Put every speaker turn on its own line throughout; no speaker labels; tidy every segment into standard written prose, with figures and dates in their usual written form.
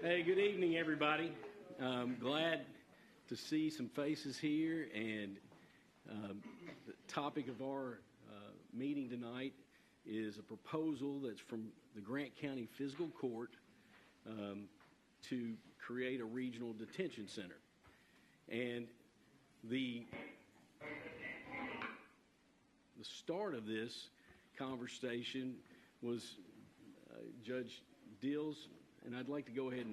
Hey, good evening, everybody. Glad to see some faces here, and the topic of our meeting tonight is a proposal that's from the Grant County Fiscal Court to create a regional detention center. And the start of this conversation was Judge Dills, and I'd like to go ahead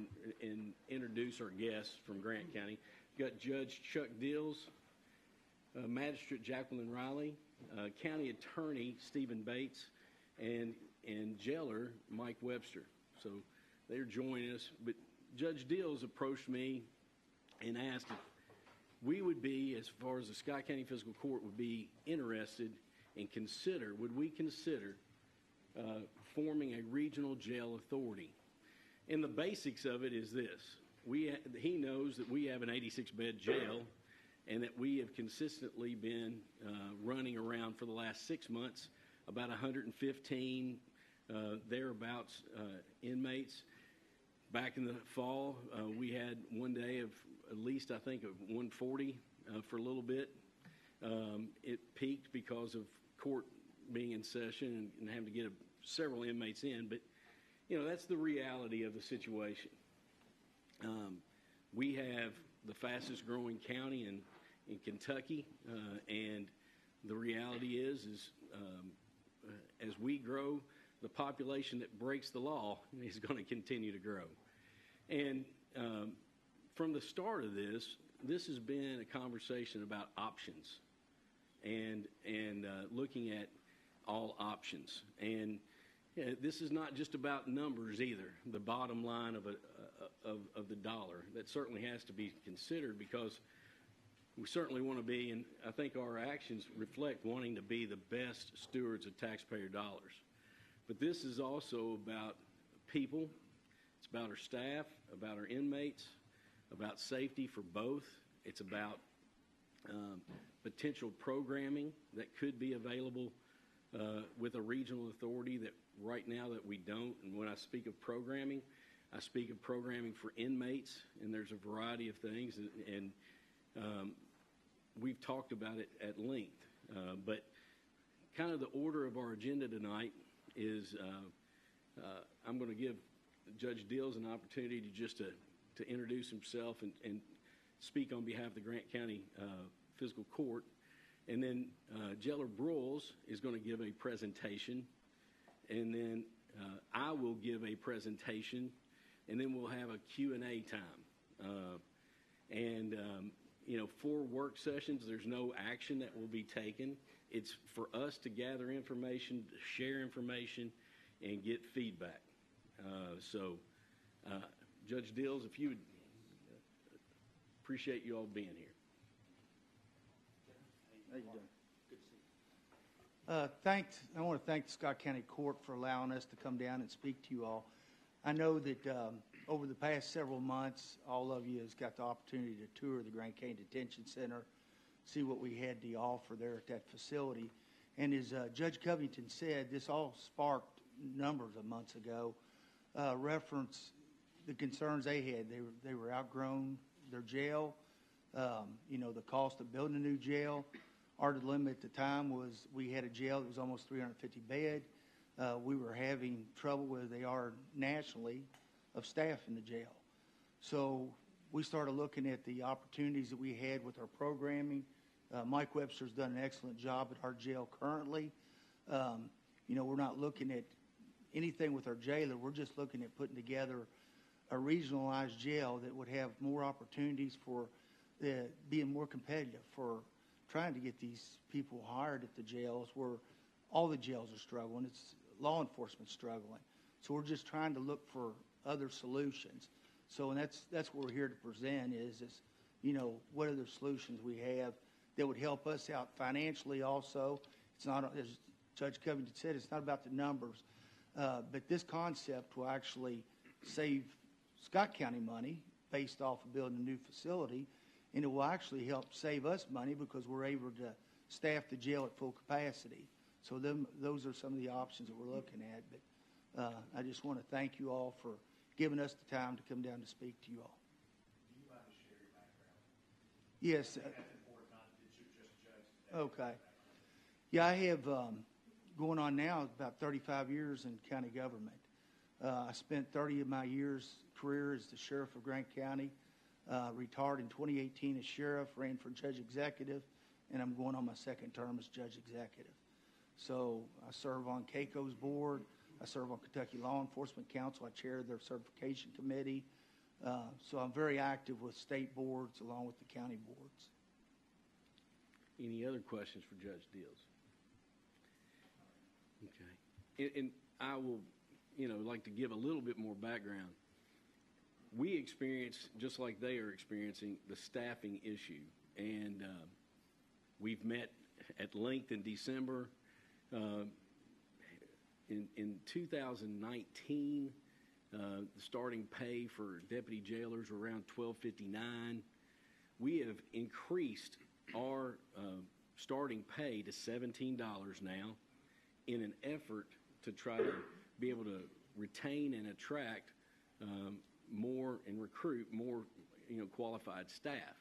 and introduce our guests from Grant County. We've got Judge Chuck Dills, Magistrate Jacqueline Riley, County Attorney Stephen Bates, and Jailer Mike Webster. So they're joining us. But Judge Dills approached me and asked if we would be, as far as the Scott County Fiscal Court would be interested and would we consider forming a regional jail authority. And the basics of it is this. He knows that we have an 86-bed jail and that we have consistently been running around for the last 6 months about 115 thereabouts inmates. Back in the fall, we had one day of at least, I think, of 140 for a little bit. It peaked because of court being in session and having to get several inmates in, but that's the reality of the situation. We have the fastest growing county in Kentucky, and the reality is as we grow, the population that breaks the law is going to continue to grow. And from the start of this has been a conversation about options and looking at all options. And this is not just about numbers either, the bottom line of the dollar. That certainly has to be considered because we certainly want to be, and I think our actions reflect wanting to be the best stewards of taxpayer dollars. But this is also about people. It's about our staff, about our inmates, about safety for both. It's about potential programming that could be available with a regional authority that right now that we don't. And when I speak of programming, I speak of programming for inmates, and there's a variety of things, and we've talked about it at length. But kind of the order of our agenda tonight is I'm going to give Judge Dills an opportunity to introduce himself and speak on behalf of the Grant County Fiscal Court. And then Jailer Broyles is going to give a presentation, and then I will give a presentation, and then we'll have a Q&A time. For work sessions, there's no action that will be taken. It's for us to gather information, to share information, and get feedback. Judge Dills, if you would, appreciate you all being here.
How you doing? Good to see you. I want to thank the Scott County Court for allowing us to come down and speak to you all. I know that over the past several months, all of you has got the opportunity to tour the Grant County Detention Center, see what we had to offer there at that facility. And as Judge Covington said, this all sparked numbers of months ago, reference the concerns they had. They were outgrown their jail, the cost of building a new jail. Our dilemma at the time was we had a jail that was almost 350 bed. We were having trouble where they are nationally of staff in the jail. So we started looking at the opportunities that we had with our programming. Mike Webster's done an excellent job at our jail currently. We're not looking at anything with our jailer. We're just looking at putting together a regionalized jail that would have more opportunities for being more competitive, for trying to get these people hired at the jails where all the jails are struggling. It's law enforcement struggling. So we're just trying to look for other solutions. So and that's what we're here to present is what other solutions we have that would help us out financially also. It's not, as Judge Covington said, it's not about the numbers. But this concept will actually save Scott County money based off of building a new facility, and it will actually help save us money because we're able to staff the jail at full capacity. So those are some of the options that we're looking at. But I just want to thank you all for giving us the time to come down to speak to you all.
Do you mind to share your background?
Yes.
I think that's important, not just judge today.
Okay. Yeah, I have going on now about 35 years in county government. I spent 30 of my years' career as the sheriff of Grant County. Retired in 2018 as sheriff, ran for judge executive, and I'm going on my second term as judge executive. So I serve on CACO's board. I serve on Kentucky Law Enforcement Council. I chair their certification committee. So I'm very active with state boards along with the county boards.
Any other questions for Judge Deals? Okay. And I will, like to give a little bit more background. We experience, just like they are experiencing, the staffing issue. And we've met at length in December. In 2019, the starting pay for deputy jailers were around $12.59. We have increased our starting pay to $17 now in an effort to try to be able to retain and attract more and recruit more qualified staff.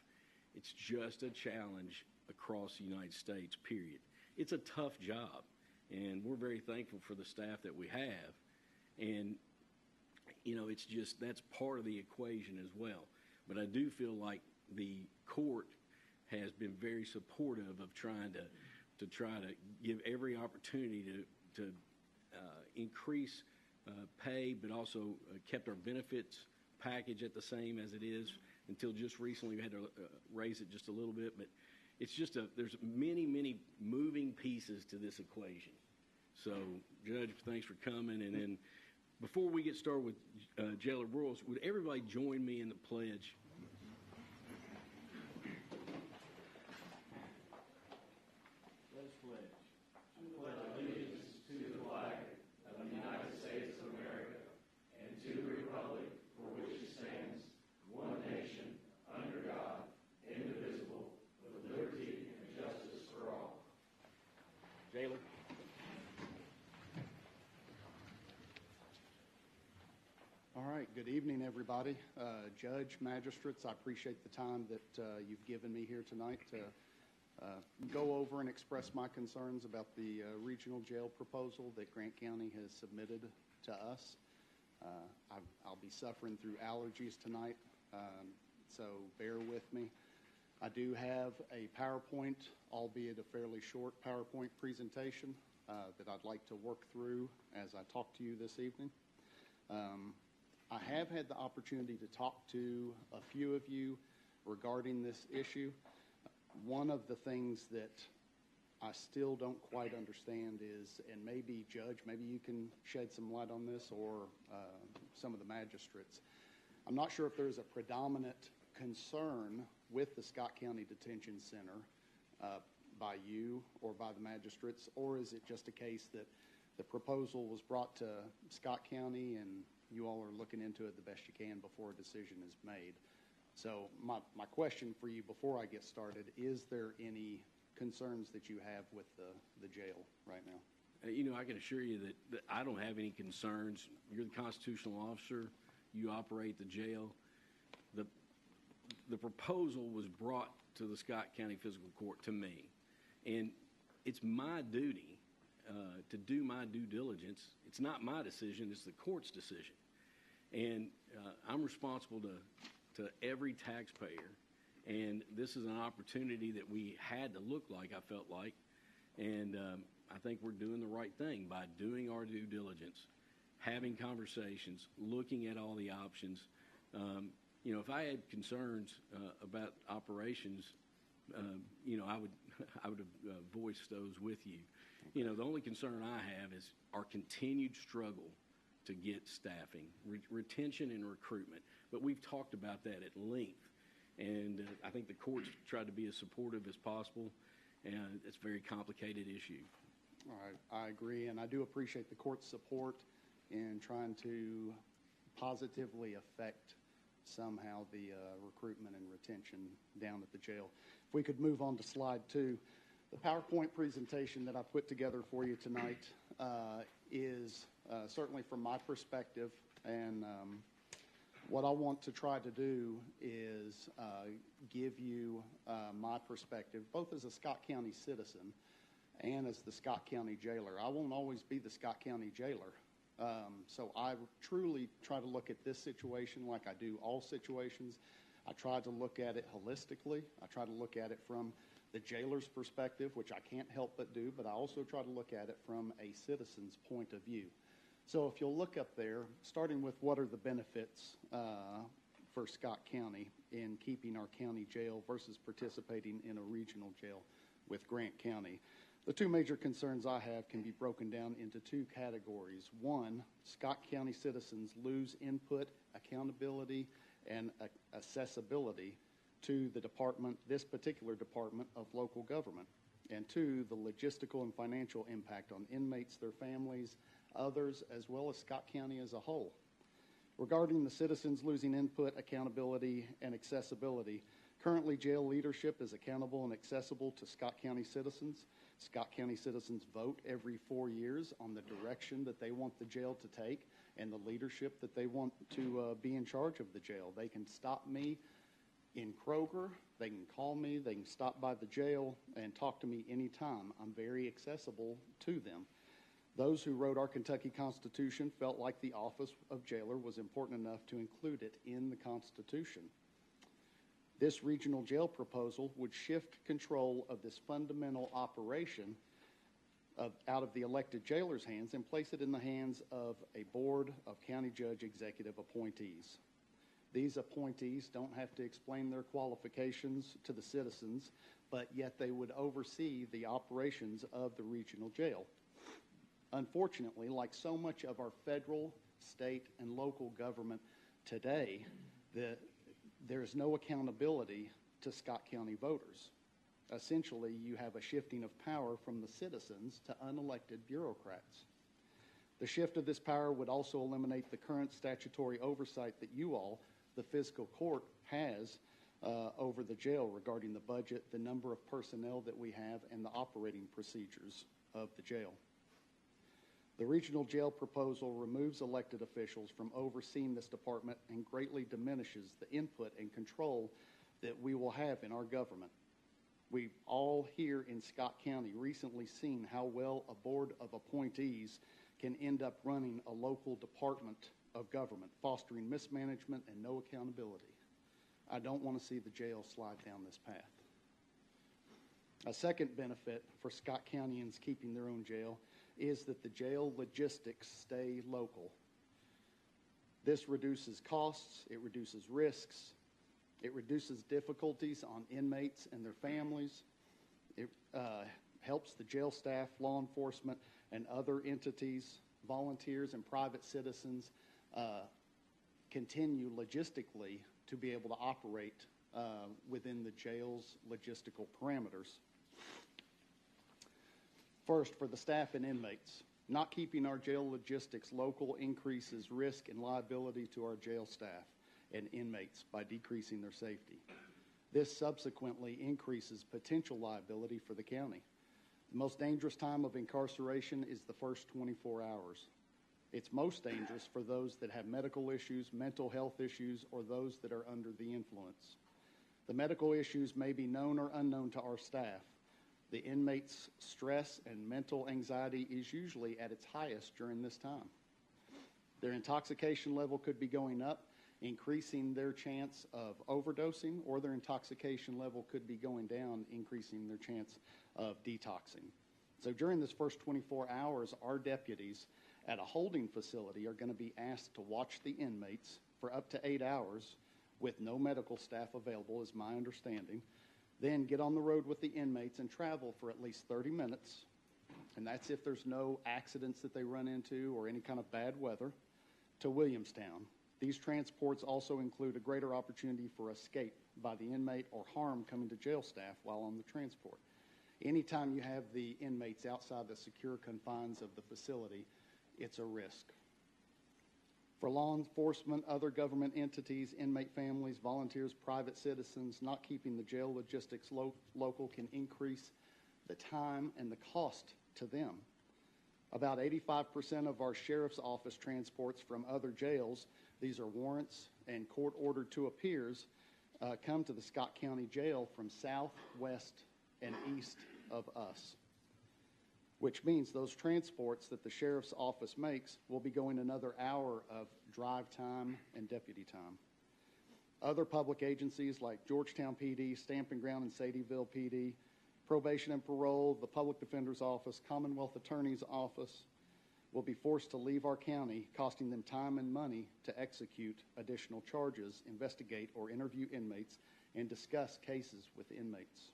It's just a challenge across the United States, period. It's a tough job, and we're very thankful for the staff that we have. And, it's just that's part of the equation as well. But I do feel like the court has been very supportive of trying to give every opportunity to increase pay, but also kept our benefits package at the same as it is until just recently. We had to raise it just a little bit, but it's just there's many moving pieces to this equation. So, Judge, thanks for coming. And then before we get started with Jailer Rules, would everybody join me in the pledge? Let us pledge. Jailer.
All right, good evening, everybody. Judge, magistrates, I appreciate the time that you've given me here tonight to go over and express my concerns about the regional jail proposal that Grant County has submitted to us. I'll be suffering through allergies tonight, so bear with me. I do have a PowerPoint, albeit a fairly short PowerPoint presentation that I'd like to work through as I talk to you this evening. I have had the opportunity to talk to a few of you regarding this issue. One of the things that I still don't quite understand is, and maybe Judge, maybe you can shed some light on this, or some of the magistrates. I'm not sure if there's a predominant concern with the Scott County Detention Center by you or by the magistrates, or is it just a case that the proposal was brought to Scott County and you all are looking into it the best you can before a decision is made? So my question for you before I get started, is there any concerns that you have with the jail right now?
I can assure you that I don't have any concerns. You're the constitutional officer. You operate the jail. The proposal was brought to the Scott County Fiscal Court to me, and it's my duty to do my due diligence. It's not my decision, it's the court's decision. And I'm responsible to every taxpayer, and this is an opportunity that we had to look like, I felt like, and I think we're doing the right thing by doing our due diligence, having conversations, looking at all the options. If I had concerns about operations, I would have voiced those with you. The only concern I have is our continued struggle to get staffing, retention and recruitment. But we've talked about that at length, and I think the court's tried to be as supportive as possible, and it's a very complicated issue.
All right, I agree, and I do appreciate the court's support in trying to positively affect somehow the recruitment and retention down at the jail. If we could move on to slide 2. The PowerPoint presentation that I put together for you tonight is certainly from my perspective, and What I want to try to do is give you my perspective, both as a Scott County citizen and as the Scott County jailer. I won't always be the Scott County jailer. So I truly try to look at this situation like I do all situations. I try to look at it holistically. I try to look at it from the jailer's perspective, which I can't help but do, but I also try to look at it from a citizen's point of view. So if you'll look up there, starting with what are the benefits for Scott County in keeping our county jail versus participating in a regional jail with Grant County. The two major concerns I have can be broken down into two categories. One, Scott County citizens lose input, accountability, and accessibility to the department, this particular department of local government. And two, the logistical and financial impact on inmates, their families, others, as well as Scott County as a whole. Regarding the citizens losing input, accountability, and accessibility, currently jail leadership is accountable and accessible to Scott County citizens. Scott County citizens vote every 4 years on the direction that they want the jail to take and the leadership that they want to be in charge of the jail. They can stop me in Kroger, they can call me, they can stop by the jail and talk to me anytime. I'm very accessible to them. Those who wrote our Kentucky Constitution felt like the office of jailer was important enough to include it in the Constitution. This regional jail proposal would shift control of this fundamental operation out of the elected jailer's hands and place it in the hands of a board of county judge executive appointees. These appointees don't have to explain their qualifications to the citizens, but yet they would oversee the operations of the regional jail. Unfortunately, like so much of our federal, state, and local government today, there's no accountability to Scott County voters. Essentially, you have a shifting of power from the citizens to unelected bureaucrats. The shift of this power would also eliminate the current statutory oversight that you all, the fiscal court, has over the jail regarding the budget, the number of personnel that we have, and the operating procedures of the jail. The regional jail proposal removes elected officials from overseeing this department and greatly diminishes the input and control that we will have in our government. We've all here in Scott County recently seen how well a board of appointees can end up running a local department of government, fostering mismanagement and no accountability. I don't want to see the jail slide down this path. A second benefit for Scott Countyans keeping their own jail is that the jail logistics stay local. This reduces costs, it reduces risks, it reduces difficulties on inmates and their families. It helps the jail staff, law enforcement, and other entities, volunteers, and private citizens continue logistically to be able to operate within the jail's logistical parameters. First, for the staff and inmates, not keeping our jail logistics local increases risk and liability to our jail staff and inmates by decreasing their safety. This subsequently increases potential liability for the county. The most dangerous time of incarceration is the first 24 hours. It's most dangerous for those that have medical issues, mental health issues, or those that are under the influence. The medical issues may be known or unknown to our staff. The inmates' stress and mental anxiety is usually at its highest during this time. Their intoxication level could be going up, increasing their chance of overdosing, or their intoxication level could be going down, increasing their chance of detoxing. So during this first 24 hours, our deputies at a holding facility are going to be asked to watch the inmates for up to 8 hours with no medical staff available, is my understanding. Then get on the road with the inmates and travel for at least 30 minutes, and that's if there's no accidents that they run into or any kind of bad weather, to Williamstown. These transports also include a greater opportunity for escape by the inmate or harm coming to jail staff while on the transport. Anytime you have the inmates outside the secure confines of the facility, it's a risk. For law enforcement, other government entities, inmate families, volunteers, private citizens, not keeping the jail logistics local can increase the time and the cost to them. About 85% of our sheriff's office transports from other jails, these are warrants and court-ordered to appears come to the Scott County Jail from south, west, and east of us, which means those transports that the sheriff's office makes will be going another hour of drive time and deputy time. Other public agencies like Georgetown PD, Stamping Ground and Sadieville PD, Probation and Parole, the Public Defender's Office, Commonwealth Attorney's Office will be forced to leave our county, costing them time and money to execute additional charges, investigate or interview inmates, and discuss cases with inmates.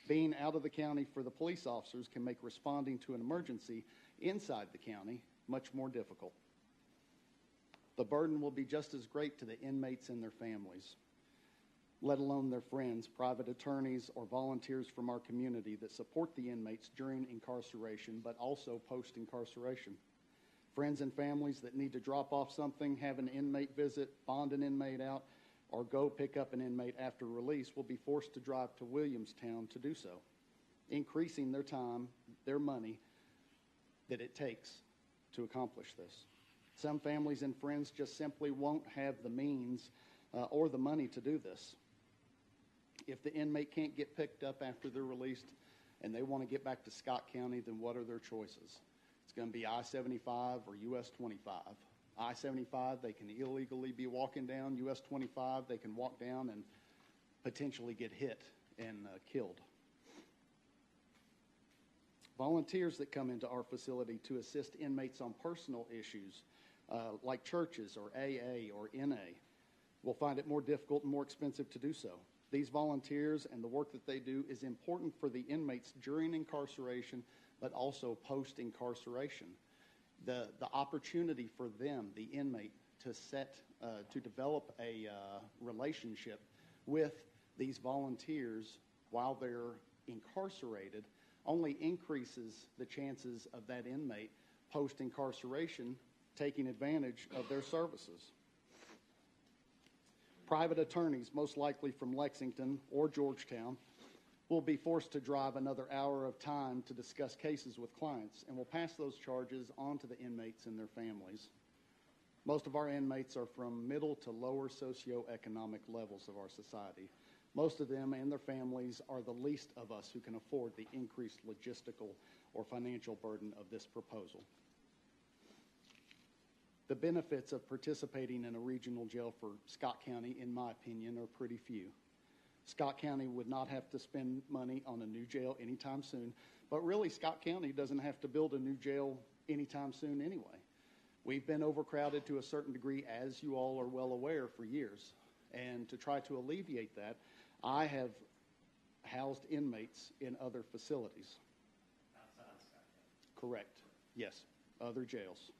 Being out of the county for the police officers can make responding to an emergency inside the county much more difficult. The burden will be just as great to the inmates and their families, let alone their friends, private attorneys, or volunteers from our community that support the inmates during incarceration, but also post-incarceration. Friends and families that need to drop off something, have an inmate visit, bond an inmate out, or go pick up an inmate after release will be forced to drive to Williamstown to do so, increasing their time, their money that it takes to accomplish this. Some families and friends just simply won't have the means or the money to do this. If the inmate can't get picked up after they're released and they want to get back to Scott County, then what are their choices? It's going to be I-75 or US 25. I-75, they can illegally be walking down. US 25, they can walk down and potentially get hit and killed. Volunteers that come into our facility to assist inmates on personal issues like churches or AA or NA will find it more difficult and more expensive to do so. These volunteers and the work that they do is important for the inmates during incarceration, but also post-incarceration. The opportunity for them, the inmate, to develop a relationship with these volunteers while they're incarcerated only increases the chances of that inmate post-incarceration taking advantage of their services. Private attorneys, most likely from Lexington or Georgetown, will be forced to drive another hour of time to discuss cases with clients and will pass those charges on to the inmates and their families. Most of our inmates are from middle to lower socioeconomic levels of our society. Most of them and their families are the least of us who can afford the increased logistical or financial burden of this proposal. The benefits of participating in a regional jail for Scott County, in my opinion, are pretty few. Scott County would not have to spend money on a new jail anytime soon, but really Scott County doesn't have to build a new jail anytime soon anyway. We've been overcrowded to a certain degree, as you all are well aware, for years. And to try to alleviate that, I have housed inmates in other facilities.
Outside Scott County.
Correct. Yes, other jails.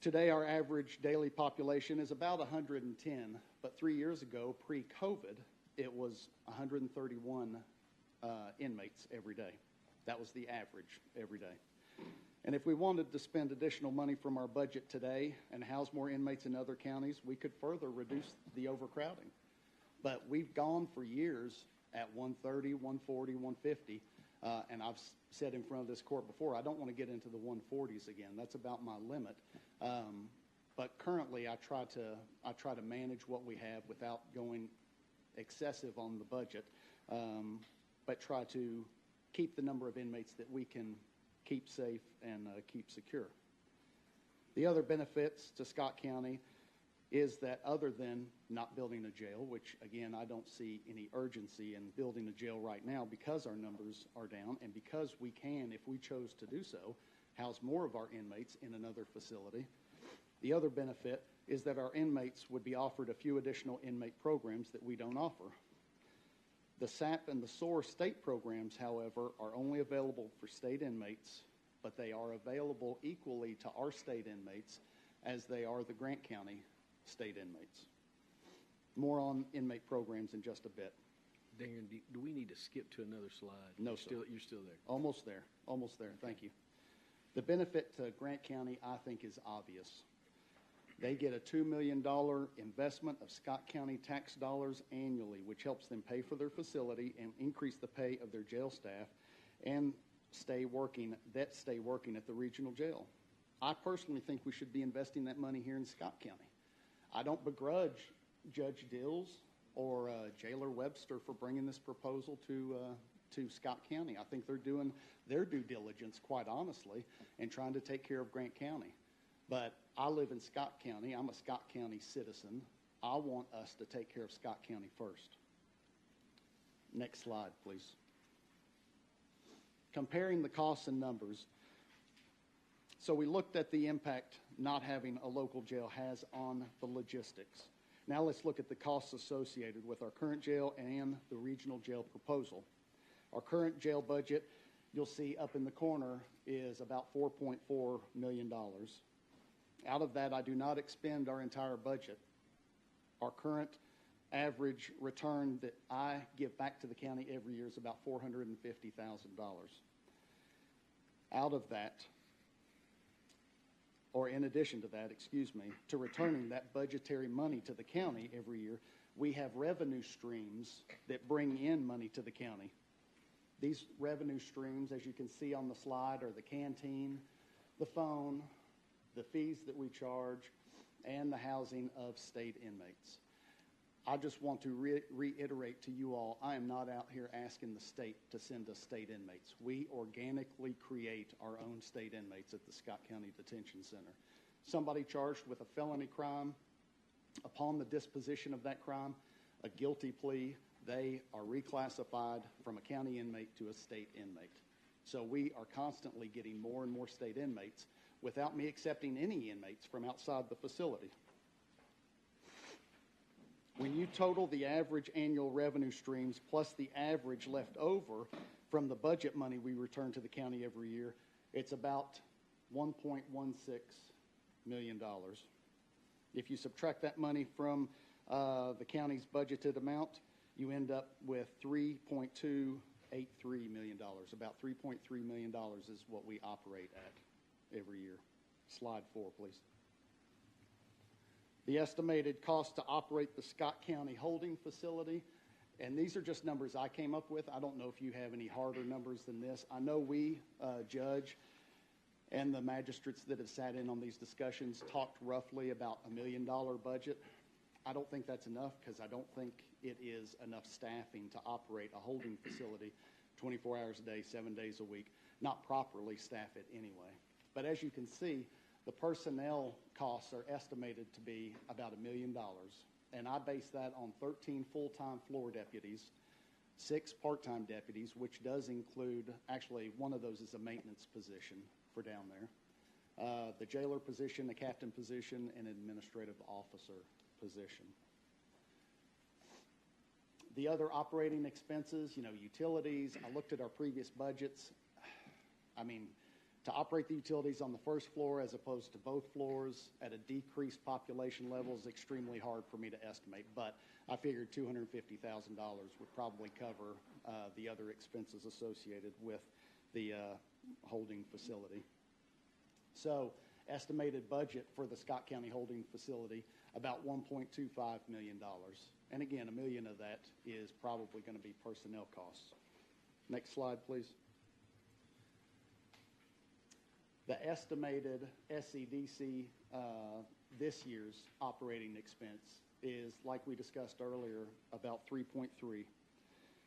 Today, our average daily population is about 110, but 3 years ago, pre-COVID, it was 131 inmates every day. That was the average every day. And if we wanted to spend additional money from our budget today and house more inmates in other counties, we could further reduce the overcrowding. But we've gone for years at 130, 140, 150, and I've said in front of this court before, I don't want to get into the 140s again. That's about my limit. But currently, I try to manage what we have without going excessive on the budget, but try to keep the number of inmates that we can keep safe and keep secure. The other benefits to Scott County is that other than not building a jail, which again I don't see any urgency in building a jail right now because our numbers are down and because we can, if we chose to do so, house more of our inmates in another facility. The other benefit is that our inmates would be offered a few additional inmate programs that we don't offer. The SAP and the SOAR state programs, however, are only available for state inmates, but they are available equally to our state inmates as they are the Grant County state inmates. More on inmate programs in just a bit.
Darren, do we need to skip to another slide?
No, sir.
You're still there.
Almost there. Almost there. Thank you. The benefit to Grant County, I think, is obvious. They get a $2 million investment of Scott County tax dollars annually, which helps them pay for their facility and increase the pay of their jail staff and stay working at the regional jail. I personally think we should be investing that money here in Scott County. I don't begrudge Judge Dills or Jailer Webster for bringing this proposal to Scott County. I think they're doing their due diligence, quite honestly, and trying to take care of Grant County. But I live in Scott County. I'm a Scott County citizen. I want us to take care of Scott County first. Next slide, please. Comparing the costs and numbers. So we looked at the impact not having a local jail has on the logistics. Now let's look at the costs associated with our current jail and the regional jail proposal. Our current jail budget, you'll see up in the corner, is about $4.4 million. Out of that, I do not expend our entire budget. Our current average return that I give back to the county every year is about $450,000. Out of that, or in addition to that, to returning that budgetary money to the county every year, we have revenue streams that bring in money to the county. These revenue streams, as you can see on the slide, are the canteen, the phone, the fees that we charge, and the housing of state inmates. I just want to reiterate to you all, I am not out here asking the state to send us state inmates. We organically create our own state inmates at the Scott County Detention Center. Somebody charged with a felony crime, upon the disposition of that crime, a guilty plea, they are reclassified from a county inmate to a state inmate. So we are constantly getting more and more state inmates without me accepting any inmates from outside the facility. When you total the average annual revenue streams plus the average left over from the budget money we return to the county every year, it's about $1.16 million. If you subtract that money from the county's budgeted amount, you end up with $3.283 million. About $3.3 million is what we operate at every year. Slide 4, please. The estimated cost to operate the Scott County holding facility, and these are just numbers I came up with. I don't know if you have any harder numbers than this. I know we, Judge, and the magistrates that have sat in on these discussions talked roughly about $1 million budget. I don't think that's enough because I don't think it is enough staffing to operate a holding facility 24 hours a day, 7 days a week, not properly staff it anyway. But as you can see, the personnel costs are estimated to be about $1 million, and I base that on 13 full-time floor deputies, 6 part-time deputies, which does include, actually one of those is a maintenance position for down there, the jailer position, the captain position, and administrative officer position. The other operating expenses, utilities, I looked at our previous budgets. I mean, to operate the utilities on the first floor as opposed to both floors at a decreased population level is extremely hard for me to estimate, but I figured $250,000 would probably cover the other expenses associated with the holding facility. So, estimated budget for the Scott County holding facility, about $1.25 million. And again, $1 million of that is probably going to be personnel costs. Next slide, please. The estimated SCDC this year's operating expense is, like we discussed earlier, about 3.3.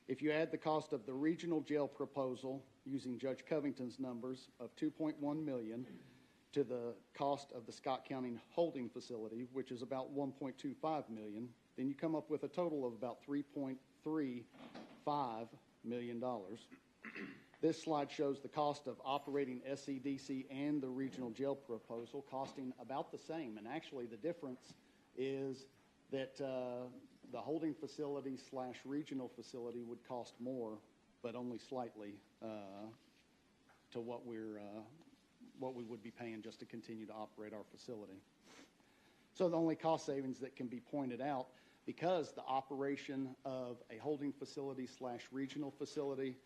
If you add the cost of the regional jail proposal using Judge Covington's numbers of $2.1 million to the cost of the Scott County holding facility, which is about $1.25 million, then you come up with a total of about $3.35 million. This slide shows the cost of operating SCDC and the regional jail proposal costing about the same. And actually the difference is that the holding facility / regional facility would cost more, but only slightly to what we would be paying just to continue to operate our facility. So the only cost savings that can be pointed out, because the operation of a holding facility / regional facility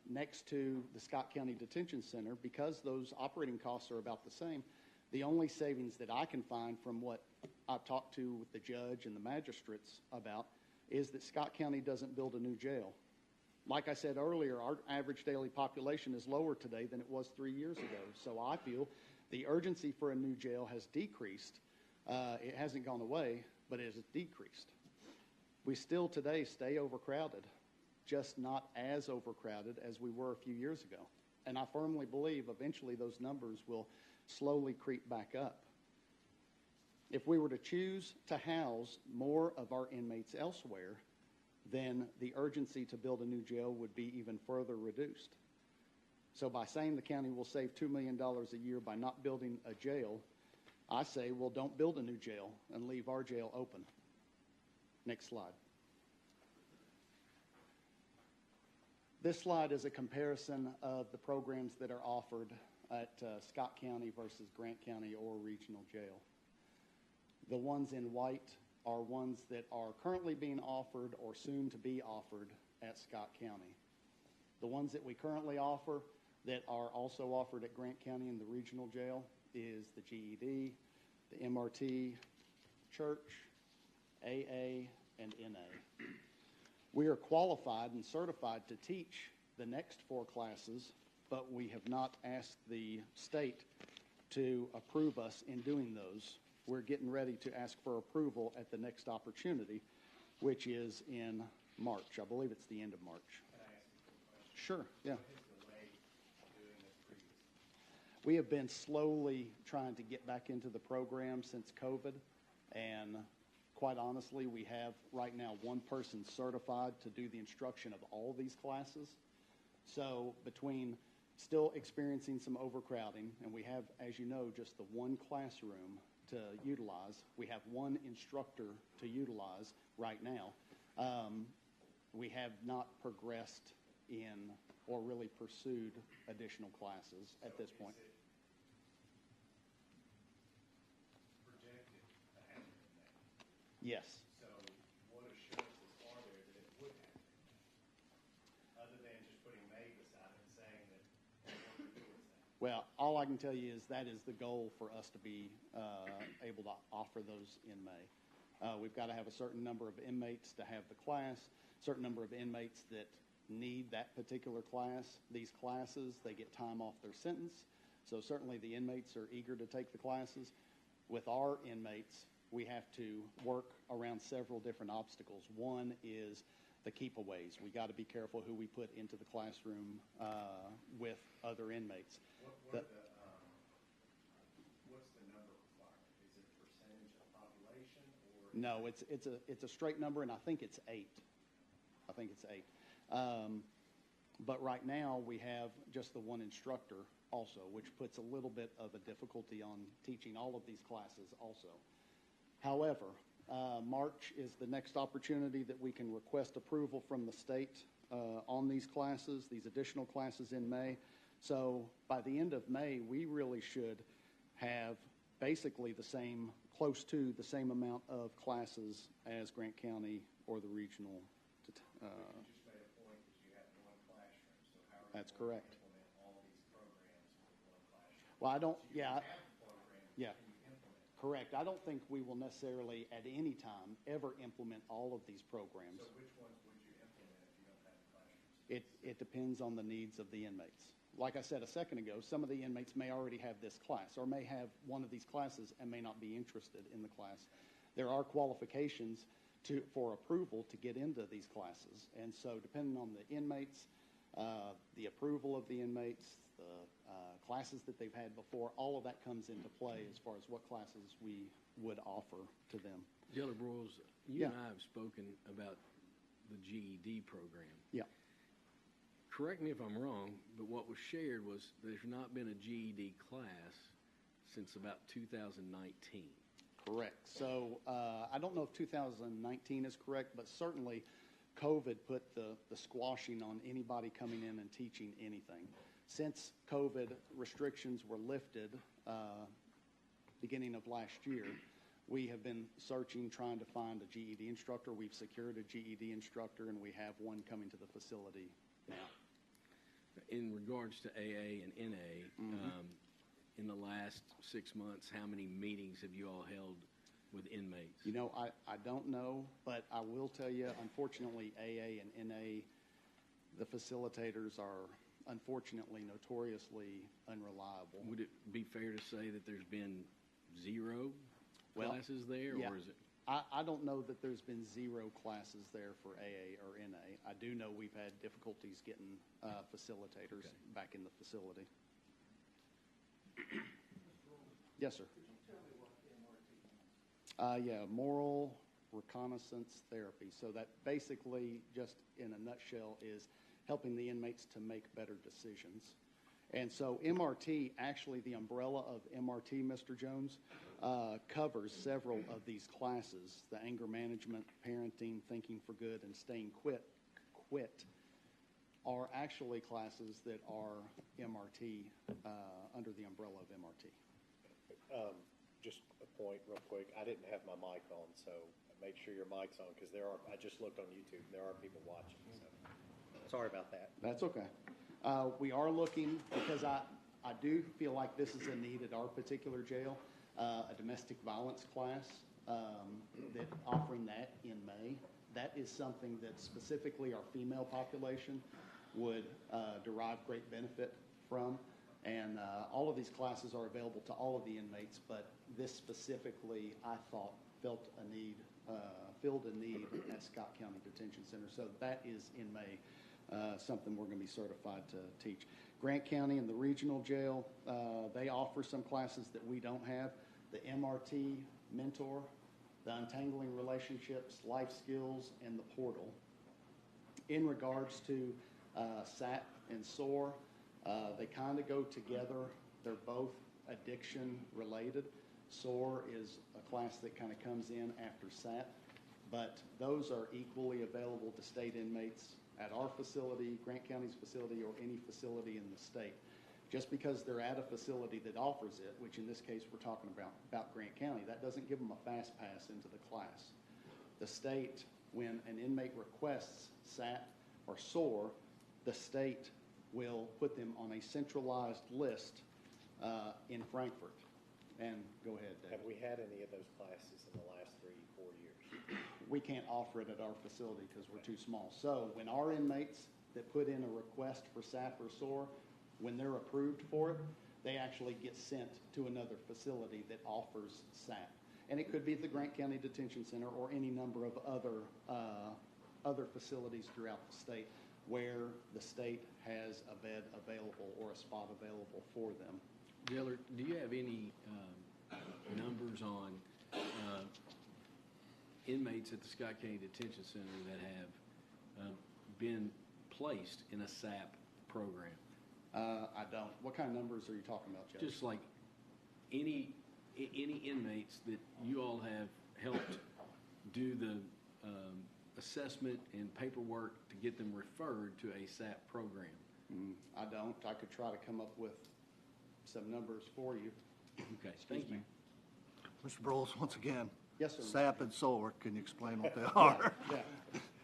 next to the Scott County Detention Center, because those operating costs are about the same, the only savings that I can find from what I've talked to with the judge and the magistrates about is that Scott County doesn't build a new jail. Like I said earlier, our average daily population is lower today than it was 3 years ago. So I feel the urgency for a new jail has decreased It hasn't gone away, but it has decreased. We still today stay overcrowded, just not as overcrowded as we were a few years ago. And I firmly believe eventually those numbers will slowly creep back up. If we were to choose to house more of our inmates elsewhere, then the urgency to build a new jail would be even further reduced. So by saying the county will save $2 million a year by not building a jail, I say, well, don't build a new jail and leave our jail open. Next slide. This slide is a comparison of the programs that are offered at Scott County versus Grant County or regional jail. The ones in white are ones that are currently being offered or soon to be offered at Scott County. The ones that we currently offer that are also offered at Grant County in the regional jail is the GED, the MRT, church, AA, and NA. We are qualified and certified to teach the next 4 classes, but we have not asked the state to approve us in doing those. We're getting ready to ask for approval at the next opportunity, which is in March. I believe it's the end of March.
Can I ask you a question?
Sure, yeah.
What is the delay doing this previously?
We have been slowly trying to get back into the program since COVID, and quite honestly, we have right now one person certified to do the instruction of all these classes. So between still experiencing some overcrowding, and we have, as you know, just the one classroom to utilize. We have one instructor to utilize right now. We have not progressed in or really pursued additional classes at this point.
Is it projected to happen in May?
Yes.
So what assurances are there that it would happen in May? Other than just putting May beside it and saying that we're working towards that?
Well, all I can tell you is that is the goal for us to be able to offer those in May. We've got to have a certain number of inmates to have the class, certain number of inmates that need that particular class. These classes, they get time off their sentence, so certainly the inmates are eager to take the classes. With our inmates, we have to work around several different obstacles. One is the keepaways. We got to be careful who we put into the classroom with other inmates.
What's the number requirement? Is it a percentage of population or?
No, it's a straight number, and I think it's 8. I think it's 8. But right now we have just the one instructor also, which puts a little bit of a difficulty on teaching all of these classes also. However, March is the next opportunity that we can request approval from the state on these classes, these additional classes in May. So by the end of May, we really should have basically close to the same amount of classes as Grant County or the regional.
You just made a point that you have one classroom, so how are
That's
you going to
correct.
implement all these programs with one classroom?
Well, I don't,
So you
yeah,
have the program,
yeah.
can you implement?
Correct. I don't think we will necessarily at any time ever implement all of these programs.
So which ones would you implement if you don't have the classrooms?
It depends on the needs of the inmates. Like I said a second ago, some of the inmates may already have this class or may have one of these classes and may not be interested in the class. There are qualifications for approval to get into these classes. And so depending on the inmates, the approval of the inmates, the classes that they've had before, all of that comes into play as far as what classes we would offer to them.
Jailer Broyles, you
Yeah.
and I have spoken about the GED program.
Yeah.
Correct me if I'm wrong, but what was shared was there's not been a GED class since about 2019.
Correct. So I don't know if 2019 is correct, but certainly COVID put the squashing on anybody coming in and teaching anything. Since COVID restrictions were lifted beginning of last year, we have been searching, trying to find a GED instructor. We've secured a GED instructor, and we have one coming to the facility now.
In regards to AA and NA, in the last 6 months, how many meetings have you all held with inmates?
You know, I don't know, but I will tell you, unfortunately, AA and NA, the facilitators are unfortunately notoriously unreliable.
Would it be fair to say that there's been 0?
Well,
classes there,
yeah.
or is it?
I don't know that there's been 0 classes there for AA or NA. I do know we've had difficulties getting facilitators back in the facility. Yes, sir. Could you tell me what MRT means? Yeah, moral reconnaissance therapy. So that basically, just in a nutshell, is helping the inmates to make better decisions. And so MRT, actually the umbrella of MRT, Mr. Jones, covers several of these classes. The anger management, parenting, thinking for good, and staying quit are actually classes that are MRT, under the umbrella of MRT.
Just a point real quick. I didn't have my mic on, so make sure your mic's on, because I just looked on YouTube, and there are people watching, so sorry about that.
That's okay. We are looking, because I do feel like this is a need at our particular jail, a domestic violence class, that offering that in May. That is something that specifically our female population would derive great benefit from. And all of these classes are available to all of the inmates, but this specifically, I thought, filled a need at Scott County Detention Center. So that is in May, something we're going to be certified to teach. Grant County and the regional jail, they offer some classes that we don't have. The MRT mentor, the untangling relationships, life skills, and the portal. In regards to SAT and SOAR, they kind of go together. They're both addiction related. SOAR is a class that kind of comes in after SAT, but those are equally available to state inmates at our facility, Grant County's facility, or any facility in the state. Just because they're at a facility that offers it, which in this case we're talking about Grant County, that doesn't give them a fast pass into the class. The state, when an inmate requests SAT or SOAR, the state will put them on a centralized list in Frankfurt. And go ahead, Dave.
Have we had any of those classes in the last 3-4 years?
We can't offer it at our facility because we're too small. So when our inmates that put in a request for SAP or SOAR, when they're approved for it, they actually get sent to another facility that offers SAP. And it could be the Grant County Detention Center or any number of other facilities throughout the state where the state has a bed available or a spot available for them.
Dillard, do you have any numbers on inmates at the Scott County Detention Center that have been placed in a SAP program?
I don't. What kind of numbers are you talking about, Judge?
Just like any inmates that you all have helped do the assessment and paperwork to get them referred to a SAP program.
I don't. I could try to come up with some numbers for you.
Okay, thank you.
Mr. Broles, once again.
Yes, sir.
SAP and SOAR, can you explain what they are?
Yeah.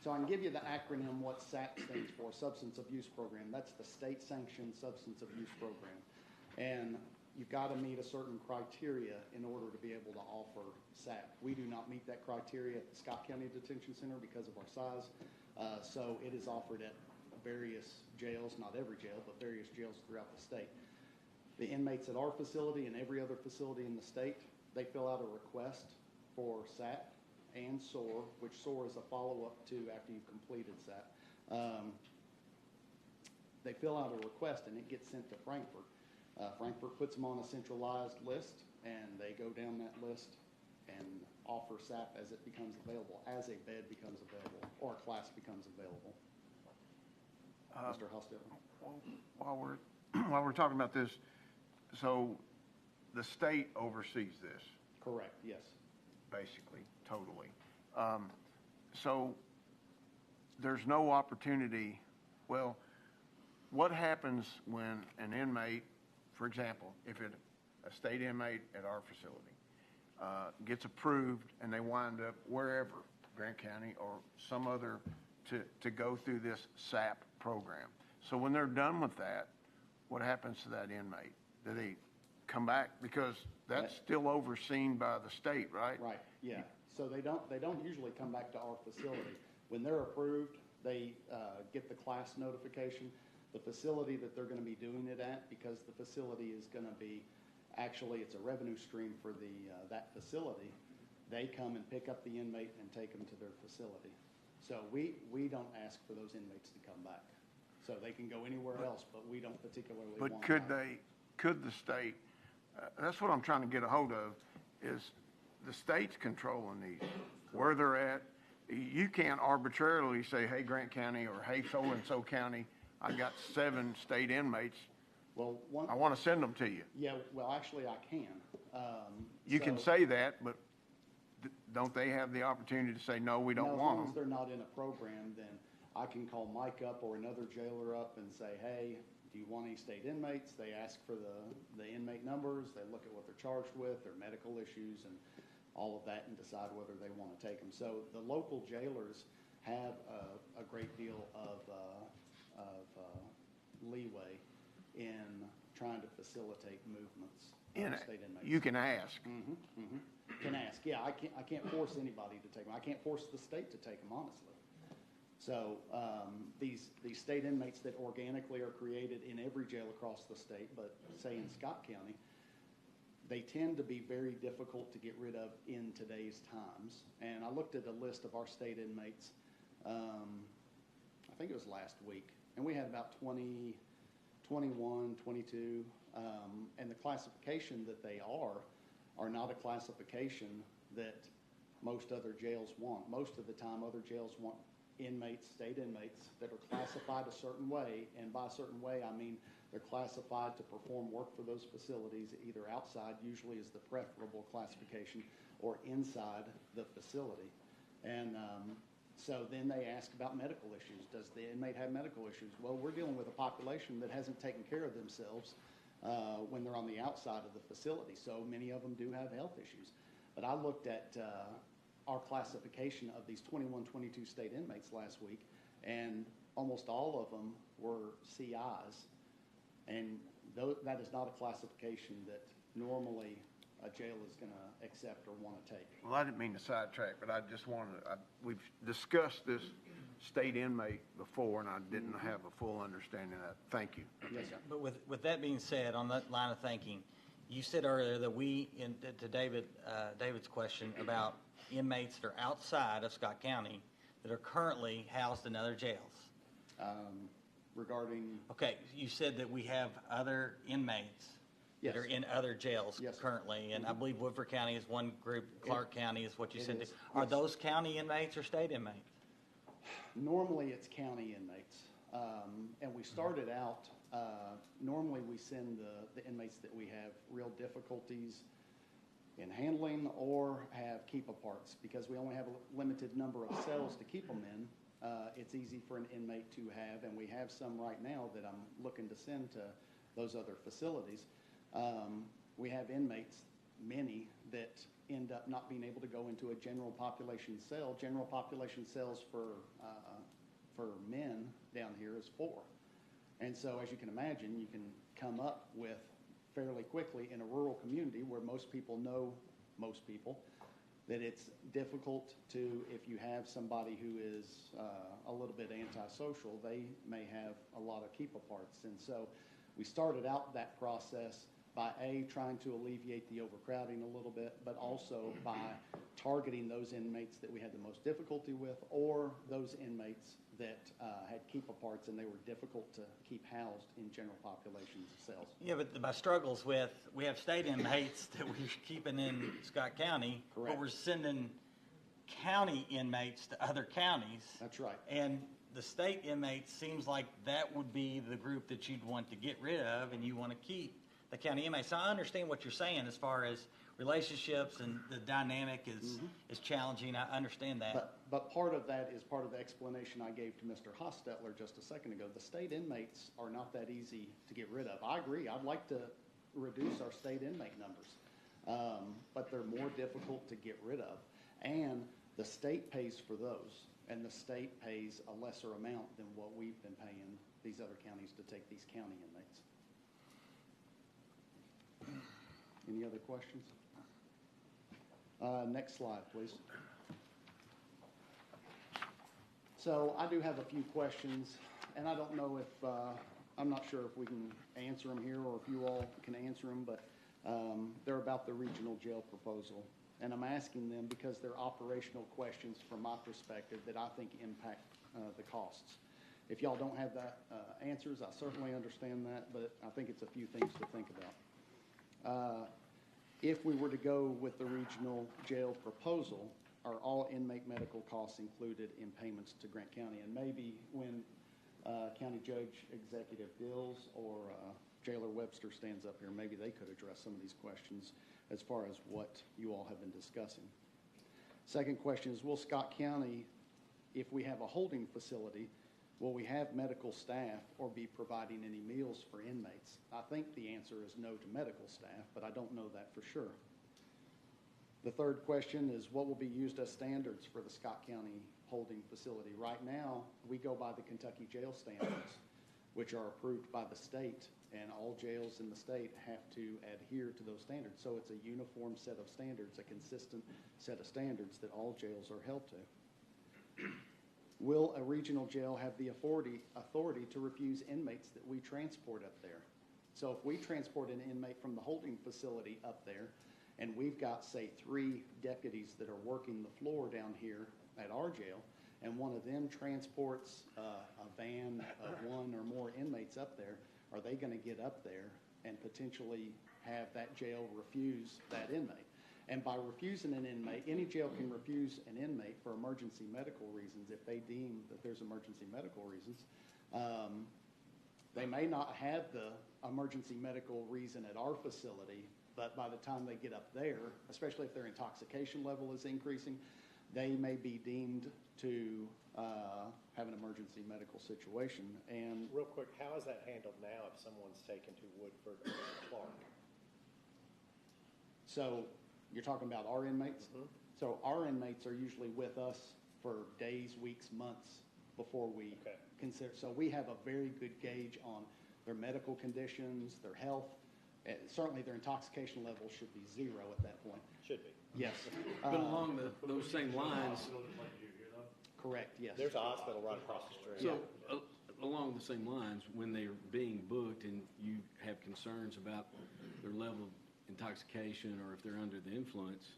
So I can give you the acronym, what SAP stands for, Substance Abuse Program. That's the state-sanctioned substance abuse program. And you've got to meet a certain criteria in order to be able to offer SAP. We do not meet that criteria at the Scott County Detention Center because of our size. So it is offered at various jails, not every jail, but various jails throughout the state. The inmates at our facility and every other facility in the state, they fill out a request for SAP and SOAR, which SOAR is a follow-up to after you've completed SAP. They fill out a request and it gets sent to Frankfurt. Frankfurt puts them on a centralized list and they go down that list and offer SAP as it becomes available, as a bed becomes available or a class becomes available. Mr. Hostetler.
While we're talking about this, so the state oversees this,
Correct, yes.
basically, totally. So there's no opportunity. Well, what happens when an inmate, for example, if a state inmate at our facility gets approved and they wind up wherever, Grant County or some other, to go through this SAP program? So when they're done with that, what happens to that inmate? Do they come back? Because that's still overseen by the state, right?
Right, yeah. So they don't usually come back to our facility. When they're approved, they get the class notification. The facility that they're going to be doing it at, because the facility is going to be Actually, it's a revenue stream for that facility. They come and pick up the inmate and take them to their facility. So we don't ask for those inmates to come back. So they can go anywhere else, but we don't particularly want
But could
them.
could the state, that's what I'm trying to get a hold of, is the state's controlling these, where they're at. You can't arbitrarily say, hey, Grant County, or hey, so-and-so county, I got 7 state inmates.
Well,
I want to send them to you.
yeah, well, actually, I can.
You can
So-
say that, but don't they have the opportunity to say, no, we don't
No,
want
as long as
them?
they're not in a program, then I can call Mike up or another jailer up and say, hey, do you want any state inmates? They ask for the inmate numbers, they look at what they're charged with, their medical issues, and all of that, and decide whether they want to take them. So the local jailers have a great deal of leeway in trying to facilitate movements
And
of state inmates.
you can ask.
Can ask, yeah, I can't force anybody to take them. I can't force the state to take them, honestly. So these state inmates that organically are created in every jail across the state, but say in Scott County, they tend to be very difficult to get rid of in today's times. And I looked at a list of our state inmates, I think it was last week, and we had about 20, 21, 22, and the classification that they are not a classification that most other jails want. Most of the time, other jails want inmates, state inmates, that are classified a certain way, and by a certain way, I mean they're classified to perform work for those facilities, either outside, usually is the preferable classification, or inside the facility. And so then they ask about medical issues. Does the inmate have medical issues? Well, we're dealing with a population that hasn't taken care of themselves when they're on the outside of the facility. So many of them do have health issues. But I looked at our classification of these 21, 22 state inmates last week, and almost all of them were CIs. And that is not a classification that normally a jail is going to accept or want to take.
Well, I didn't mean to sidetrack, but I just wanted, we've discussed this state inmate before, and I didn't have a full understanding of that. Thank you.
Yes, sir.
But with that being said, on that line of thinking, you said earlier that to David's question about inmates that are outside of Scott County that are currently housed in other jails.
Regarding,
Okay, you said that we have other inmates that are
Yes.
in other jails
Yes, sir.
currently, and I believe Woodford County is one group, Clark County is what you
it
said.
is,
Are
yes.
those county inmates or state inmates?
normally it's county inmates. And we started out, normally we send the inmates that we have real difficulties in handling or have keep-aparts, because we only have a limited number of cells to keep them in. It's easy for an inmate to have, and we have some right now that I'm looking to send to those other facilities. We have inmates, many, that end up not being able to go into a general population cell. General population cells for men down here is 4. And so, as you can imagine, you can come up with fairly quickly in a rural community where most people know most people, that it's difficult to, if you have somebody who is a little bit antisocial, they may have a lot of keep-aparts. And so we started out that process by trying to alleviate the overcrowding a little bit, but also by targeting those inmates that we had the most difficulty with, or those inmates that had keep-aparts and they were difficult to keep housed in general populations of cells.
Yeah, but my struggles with, we have state inmates that we're keeping in Scott County, but
Correct.
we're sending county inmates to other counties.
That's right.
And the state inmates seems like that would be the group that you'd want to get rid of, and you want to keep the county inmates. So I understand what you're saying as far as relationships and the dynamic is challenging. I understand that.
But part of that is part of the explanation I gave to Mr. Hostetler just a second ago. The state inmates are not that easy to get rid of. I agree. I'd like to reduce our state inmate numbers, but they're more difficult to get rid of. And the state pays for those, and the state pays a lesser amount than what we've been paying these other counties to take these county inmates. Any other questions? Next slide, please. So I do have a few questions, and I don't know if, I'm not sure if we can answer them here or if you all can answer them, but They're about the regional jail proposal. And I'm asking them because they're operational questions from my perspective that I think impact the costs. If y'all don't have the answers, I certainly understand that, but I think it's a few things to think about. If we were to go with the regional jail proposal, are all inmate medical costs included in payments to Grant County? And maybe when County Judge Executive Dills or Jailer Webster stands up here, maybe they could address some of these questions as far as what you all have been discussing. Second question is, will Scott County, if we have a holding facility, will we have medical staff or be providing any meals for inmates? I think the answer is no to medical staff, but I don't know that for sure. The third question is, what will be used as standards for the Scott County holding facility? Right now, we go by the Kentucky jail standards, which are approved by the state, and all jails in the state have to adhere to those standards. So it's a uniform set of standards, a consistent set of standards that all jails are held to. Will a regional jail have the authority to refuse inmates that we transport up there? So if we transport an inmate from the holding facility up there, and we've got, say, 3 deputies that are working the floor down here at our jail, and one of them transports a van of 1 or more inmates up there, are they going to get up there and potentially have that jail refuse that inmate? And by refusing an inmate, any jail can refuse an inmate for emergency medical reasons if they deem that there's emergency medical reasons. They may not have the emergency medical reason at our facility, but by the time they get up there, especially if their intoxication level is increasing, they may be deemed to have an emergency medical situation. And
Real quick, how is that handled now if someone's taken to Woodford or Clark?
so you're talking about our inmates?
Mhm.
So our inmates are usually with us for days, weeks, months before we
Okay.
consider. So we have a very good gauge on their medical conditions, their health. Certainly their intoxication level should be 0 at that point.
Should be.
Yes.
But along those same lines,
Correct, yes.
There's a hospital right across the street.
so along the same lines, when they're being booked and you have concerns about their level of intoxication or if they're under the influence,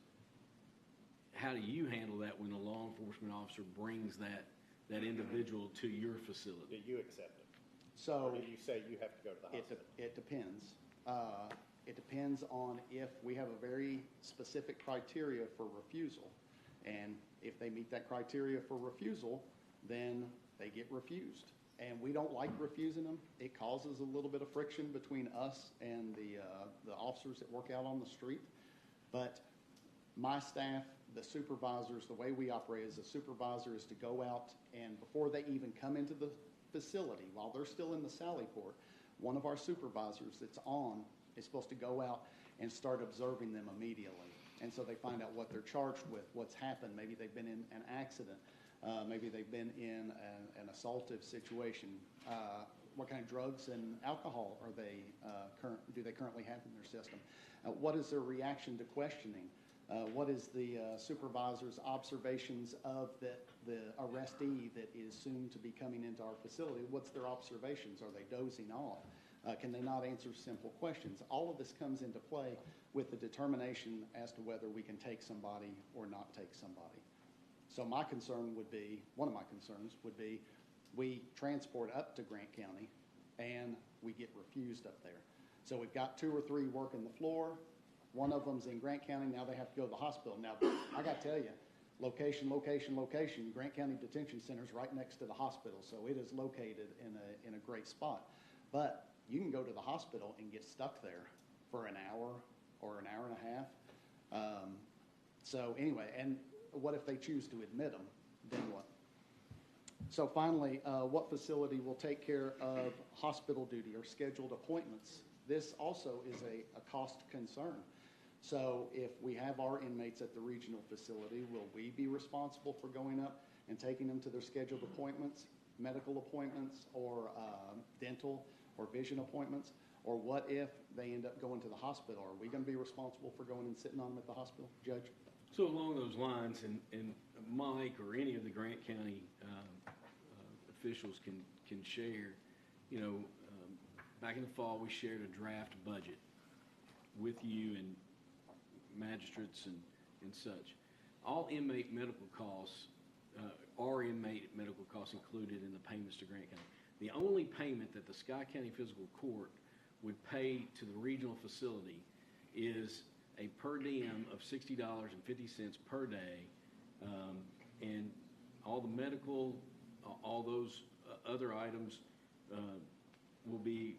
how do you handle that when a law enforcement officer brings that individual to your facility?
Do you accept it?
So
Or do you say you have to go to the hospital?
it depends. It depends on if we have a very specific criteria for refusal. And if they meet that criteria for refusal, then they get refused. And we don't like refusing them. It causes a little bit of friction between us and the officers that work out on the street. But my staff, the supervisors, the way we operate as a supervisor is to go out and before they even come into the facility, while they're still in the Sally Port, one of our supervisors that's on is supposed to go out and start observing them immediately. And so they find out what they're charged with, what's happened. Maybe they've been in an accident. Maybe they've been in an assaultive situation. What kind of drugs and alcohol are they do they currently have in their system? What is their reaction to questioning? What is the supervisor's observations of the arrestee that is soon to be coming into our facility? What's their observations? Are they dozing off? Can they not answer simple questions? All of this comes into play with the determination as to whether we can take somebody or not take somebody. So my concern would be, one of my concerns would be, we transport up to Grant County and we get refused up there. So we've got 2 or 3 working the floor. One of them's in Grant County. Now they have to go to the hospital. Now, I got to tell you, location. Grant County Detention Center is right next to the hospital, so it is located in a great spot. But you can go to the hospital and get stuck there for an hour or an hour and a half. So anyway, and what if they choose to admit them? Then what? So finally, what facility will take care of hospital duty or scheduled appointments? This also is a cost concern. So if we have our inmates at the regional facility, will we be responsible for going up and taking them to their scheduled appointments, medical appointments, or dental or vision appointments? Or what if they end up going to the hospital? Are we going to be responsible for going and sitting on them at the hospital, Judge?
So along those lines, and Mike or any of the Grant County officials can share, back in the fall, we shared a draft budget. with you and magistrates and such. All inmate medical costs are inmate medical costs included in the payments to Grant County. The only payment that the Scott County Fiscal Court would pay to the regional facility is a per diem of $60.50 per day, and all the medical, all those other items will be,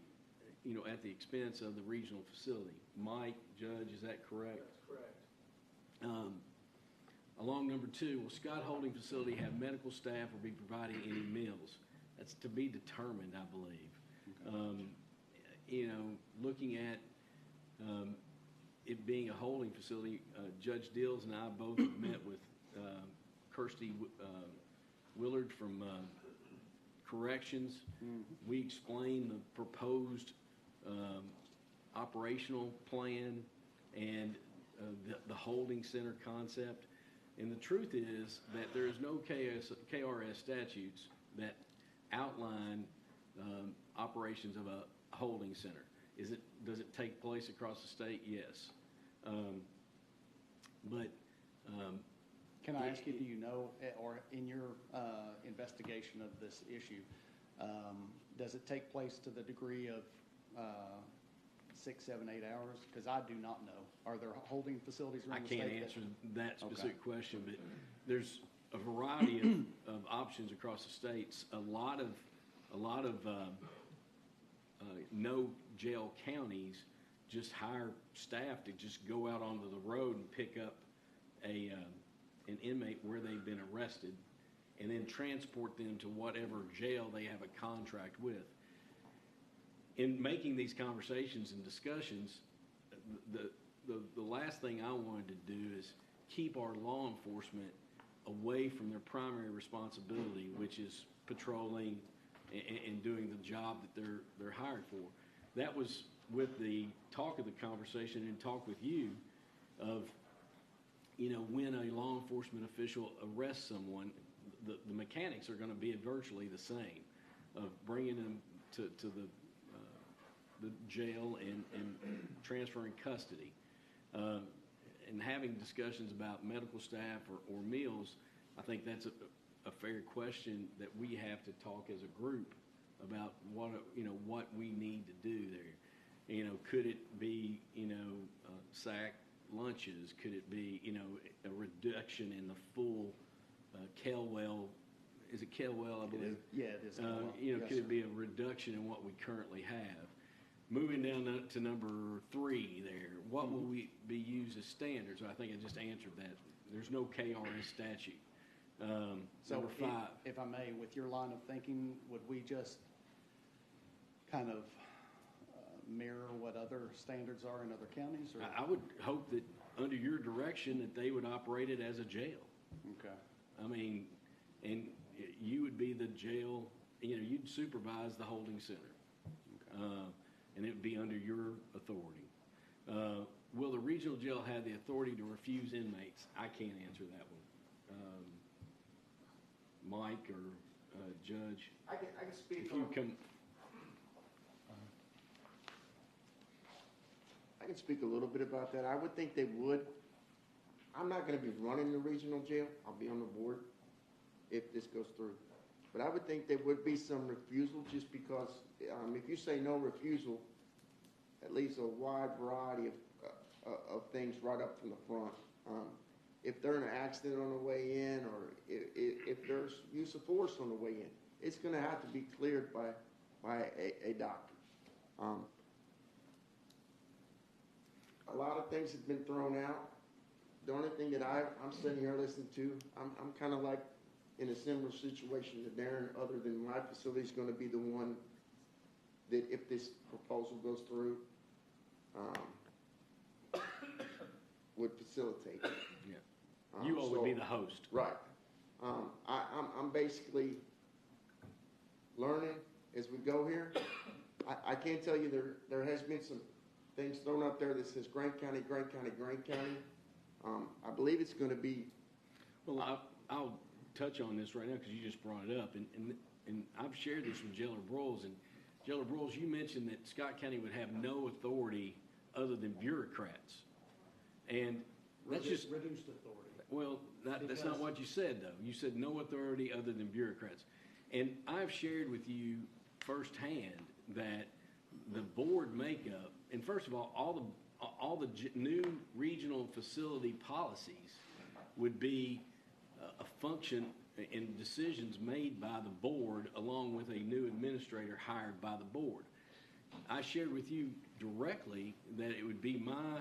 at the expense of the regional facility. Mike, Judge, is that correct?
That's correct.
Along number 2, will Scott Holding Facility have medical staff or be providing any meals? That's to be determined, I believe. Looking at it being a holding facility, Judge Dills and I both have met with Kirsty Willard from Corrections. We explained the proposed operational plan and the holding center concept. And the truth is that there is no KRS statutes that outline operations of a holding center. Does it take place across the state? Yes.
Can I ask you, do you know, or in your investigation of this issue, does it take place to the degree of 6, 7, 8 hours? Because I do not know. Are there holding facilities
I
around the state?
can't answer that specific question, but there's a variety of options across the states. A lot of no jail counties just hire staff to just go out onto the road and pick up an inmate where they've been arrested and then transport them to whatever jail they have a contract with. In making these conversations and discussions, the last thing I wanted to do is keep our law enforcement away from their primary responsibility, which is patrolling and doing the job that they're hired for. That was with the talk of the conversation and talk with you of, when a law enforcement official arrests someone, the mechanics are going to be virtually the same, of bringing them to the jail and transferring custody. And having discussions about medical staff or meals, I think that's a fair question that we have to talk as a group about what we need to do there. Could it be, sack lunches? Could it be, a reduction in the full Kelwell? Is it Kelwell, I believe?
Yeah, it is. Yes,
could
sir.
it be a reduction in what we currently have? Moving down to number 3 there, what will we be used as standards? I think I just answered that. There's no KRS statute.
So
Number 5.
if I may, with your line of thinking, would we just kind of mirror what other standards are in other counties? Or?
I would hope that under your direction that they would operate it as a jail.
Okay.
I mean, and you would be the jail, you'd supervise the holding center.
Okay.
And it would be under your authority. Will the regional jail have the authority to refuse inmates? I can't answer that one. Mike or Judge?
I can speak
If you
on,
come,
I can speak a little bit about that. I would think they would. I'm not going to be running the regional jail. I'll be on the board if this goes through. But I would think there would be some refusal just because if you say no refusal, that leaves a wide variety of things right up from the front. If they're in an accident on the way in or if there's use of force on the way in, it's going to have to be cleared by a doctor. A lot of things have been thrown out. The only thing that I'm sitting here listening to, I'm kind of like in a similar situation to Darren, other than my facility is going to be the one that if this proposal goes through, would facilitate.
yeah. You all would be the host.
Right. I'm basically learning as we go here. I can tell you there has been some things thrown up there that says Grant County, Grant County, Grant County. I believe it's going to be.
Well, I'll touch on this right now because you just brought it up, and I've shared this with Jailer Broyles. And Jailer Broyles, you mentioned that Scott County would have no authority other than bureaucrats. And that's just,
Reduced authority.
well, that's not what you said, though. You said no authority other than bureaucrats. And I've shared with you firsthand that the board makeup, and first of all the new regional facility policies would be a function and decisions made by the board along with a new administrator hired by the board. I shared with you directly that it would be my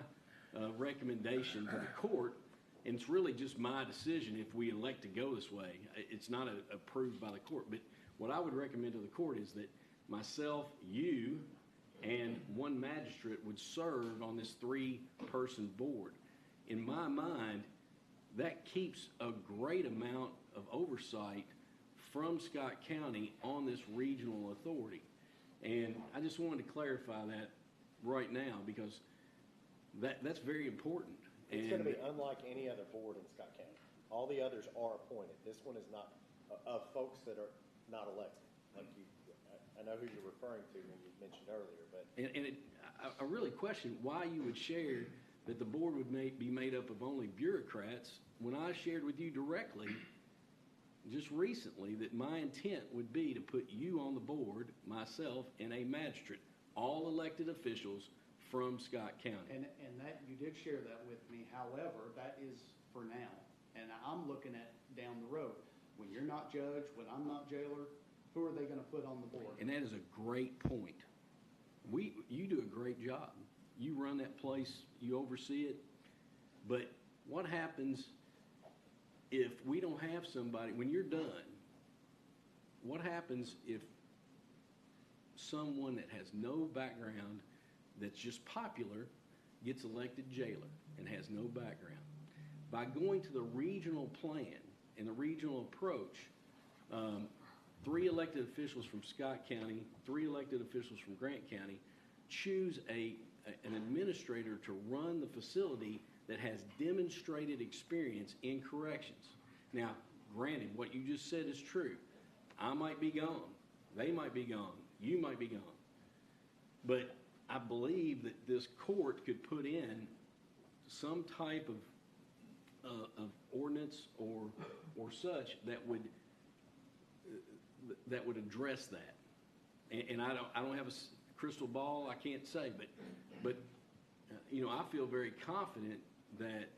recommendation to the court, and it's really just my decision if we elect to go this way. It's not approved by the court, but what I would recommend to the court is that myself, you, and one magistrate would serve on this 3-person board. In my mind, that keeps a great amount of oversight from Scott County on this regional authority. And I just wanted to clarify that right now because that's very important.
It's going to be unlike any other board in Scott County. All the others are appointed. This one is not, of folks that are not elected. Like you, I know who you're referring to when you mentioned earlier, but.
I really question why you would share that the board would be made up of only bureaucrats when I shared with you directly just recently that my intent would be to put you on the board, myself, and a magistrate, all elected officials from Scott County.
And that, you did share that with me. However, that is for now. And I'm looking at down the road. When you're not judge, when I'm not jailer, who are they going to put on the board?
And that is a great point. You do a great job. You run that place, you oversee it. But what happens if we don't have somebody, when you're done, what happens if someone that has no background, that's just popular, gets elected jailer and has no background? By going to the regional plan and the regional approach, 3 elected officials from Scott County, 3 elected officials from Grant County, choose an administrator to run the facility that has demonstrated experience in corrections. Now, granted, what you just said is true. I might be gone. They might be gone. You might be gone. But I believe that this court could put in some type of ordinance or such that would address that. And I don't have a crystal ball. I can't say, but I feel very confident that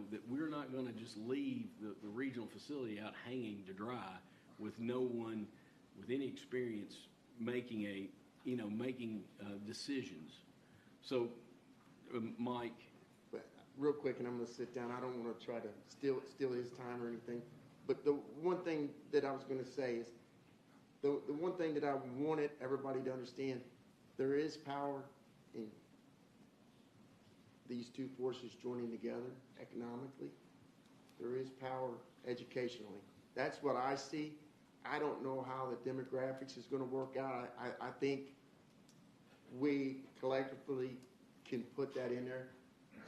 that we're not going to just leave the regional facility out hanging to dry with no one with any experience making decisions. So, Mike.
But real quick, and I'm going to sit down. I don't want to try to steal his time or anything. But the one thing that I was going to say is the one thing that I wanted everybody to understand, there is power in these 2 forces joining together economically. There is power educationally. That's what I see. I don't know how the demographics is going to work out. I think we collectively can put that in there.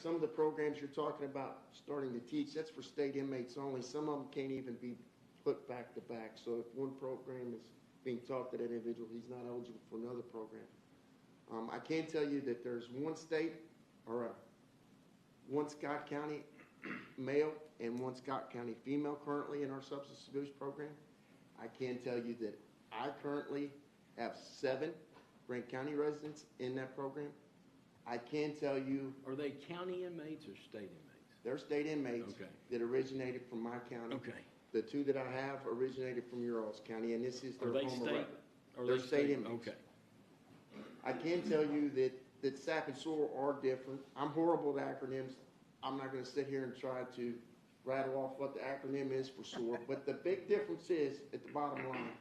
Some of the programs you're talking about starting to teach, that's for state inmates only. Some of them can't even be put back to back. So if one program is being taught to that individual, he's not eligible for another program. I can tell you that there's one state or one Scott County male and one Scott County female currently in our substance abuse program. I can tell you that I currently have 7 Grant County residents in that program. I can tell you...
Are they county inmates or state inmates?
They're state inmates that originated from my county.
Okay.
The 2 that I have originated from your all's county, and this is their home of record.
They're
state inmates.
Okay.
I can tell you that SAP and SOAR are different. I'm horrible at acronyms. I'm not going to sit here and try to rattle off what the acronym is for SOAR, but the big difference is, at the bottom line,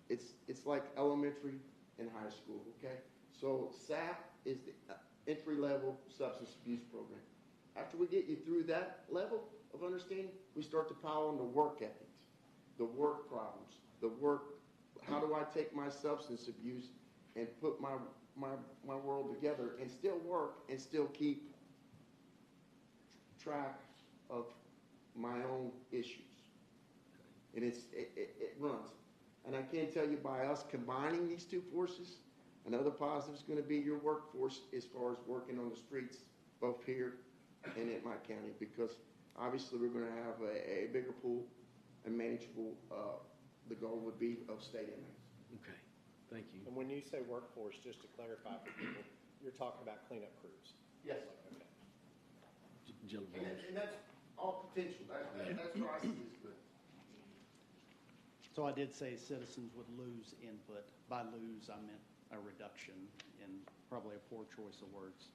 it's like elementary and high school, okay? So SAP is the entry-level substance abuse program. After we get you through that level of understanding, we start to pile on the work ethics, the work problems, how do I take my substance abuse and put my world together and still work and still keep track of my own issues. And it runs. And I can tell you, by us combining these 2 forces, Another positive is going to be your workforce as far as working on the streets, both here and in my county, because obviously we're going to have a bigger pool and manageable, the goal would be of state inmates.
Okay, thank you.
And when you say workforce, just to clarify for people, you're talking about cleanup crews?
Yes.
Okay.
Gentlemen.
And that's all potential. That's where I see this good.
So I did say citizens would lose input. By lose, I meant a reduction in probably a poor choice of words.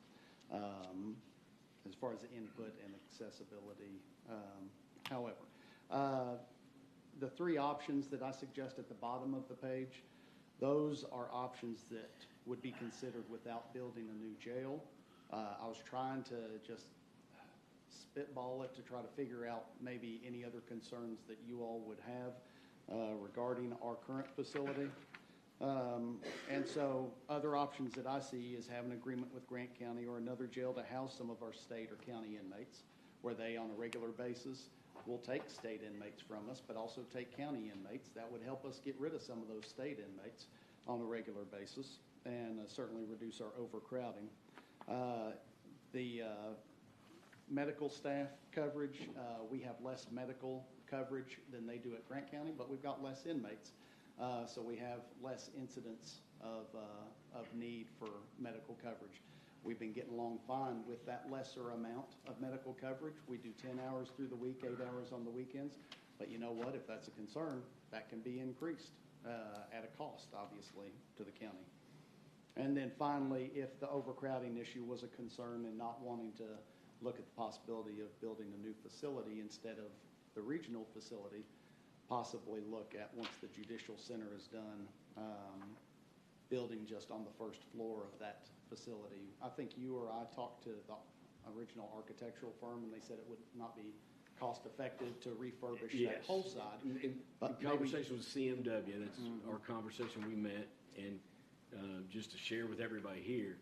As far as input and accessibility. However, the three options that I suggest at the bottom of the page, those are options that would be considered without building a new jail. I was trying to just spitball it to try to figure out maybe any other concerns that you all would have regarding our current facility. And so other options that I see is have an agreement with Grant County or another jail to house some of our state or county inmates, where they on a regular basis will take state inmates from us, but also take county inmates. That would help us get rid of some of those state inmates on a regular basis and certainly reduce our overcrowding. The medical staff coverage, we have less medical coverage than they do at Grant County, but we've got less inmates. So we have less incidents of need for medical coverage. We've been getting along fine with that lesser amount of medical coverage. We do 10 hours through the week, 8 hours on the weekends. But you know what? If that's a concern, that can be increased at a cost, obviously, to the county. And then finally, if the overcrowding issue was a concern and not wanting to look at the possibility of building a new facility instead of the regional facility, possibly look at, once the judicial center is done, building just on the first floor of that facility. I think you or I talked to the original architectural firm, and they said it would not be cost effective to refurbish that whole side.
In conversation with CMW, that's our conversation we met, and just to share with everybody here,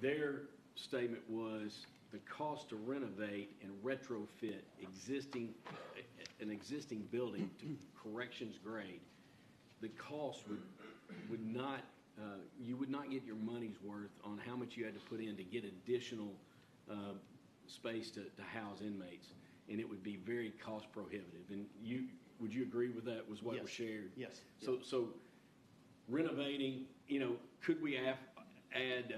their statement was the cost to renovate and retrofit an existing building to corrections grade, the cost would not, you would not get your money's worth on how much you had to put in to get additional space to house inmates, and it would be very cost prohibitive. And would you agree with that? Was what was shared?
Yes.
So renovating, could we add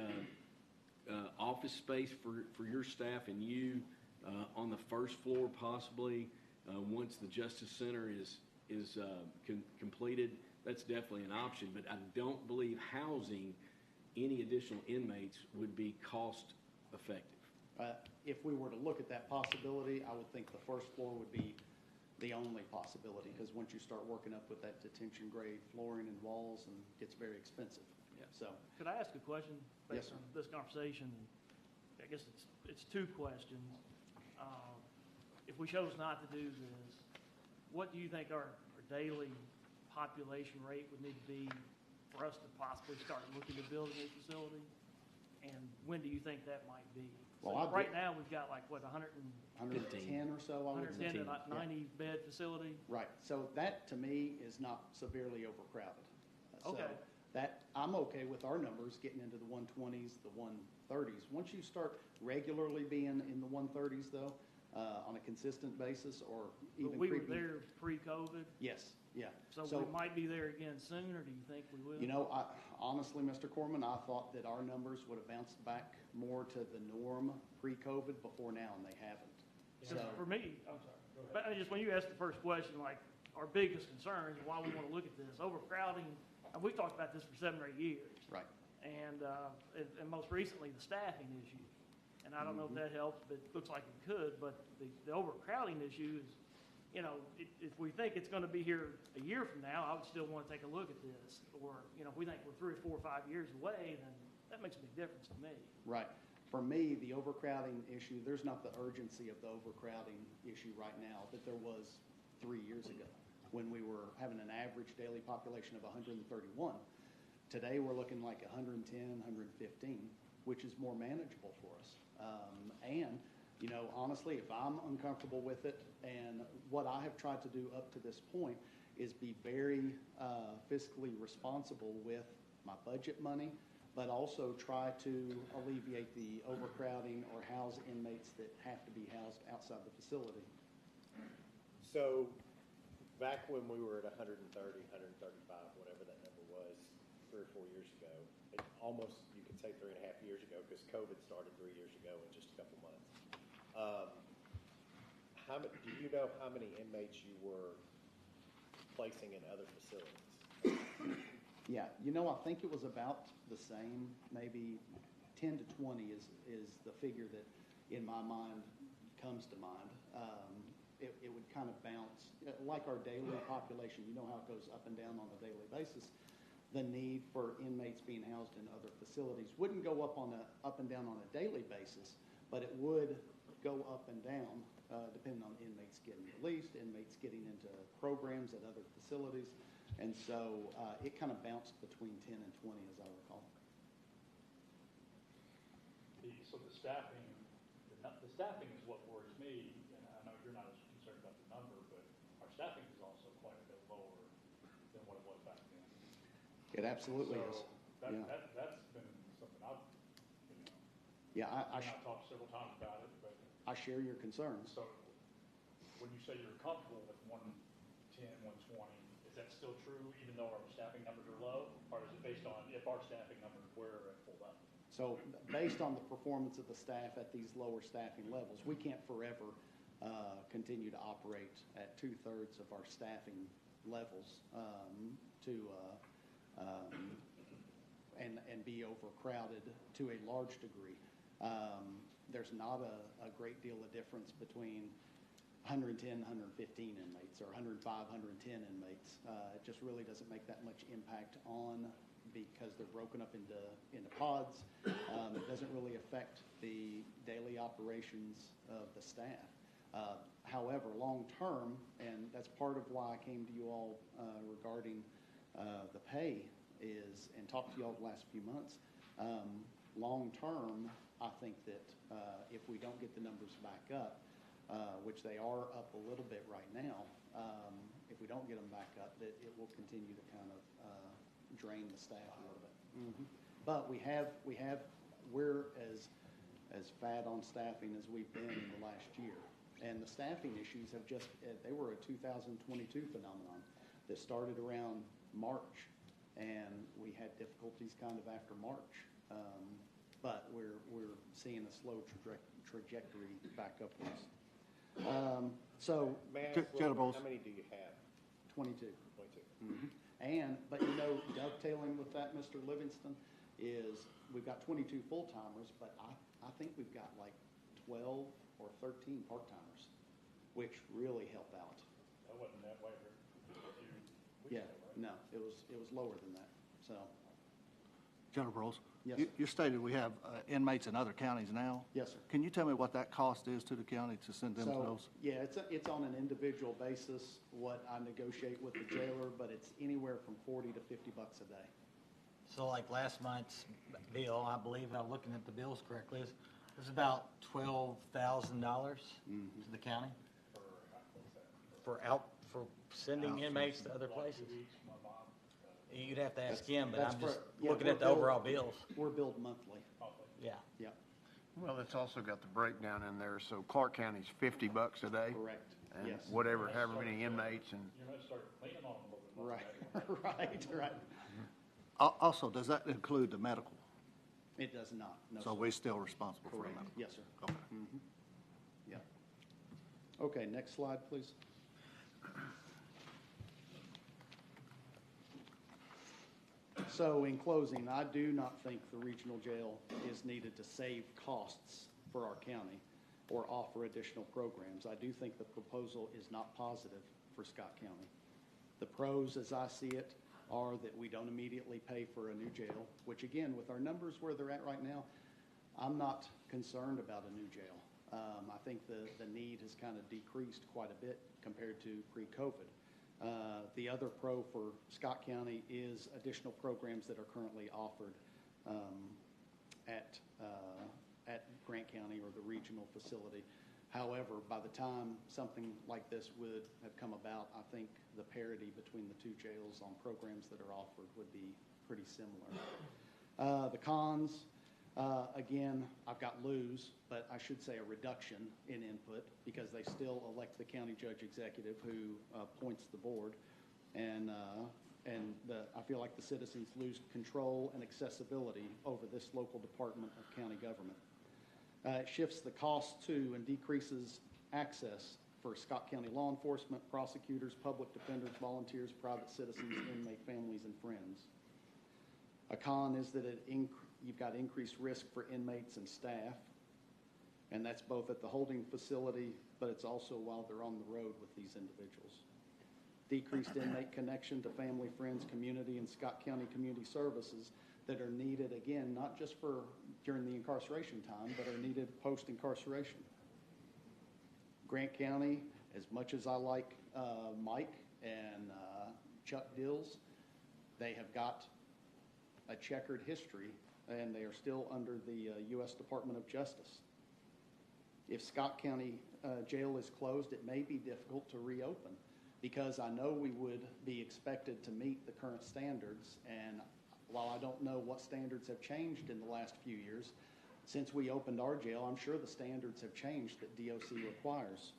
office space for your staff and you on the first floor possibly once the Justice Center is completed? That's definitely an option, but I don't believe housing any additional inmates would be cost effective.
If we were to look at that possibility, I would think the first floor would be the only possibility, because once you start working up with that detention grade flooring and walls, and it gets very expensive.
Yeah.
So,
Could I ask a question
Yes,
based
sir.
on this conversation? I guess it's two questions. If we chose not to do this, what do you think our daily population rate would need to be for us to possibly start looking to build a new facility? And when do you think that might be?
Well,
So
I'd
right
be-
now, we've got like, what,
110 or so, I would say.
110 to 90 bed facility?
Right. So that, to me, is not severely overcrowded. So
Okay.
that, I'm okay with our numbers getting into the 120s, the 130s. Once you start regularly being in the 130s, though, on a consistent basis, or even
But we were
creeping.
there pre-COVID,
Yes, yeah.
so we might be there again soon, or do you think we will?
You know, honestly, Mr. Corman, I thought that our numbers would have bounced back more to the norm pre-COVID before now, and they haven't. So,
Because for me, I'm sorry, but I just, when you asked the first question, like, our biggest concerns, and why we want to look at this, overcrowding, and we've talked about this for 7 or 8 years.
right.
And most recently, the staffing issue. And I don't know if that helps, but it looks like it could, but the overcrowding issue is, if we think it's going to be here a year from now, I would still want to take a look at this. Or, if we think we're 3 or 4 or 5 years away, then that makes a big difference to me.
Right. For me, the overcrowding issue, there's not the urgency of the overcrowding issue right now that there was 3 years ago, when we were having an average daily population of 131. Today, we're looking like 110, 115, which is more manageable for us. And, honestly, if I'm uncomfortable with it, and what I have tried to do up to this point is be very fiscally responsible with my budget money, but also try to alleviate the overcrowding or house inmates that have to be housed outside the facility.
So, back when we were at 130, 135, whatever that number was, 3 or 4 years ago, it almost, you could say 3.5 years ago, because COVID started 3 years ago in just a couple months. Do you know how many inmates you were placing in other facilities?
Yeah, you know, I think it was about the same, maybe 10 to 20 is the figure that in my mind comes to mind. It would kind of bounce, like our daily population, you know how it goes up and down on a daily basis. The need for inmates being housed in other facilities wouldn't go up and down on a daily basis, but it would go up and down depending on inmates getting released, inmates getting into programs at other facilities. And so it kind of bounced between 10 and 20, as I recall.
So the staffing is what worries me, and I know you're not as concerned about the number, but our staffing is also quite a bit lower than what it was back then.
It absolutely is.
So
Yeah.
that's been something I've,
Yeah,
I've talked several times about it, but.
I share your concerns.
So when you say you're comfortable with 110, 120, is that still true even though our staffing numbers are low? Or is it based on if our staffing numbers were pulled up?
So based on the performance of the staff at these lower staffing levels, we can't forever continue to operate at 2/3 of our staffing levels and be overcrowded to a large degree. There's not a great deal of difference between 110, 115 inmates, or 105, 110 inmates. It just really doesn't make that much impact on, because they're broken up into pods. It doesn't really affect the daily operations of the staff. However, long term, and that's part of why I came to you all regarding the pay and talked to you all the last few months. Long term, I think that if we don't get the numbers back up, which they are up a little bit right now, if we don't get them back up, that it will continue to kind of drain the staff a little bit. Mm-hmm. But we're as fat on staffing as we've been in the last year. And the staffing issues they were a 2022 phenomenon that started around March, and we had difficulties kind of after March. But we're seeing a slow trajectory back upwards. So,
May I ask, how many do you have?
22.
22.
Mm-hmm. But you know, dovetailing with that, Mr. Livingston, is we've got 22 full-timers, but I think we've got like 12 or 13 part-timers, which really help out.
That wasn't that way a few weeks
Yeah,
ago, right?
no, it was lower than that, so.
General Broles?
Yes,
You stated we have inmates in other counties now.
Yes, sir.
Can you tell me what that cost is to the county to send them to
So,
those?
yeah, it's on an individual basis what I negotiate with the jailer, but it's anywhere from $40 to $50 a day.
So like last month's bill, I believe, I'm looking at the bills correctly, it was about $12,000 to the county for sending inmates to other places. You'd have to ask him, but
That's
I'm just
yeah,
looking
we're
at the
billed-
overall bills.
We're billed monthly.
Yeah.
Yeah,
Well, it's also got the breakdown in there, so Clark County's $50 a day.
correct.
And
Yes.
whatever, however many inmates, and
You might start cleaning on them a little bit.
Right, right.
Also, does that include the medical?
It does not, no,
So
sir.
we're still responsible for the
Correct.
medical?
Yes, sir.
Okay.
Yeah. Okay, next slide, please. So in closing, I do not think the regional jail is needed to save costs for our county or offer additional programs. I do think the proposal is not positive for Scott County. The pros, as I see it, are that we don't immediately pay for a new jail, which again, with our numbers where they're at right now, I'm not concerned about a new jail. I think the need has kind of decreased quite a bit compared to pre-COVID. The other pro for Scott County is additional programs that are currently offered at Grant County or the regional facility. However, by the time something like this would have come about, I think the parity between the two jails on programs that are offered would be pretty similar. The cons, again, I've got lose, but I should say a reduction in input because they still elect the county judge executive who appoints the board. I feel like the citizens lose control and accessibility over this local department of county government. It shifts the cost to and decreases access for Scott County law enforcement, prosecutors, public defenders, volunteers, private citizens, inmate families, and friends. A con is that you've got increased risk for inmates and staff, and that's both at the holding facility, but it's also while they're on the road with these individuals. Decreased inmate connection to family, friends, community, and Scott County community services that are needed, again, not just for during the incarceration time, but are needed post-incarceration. Grant County, as much as I like Mike and Chuck Dills, they have got a checkered history, and they are still under the U.S. Department of Justice. If Scott County Jail is closed, it may be difficult to reopen because I know we would be expected to meet the current standards, and while I don't know what standards have changed in the last few years, since we opened our jail, I'm sure the standards have changed that DOC requires.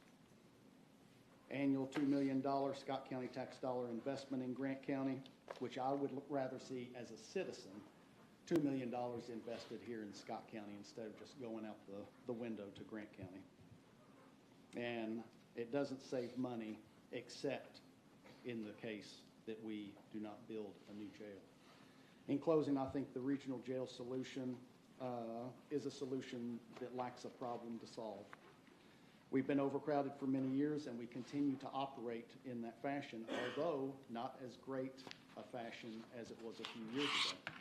Annual $2 million Scott County tax dollar investment in Grant County, which I would rather see as a citizen, $2 million invested here in Scott County instead of just going out the window to Grant County. And it doesn't save money except in the case that we do not build a new jail. In closing, I think the regional jail solution is a solution that lacks a problem to solve. We've been overcrowded for many years, and we continue to operate in that fashion, although not as great a fashion as it was a few years ago.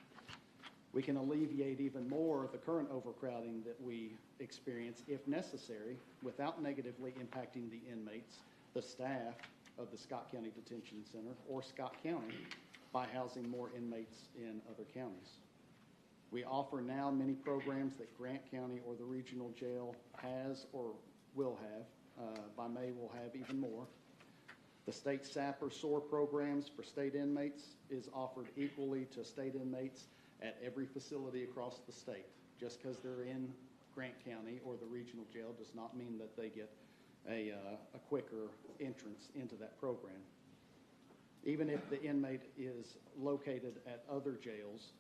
We can alleviate even more of the current overcrowding that we experience, if necessary, without negatively impacting the inmates, the staff of the Scott County Detention Center, or Scott County, by housing more inmates in other counties. We offer now many programs that Grant County or the regional jail has or will have. By May, we'll have even more. The state SAP or SOAR programs for state inmates is offered equally to state inmates at every facility across the state. Just because they're in Grant County or the regional jail does not mean that they get a quicker entrance into that program. Even if the inmate is located at other jails,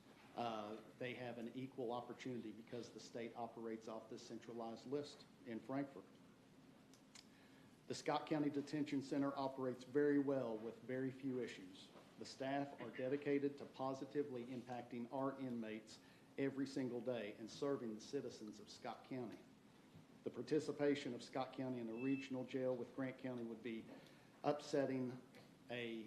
they have an equal opportunity because the state operates off this centralized list in Frankfort. The Scott County Detention Center operates very well with very few issues. The staff are dedicated to positively impacting our inmates every single day and serving the citizens of Scott County. The participation of Scott County in a regional jail with Grant County would be upsetting a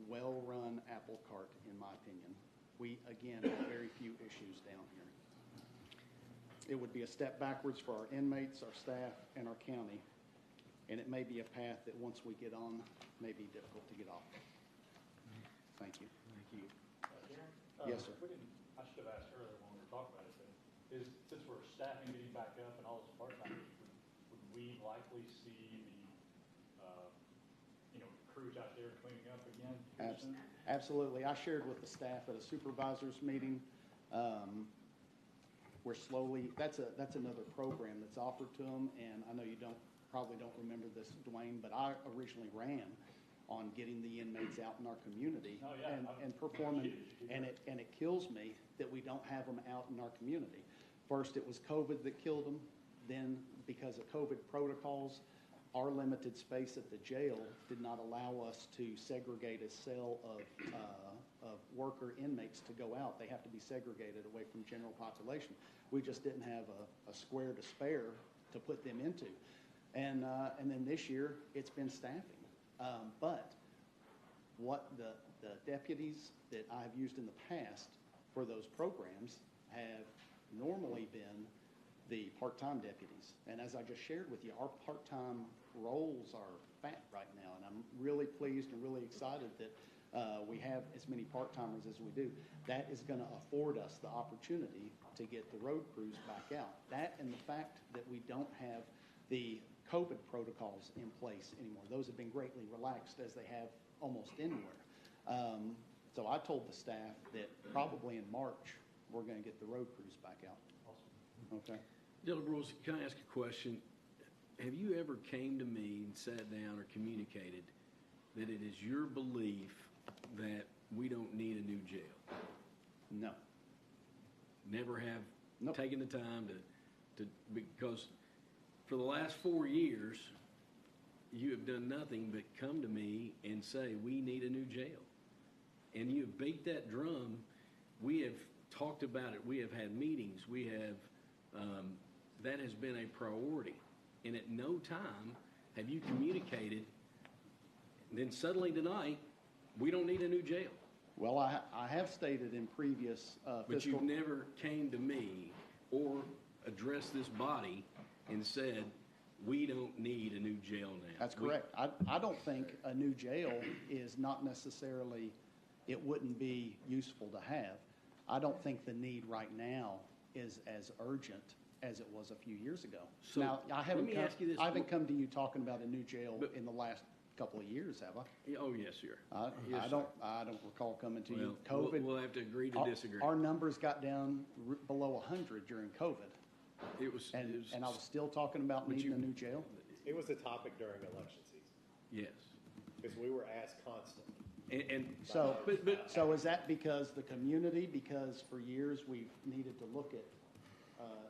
well-run apple cart, in my opinion. We, again, have very few issues down here. It would be a step backwards for our inmates, our staff, and our county, and it may be a path that once we get on, may be difficult to get off. Thank you.
Thank you.
Darren?
Yes, sir.
I should have asked earlier when we were talking about it, but since we're staffing getting back up and all those part-timers, would we likely see the crews out there cleaning up again here soon?
Absolutely. I shared with the staff at a supervisors meeting. We're slowly, that's another program that's offered to them, and I know you probably don't remember this, Dwayne, but I originally ran on getting the inmates out in our community and performing, and it kills me that we don't have them out in our community. First, it was COVID that killed them. Then, because of COVID protocols, our limited space at the jail did not allow us to segregate a cell of worker inmates to go out. They have to be segregated away from general population. We just didn't have a square to spare to put them into. And then this year, it's been staffing. But what the deputies that I've used in the past for those programs have normally been the part-time deputies. And as I just shared with you, our part-time roles are fat right now, and I'm really pleased and really excited that we have as many part-timers as we do. That is going to afford us the opportunity to get the road crews back out. That and the fact that we don't have the COVID protocols in place anymore. Those have been greatly relaxed as they have almost anywhere. So I told the staff that probably in March, we're going to get the road crews back out. Okay?
Delabrose, can I ask a question? Have you ever came to me and sat down or communicated that it is your belief that we don't need a new jail?
No.
Never have
Nope.
taken the time because for the last 4 years, you have done nothing but come to me and say, we need a new jail. And you have beat that drum. We have talked about it. We have had meetings. We have, that has been a priority. And at no time have you communicated, then suddenly tonight, we don't need a new jail.
Well, I have stated in previous
But
fiscal.
you've never came to me or addressed this body and said, we don't need a new jail now.
That's correct. I don't think a new jail is not necessarily, it wouldn't be useful to have. I don't think the need right now is as urgent as it was a few years ago.
So,
Now,
let me ask you this.
I haven't come to you talking about a new jail in the last couple of years, have I?
Oh, yes, sir. Yes,
I don't recall coming to you.
Well,
COVID.
we'll have to agree to disagree.
Our numbers got down below 100 during COVID.
It was,
And I was still talking about
But
needing
you-
a new jail?
It was a topic during election season,
yes.
because we were asked constantly.
And
So,
But-
so is that because the community, because for years we've needed to look at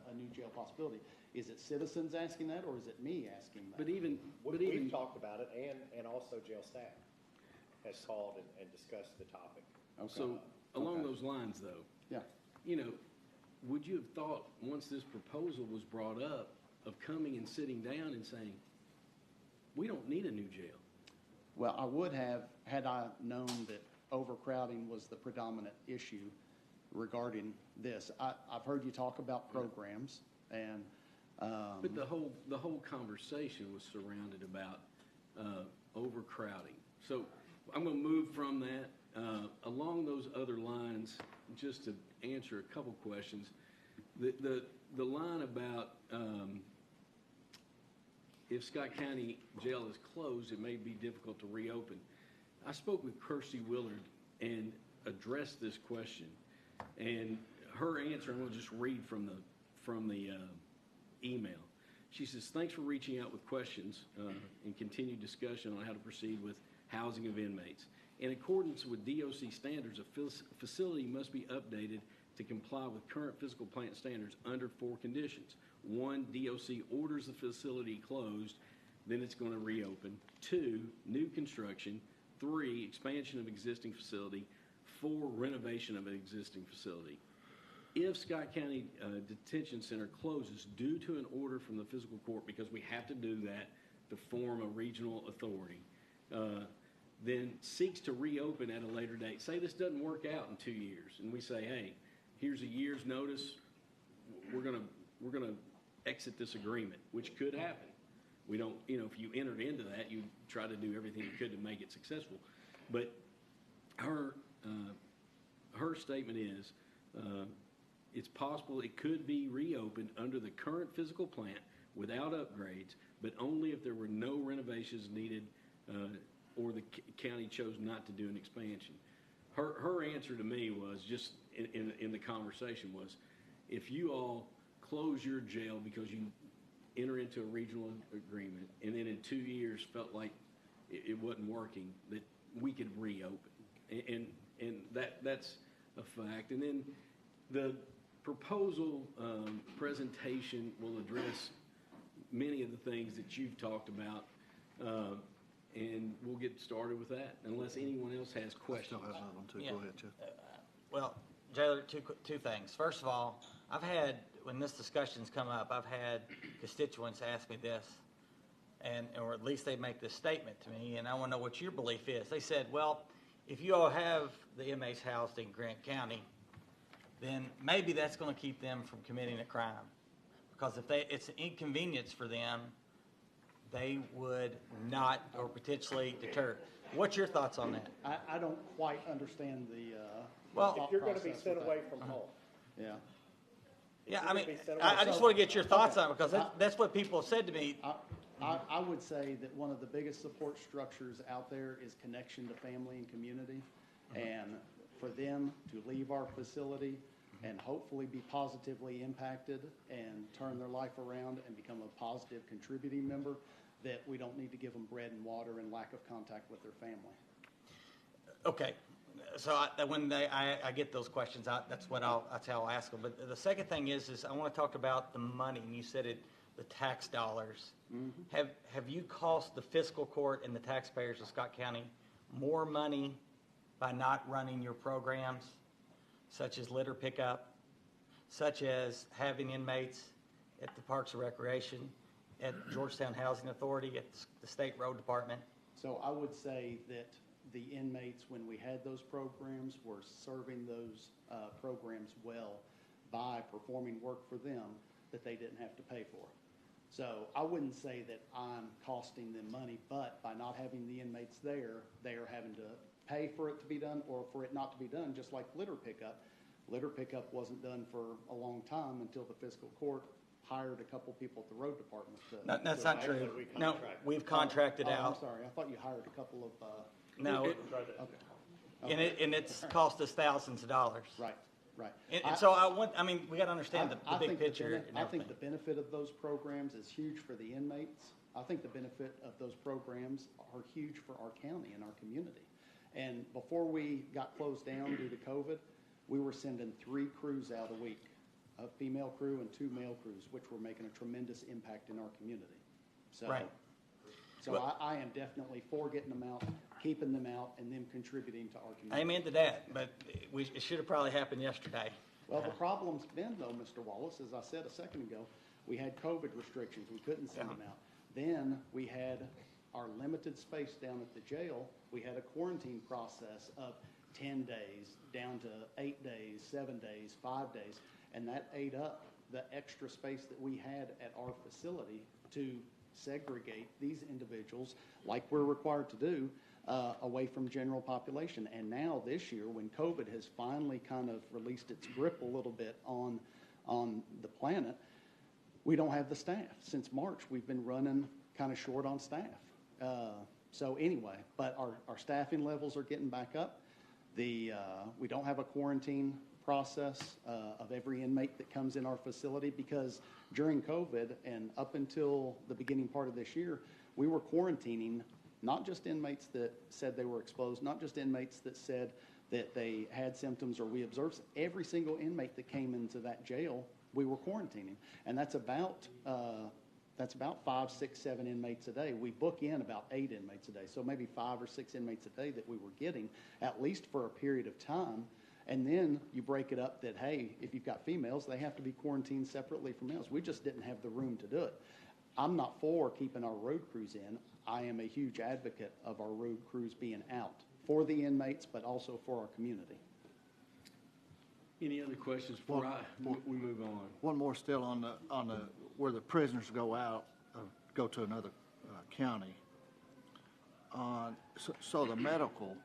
a new jail possibility? Is it citizens asking that, or is it me asking that?
but even,
We've talked about it, and also jail staff has called and discussed the topic.
Okay.
so along
Okay.
those lines though,
Yeah.
you know, would you have thought, once this proposal was brought up, of coming and sitting down and saying, we don't need a new jail?
Well, I would have, had I known that overcrowding was the predominant issue regarding this. I've heard you talk about programs, and,
But the whole conversation was surrounded about overcrowding. So I'm going to move from that along those other lines, just to answer a couple questions. The line about if Scott County Jail is closed, it may be difficult to reopen. I spoke with Kirsty Willard and addressed this question, and her answer, I'm going to just read from the email. She says, thanks for reaching out with questions and continued discussion on how to proceed with housing of inmates. In accordance with DOC standards, a facility must be updated to comply with current physical plant standards under 4 conditions. 1, DOC orders the facility closed, then it's going to reopen. 2, new construction. 3, expansion of existing facility. 4, renovation of an existing facility. If Scott County Detention Center closes due to an order from the fiscal court, because we have to do that to form a regional authority, then seeks to reopen at a later date. Say this doesn't work out in 2 years, and we say, hey, here's a year's notice. We're gonna exit this agreement, which could happen. We don't, if you entered into that, you try to do everything you could to make it successful. But her statement is, it's possible it could be reopened under the current physical plant without upgrades, but only if there were no renovations needed or the county chose not to do an expansion. Her answer to me was, just in the conversation, was, if you all close your jail because you enter into a regional agreement and then in 2 years felt like it wasn't working, that we could reopen. And that's a fact. And then the proposal presentation will address many of the things that you've talked about, and we'll get started with that, unless anyone else has
I
questions.
still have another one too.
Yeah.
Go ahead, Jeff.
Well, Jailer, two things. First of all, when this discussion's come up, I've had constituents ask me this, or at least they make this statement to me, and I want to know what your belief is. They said, well, if you all have the inmates housed in Grant County, then maybe that's going to keep them from committing a crime. Because if it's an inconvenience for them, they would not, or potentially deter. What's your thoughts on that?
I don't quite understand the
Well-
thought
If you're gonna be
process
sent
with
away
that.
from home,
Yeah.
Yeah,
you're
I mean,
gonna be sent
I
away.
just want to get your thoughts
Okay.
on it, because that's what people have said to me.
I would say that one of the biggest support structures out there is connection to family and community. And for them to leave our facility and hopefully be positively impacted and turn their life around and become a positive contributing member, that we don't need to give them bread and water and lack of contact with their family.
Okay, so I get those questions, that's how I'll ask them. But the second thing is I want to talk about the money, and you said the tax dollars. Have you cost the fiscal court and the taxpayers of Scott County more money by not running your programs, such as litter pickup, such as having inmates at the Parks and Recreation, at Georgetown Housing Authority, at the State Road Department?
So I would say that the inmates, when we had those programs, were serving those programs well by performing work for them that they didn't have to pay for. So I wouldn't say that I'm costing them money, but by not having the inmates there, they are having to pay for it to be done or for it not to be done, just like litter pickup. Litter pickup wasn't done for a long time until the fiscal court hired a couple people at the road department.
That's not true. No, we've contracted
I'm
out.
sorry, I thought you hired a couple of,
No,
okay.
and it's cost us thousands of dollars.
Right.
And so we got to understand the big picture.
I think the benefit of those programs is huge for the inmates. I think the benefit of those programs are huge for our county and our community. And before we got closed down due to COVID, we were sending 3 crews out a week, a female crew and 2 male crews, which were making a tremendous impact in our community. So,
Right.
So I am definitely for getting them out, keeping them out, and them contributing to our community.
Amen to that, but it should have probably happened yesterday.
Well, the problem's been, though, Mr. Wallace, as I said a second ago, we had COVID restrictions. We couldn't send them out. Then we had our limited space down at the jail. We had a quarantine process of 10 days, down to 8 days, 7 days, 5 days, and that ate up the extra space that we had at our facility to segregate these individuals, like we're required to do, away from general population. And now this year, when COVID has finally kind of released its grip a little bit on the planet, we don't have the staff. Since March, we've been running kind of short on staff. So anyway, but our staffing levels are getting back up. We don't have a quarantine process of every inmate that comes in our facility, because during COVID and up until the beginning part of this year, we were quarantining not just inmates that said they were exposed, not just inmates that said that they had symptoms or we observed. Every single inmate that came into that jail, we were quarantining. And that's about 5, 6, 7 inmates a day. We book in about 8 inmates a day. So maybe 5 or 6 inmates a day that we were getting, at least for a period of time. And then you break it up that, hey, if you've got females, they have to be quarantined separately from males. We just didn't have the room to do it. I'm not for keeping our road crews in. I am a huge advocate of our road crews being out for the inmates, but also for our community.
Any other questions before we move on?
One more still on the where the prisoners go out, go to another county. So the medical,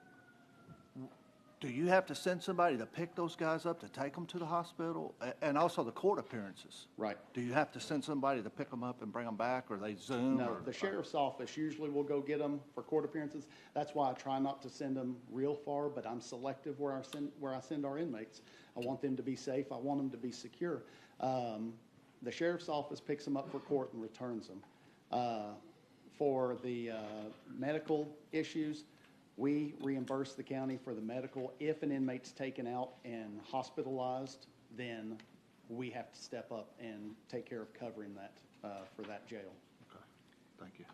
do you have to send somebody to pick those guys up to take them to the hospital? And also the court appearances.
Right.
Do you have to send somebody to pick them up and bring them back, or they Zoom?
No,
or,
the sheriff's office usually will go get them for court appearances. That's why I try not to send them real far, but I'm selective where I send our inmates. I want them to be safe. I want them to be secure. The sheriff's office picks them up for court and returns them. For the medical issues, we reimburse the county for the medical. If an inmate's taken out and hospitalized, then we have to step up and take care of covering that for that jail.
Okay, thank you.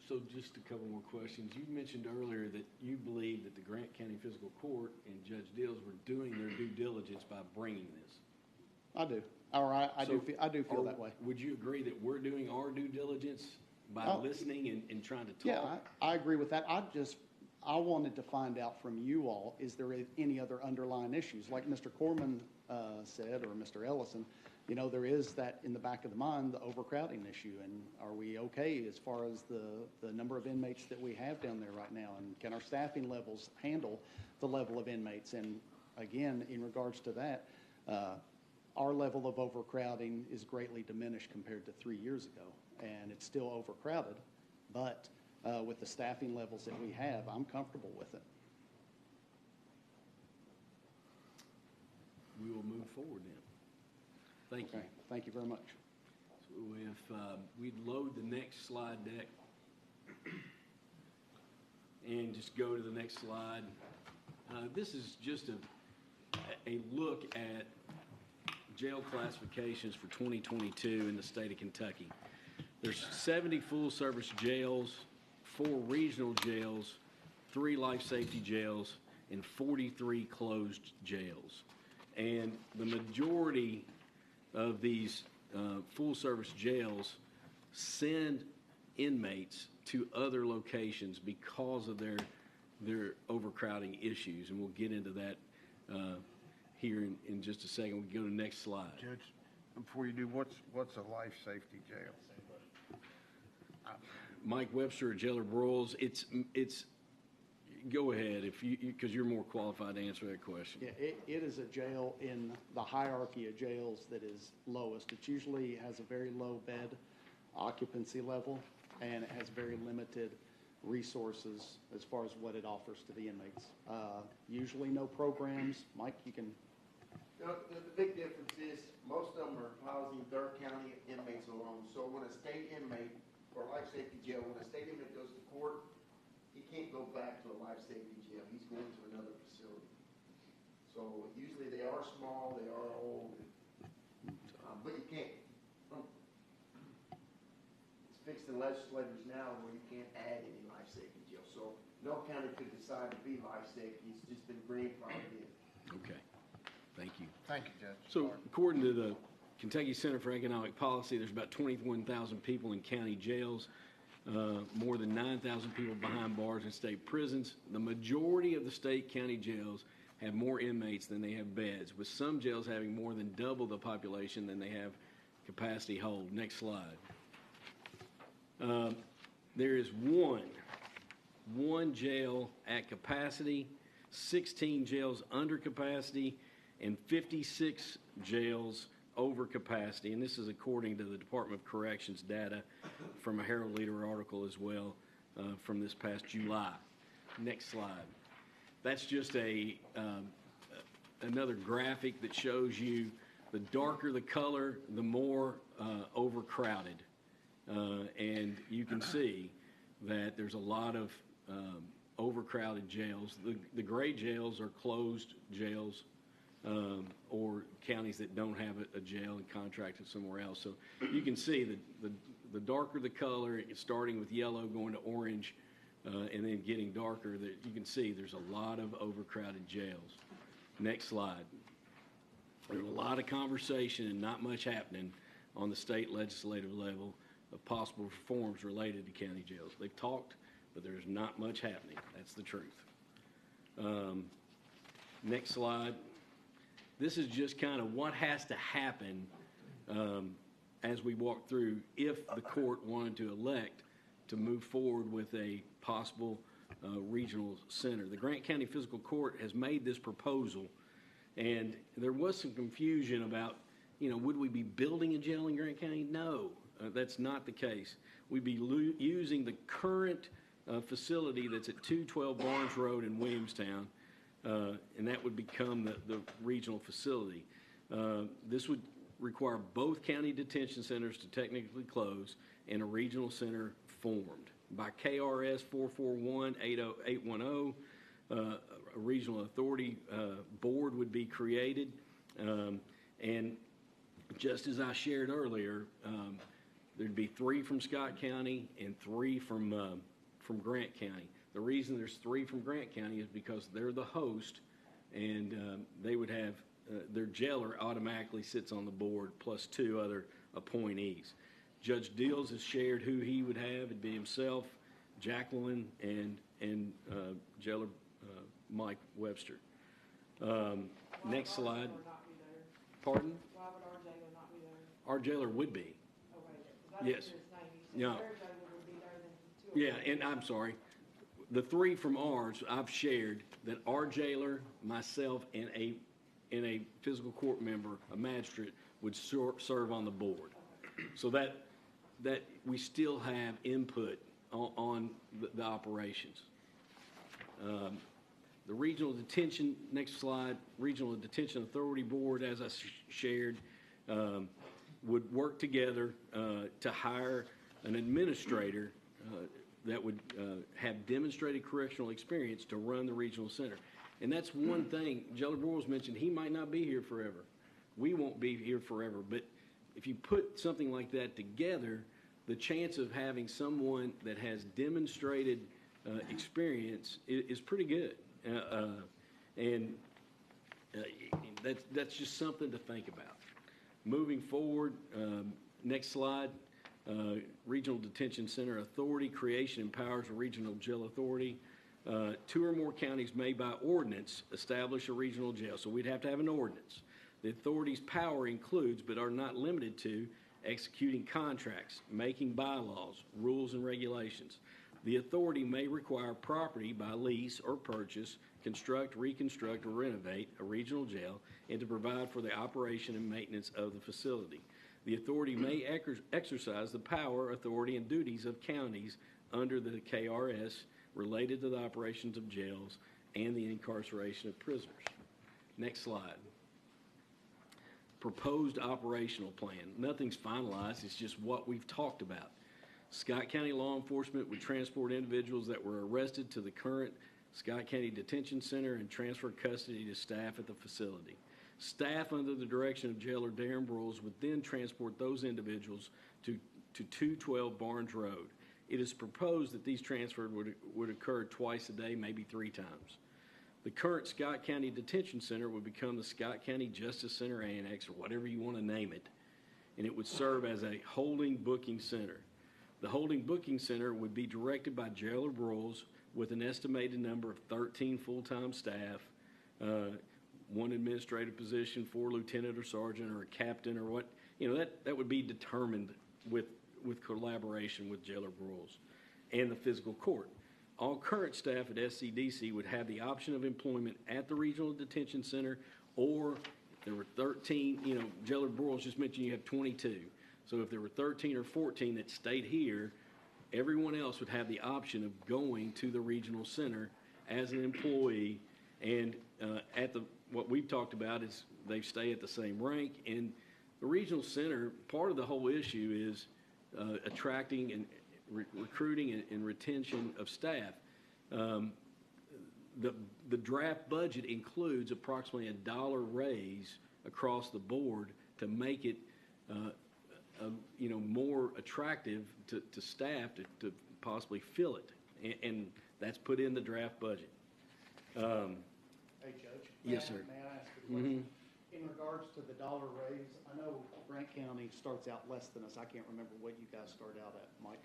So just a couple more questions. You mentioned earlier that you believe that the Grant County Fiscal Court and Judge Dills were doing their due diligence by bringing this.
I do. All right, I do feel that way.
Would you agree that we're doing our due diligence by listening and trying to talk?
Yeah, I agree with that. I wanted to find out from you all, is there any other underlying issues? Like Mr. Corman said, or Mr. Ellison, there is that in the back of the mind, the overcrowding issue. And are we okay as far as the number of inmates that we have down there right now? And can our staffing levels handle the level of inmates? And again, in regards to that, our level of overcrowding is greatly diminished compared to 3 years ago. And it's still overcrowded, but with the staffing levels that we have, I'm comfortable with it.
we'll move forward then. Thank you.
Okay, thank you very much.
So if we'd load the next slide deck and just go to the next slide. This is just a look at jail classifications for 2022 in the state of Kentucky. There's 70 full-service jails, 4 regional jails, 3 life safety jails, and 43 closed jails. And the majority of these full-service jails send inmates to other locations because of their overcrowding issues, and we'll get into that here in just a second. We can go to the next slide.
Judge, before you do, what's a life safety jail?
Mike Webster or Jailer Broyles, it's go ahead if because you're more qualified to answer that question.
Yeah, it is a jail in the hierarchy of jails that is lowest. It usually has a very low bed occupancy level, and it has very limited resources as far as what it offers to the inmates. Usually no programs. Mike, you can.
The big difference is most of them are housing Third County inmates alone. So when a state inmate or life safety jail, when a state inmate goes to court, he can't go back to a life safety jail. He's going to another facility. So usually they are small, they are old, but you can't. It's fixed in legislators now where you can't add any life safety jail. So no county could decide to be life safety. It's just been grandfathered in.
Okay. Thank you.
Thank you, Judge.
So according to the Kentucky Center for Economic Policy, there's about 21,000 people in county jails, more than 9,000 people behind bars in state prisons. The majority of the state county jails have more inmates than they have beds, with some jails having more than double the population than they have capacity hold. Next slide. There is one jail at capacity, 16 jails under capacity, and 56 jails over capacity. And this is according to the Department of Corrections data from a Herald Leader article as well from this past July. Next slide. That's just another graphic that shows you the darker the color, the more overcrowded. And you can see that there's a lot of overcrowded jails. The gray jails are closed jails or counties that don't have a jail and contracted somewhere else. So you can see the darker the color, starting with yellow, going to orange, and then getting darker, that you can see there's a lot of overcrowded jails. Next slide. There's a lot of conversation and not much happening on the state legislative level of possible reforms related to county jails. They've talked, but there's not much happening. That's the truth. Next slide. This is just kind of what has to happen as we walk through if the court wanted to elect to move forward with a possible regional center. The Grant County Fiscal Court has made this proposal, and there was some confusion about, would we be building a jail in Grant County? No, that's not the case. We'd be using the current facility that's at 212 Barnes Road in Williamstown, and that would become the regional facility. This would require both county detention centers to technically close and a regional center formed. By KRS 441-810, a regional authority board would be created. And just as I shared earlier, there'd be 3 from Scott County and 3 from Grant County. The reason there's 3 from Grant County is because they're the host, and they would have their jailer automatically sits on the board plus 2 other appointees. Judge Deals has shared who he would have. It'd be himself, Jacqueline, and Jailer Mike Webster. Next slide. Pardon?
Why would our jailer not be there?
Our jailer would be.
Okay,
Yes. Yeah.
Their jailer would be there than 2 of
Yeah, and I'm sorry. The 3 from ours, I've shared that our jailer, myself, and a fiscal court member, a magistrate, would serve on the board. So that we still have input on the operations. The Regional Detention, next slide, Regional Detention Authority Board, as I shared, would work together to hire an administrator that would have demonstrated correctional experience to run the regional center. And that's one thing, Jailer Broyles mentioned, he might not be here forever. We won't be here forever, but if you put something like that together, the chance of having someone that has demonstrated experience is pretty good. That's just something to think about. Moving forward, next slide, Regional Detention Center Authority creation empowers a regional jail authority. 2 or more counties may by ordinance establish a regional jail, so we'd have to have an ordinance. The authority's power includes, but are not limited to, executing contracts, making bylaws, rules, and regulations. The authority may require property by lease or purchase, construct, reconstruct, or renovate a regional jail, and to provide for the operation and maintenance of the facility. The authority may exercise the power, authority, and duties of counties under the KRS related to the operations of jails and the incarceration of prisoners. Next slide. Proposed operational plan. Nothing's finalized, it's just what we've talked about. Scott County law enforcement would transport individuals that were arrested to the current Scott County Detention Center and transfer custody to staff at the facility. Staff under the direction of Jailer Darren Broyles would then transport those individuals to 212 Barnes Road. It is proposed that these transfers would occur twice a day, maybe 3 times. The current Scott County Detention Center would become the Scott County Justice Center Annex, or whatever you want to name it, and it would serve as a holding booking center. The holding booking center would be directed by Jailer Broyles with an estimated number of 13 full-time staff, 1 administrative position, 4 lieutenant or sergeant or a captain or what, that would be determined with collaboration with Jailer Broyles and the fiscal court. All current staff at SCDC would have the option of employment at the Regional Detention Center, or if there were 13, Jailer Broyles just mentioned you have 22. So if there were 13 or 14 that stayed here, everyone else would have the option of going to the regional center as an employee. And what we've talked about is they stay at the same rank. And the regional center, part of the whole issue is attracting and recruiting and retention of staff. The draft budget includes approximately $1 raise across the board to make it more attractive to staff to possibly fill it, and that's put in the draft budget.
Hey, Judge.
Yes, sir.
May I ask a question? In regards to the dollar raise, I know Grant County starts out less than us. I can't remember what you guys start out at, Mike.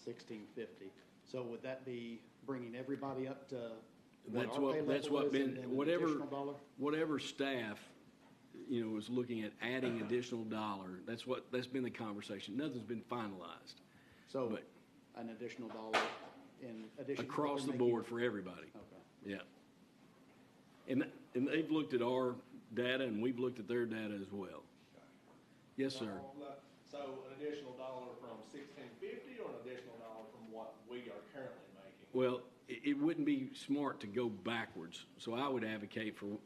$16.50. So would that be bringing everybody up to what our pay level is, and then an additional $1?
Whatever staff is looking at adding additional $1. That's been the conversation. Nothing's been finalized.
So an additional $1 in addition
across the board for everybody.
Okay.
Yeah. And they've looked at our data, and we've looked at their data as well. Yes, sir.
So an additional $1 from $16.50, or an additional $1 from what we are currently making?
Well, it wouldn't be smart to go backwards, so I would advocate for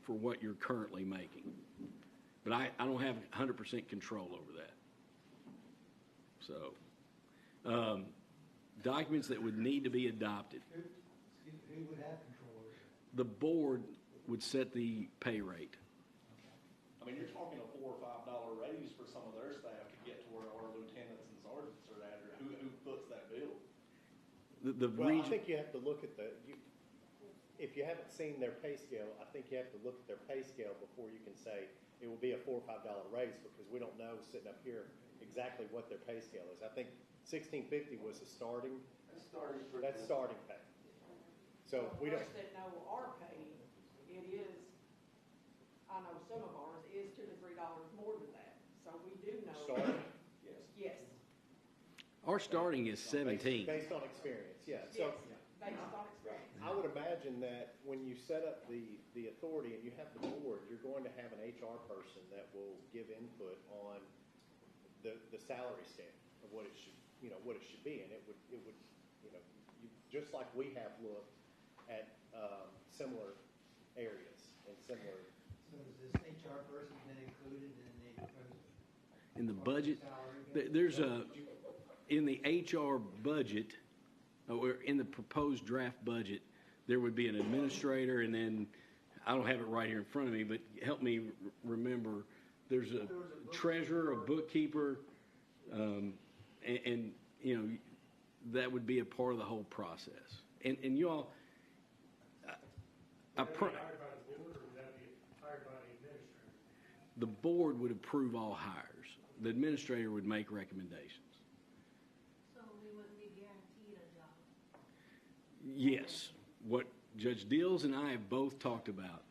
what you're currently making. But I don't have 100% control over that. So, documents that would need to be adopted.
Who would have control over it?
The board would set the pay rate.
I mean, you're talking a $4 or $5 raise for some of their staff to get to where our lieutenants and sergeants are at, or who foots that bill?
Well, I think you have to look at if you haven't seen their pay scale, I think you have to look at their pay scale before you can say it will be a $4 or $5 raise, because we don't know sitting up here exactly what their pay scale is. I think $16.50 was the starting. That's starting pay. So we don't.
For those that know our pay, it is, I know some of ours is $2 to $3 more than that. So we do know.
Starting?
Yes.
Our starting is 17.
Based on experience, yeah. So
Yes, based on experience.
I would imagine that when you set up the authority and you have the board, you're going to have an HR person that will give input on the salary scale of what it should be, and it would just like we have looked at similar areas and similar.
So has this HR person been included in the proposal?
In the budget,
Salary?
there's in the HR budget, or in the proposed draft budget, there would be an administrator, and then, I don't have it right here in front of me, but help me remember, there's a treasurer, a bookkeeper, and you know, that would be a part of the whole process. And you all,
Would that be hired by the board, or would that be hired by the administrator?
the board would approve all hires. The administrator would make recommendations.
So we wouldn't be guaranteed a job?
Yes. What Judge Dills and I have both talked about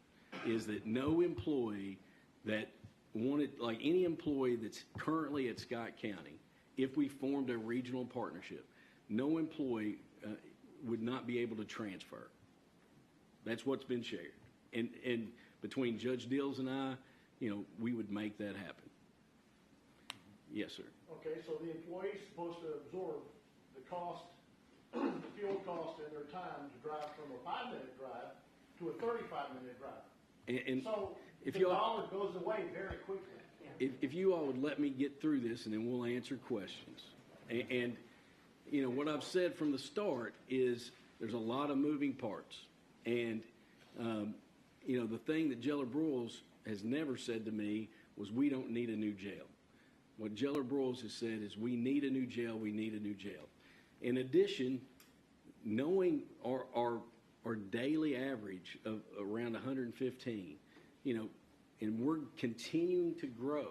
is that no employee that wanted, like any employee that's currently at Scott County, if we formed a regional partnership, no employee would not be able to transfer. That's what's been shared. And between Judge Dills and I, you know, we would make that happen. Yes, sir.
Okay, so the employee's supposed to absorb the cost, the fuel cost and their time to drive from a 5-minute drive to a 35-minute drive.
And
So
if
the
you all,
dollar goes away very quickly.
if you all would let me get through this, and then we'll answer questions. And you know, what I've said from the start is there's a lot of moving parts. And, you know, the thing that Jeller Broyles has never said to me was we don't need a new jail. What Jeller Broyles has said is we need a new jail, we need a new jail. In addition, knowing our daily average of around 115, you know, and we're continuing to grow,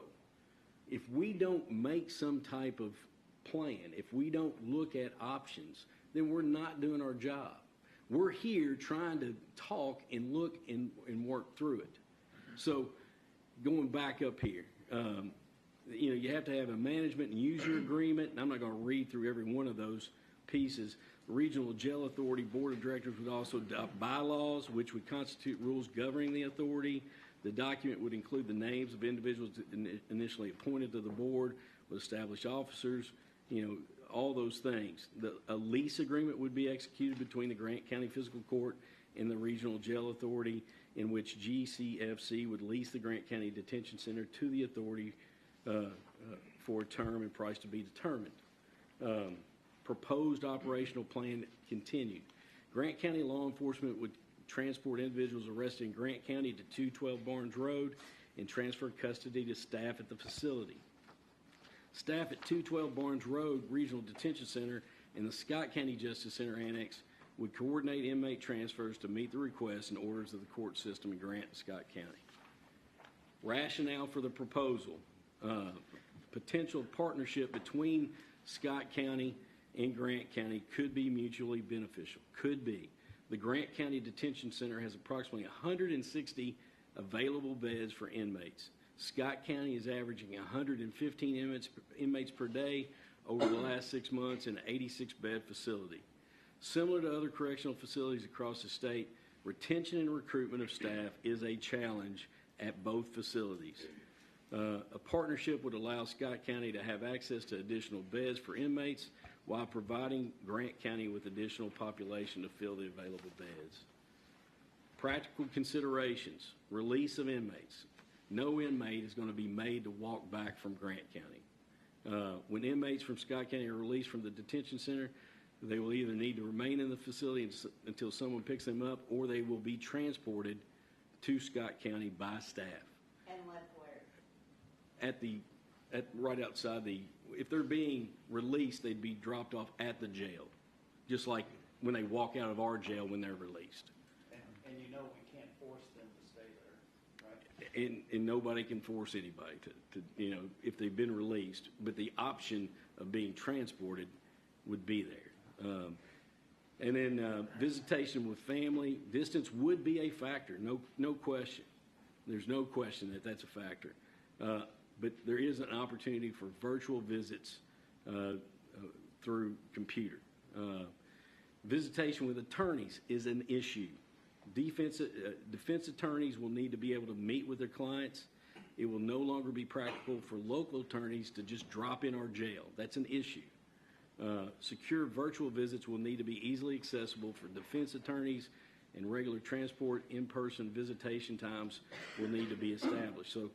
if we don't make some type of plan, if we don't look at options, then we're not doing our job. We're here trying to talk and look and work through it. So going back up here, you know, you have to have a management and user agreement, and I'm not going to read through every one of those pieces. The Regional Jail Authority Board of Directors would also adopt bylaws, which would constitute rules governing the authority. The document would include the names of individuals initially appointed to the board, would establish officers, you know, all those things. A lease agreement would be executed between the Grant County Fiscal Court and the Regional Jail Authority, in which GCFC would lease the Grant County Detention Center to the authority for a term and price to be determined. Proposed operational plan continued. Grant County law enforcement would transport individuals arrested in Grant County to 212 Barnes Road and transfer custody to staff at the facility. Staff at 212 Barnes Road Regional Detention Center and the Scott County Justice Center Annex would coordinate inmate transfers to meet the requests and orders of the court system in Grant and Scott County. Rationale for the proposal. Potential partnership between Scott County and Grant County could be mutually beneficial. Could be. The Grant County Detention Center has approximately 160 available beds for inmates. Scott County is averaging 115 inmates per day over the last 6 months in an 86-bed facility. Similar to other correctional facilities across the state, retention and recruitment of staff is a challenge at both facilities. A partnership would allow Scott County to have access to additional beds for inmates while providing Grant County with additional population to fill the available beds. Practical considerations, release of inmates. No inmate is going to be made to walk back from Grant County. When inmates from Scott County are released from the detention center, they will either need to remain in the facility until someone picks them up, or they will be transported to Scott County by staff.
And left where?
Right outside if they're being released, they'd be dropped off at the jail, just like when they walk out of our jail when they're released.
And you know we can't force them to stay there, right?
And nobody can force anybody to, you know, if they've been released, but the option of being transported would be there. And then visitation with family, distance would be a factor, no question. There's no question that that's a factor. But there is an opportunity for virtual visits through computer. Visitation with attorneys is an issue. Defense attorneys will need to be able to meet with their clients. It will no longer be practical for local attorneys to just drop in our jail. That's an issue. Secure virtual visits will need to be easily accessible for defense attorneys and regular transport in-person visitation times will need to be established. So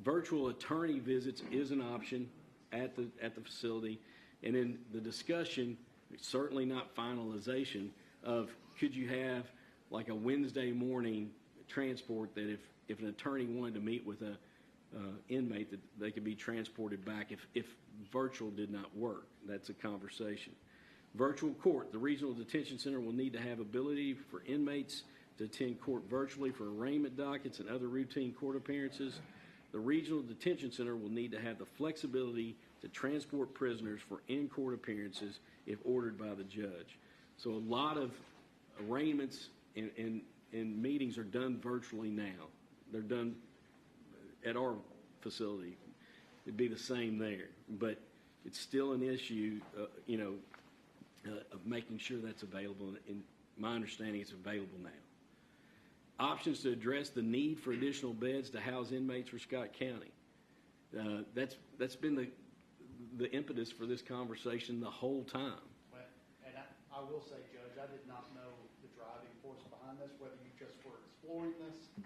virtual attorney visits is an option at the facility. And then the discussion, certainly not finalization, of could you have like a Wednesday morning transport that if an attorney wanted to meet with a inmate, that they could be transported back if virtual did not work. That's a conversation. Virtual court. The Regional Detention Center will need to have ability for inmates to attend court virtually for arraignment dockets and other routine court appearances. The Regional Detention Center will need to have the flexibility to transport prisoners for in-court appearances if ordered by the judge. So a lot of arraignments and meetings are done virtually now. They're done at our facility. It'd be the same there, but it's still an issue, of making sure that's available. And my understanding, it's available now. Options to address the need for additional beds to house inmates for Scott County. That's been the impetus for this conversation the whole time.
Well, and I will say, Judge, I did not know the driving force behind this, whether you just were exploring this.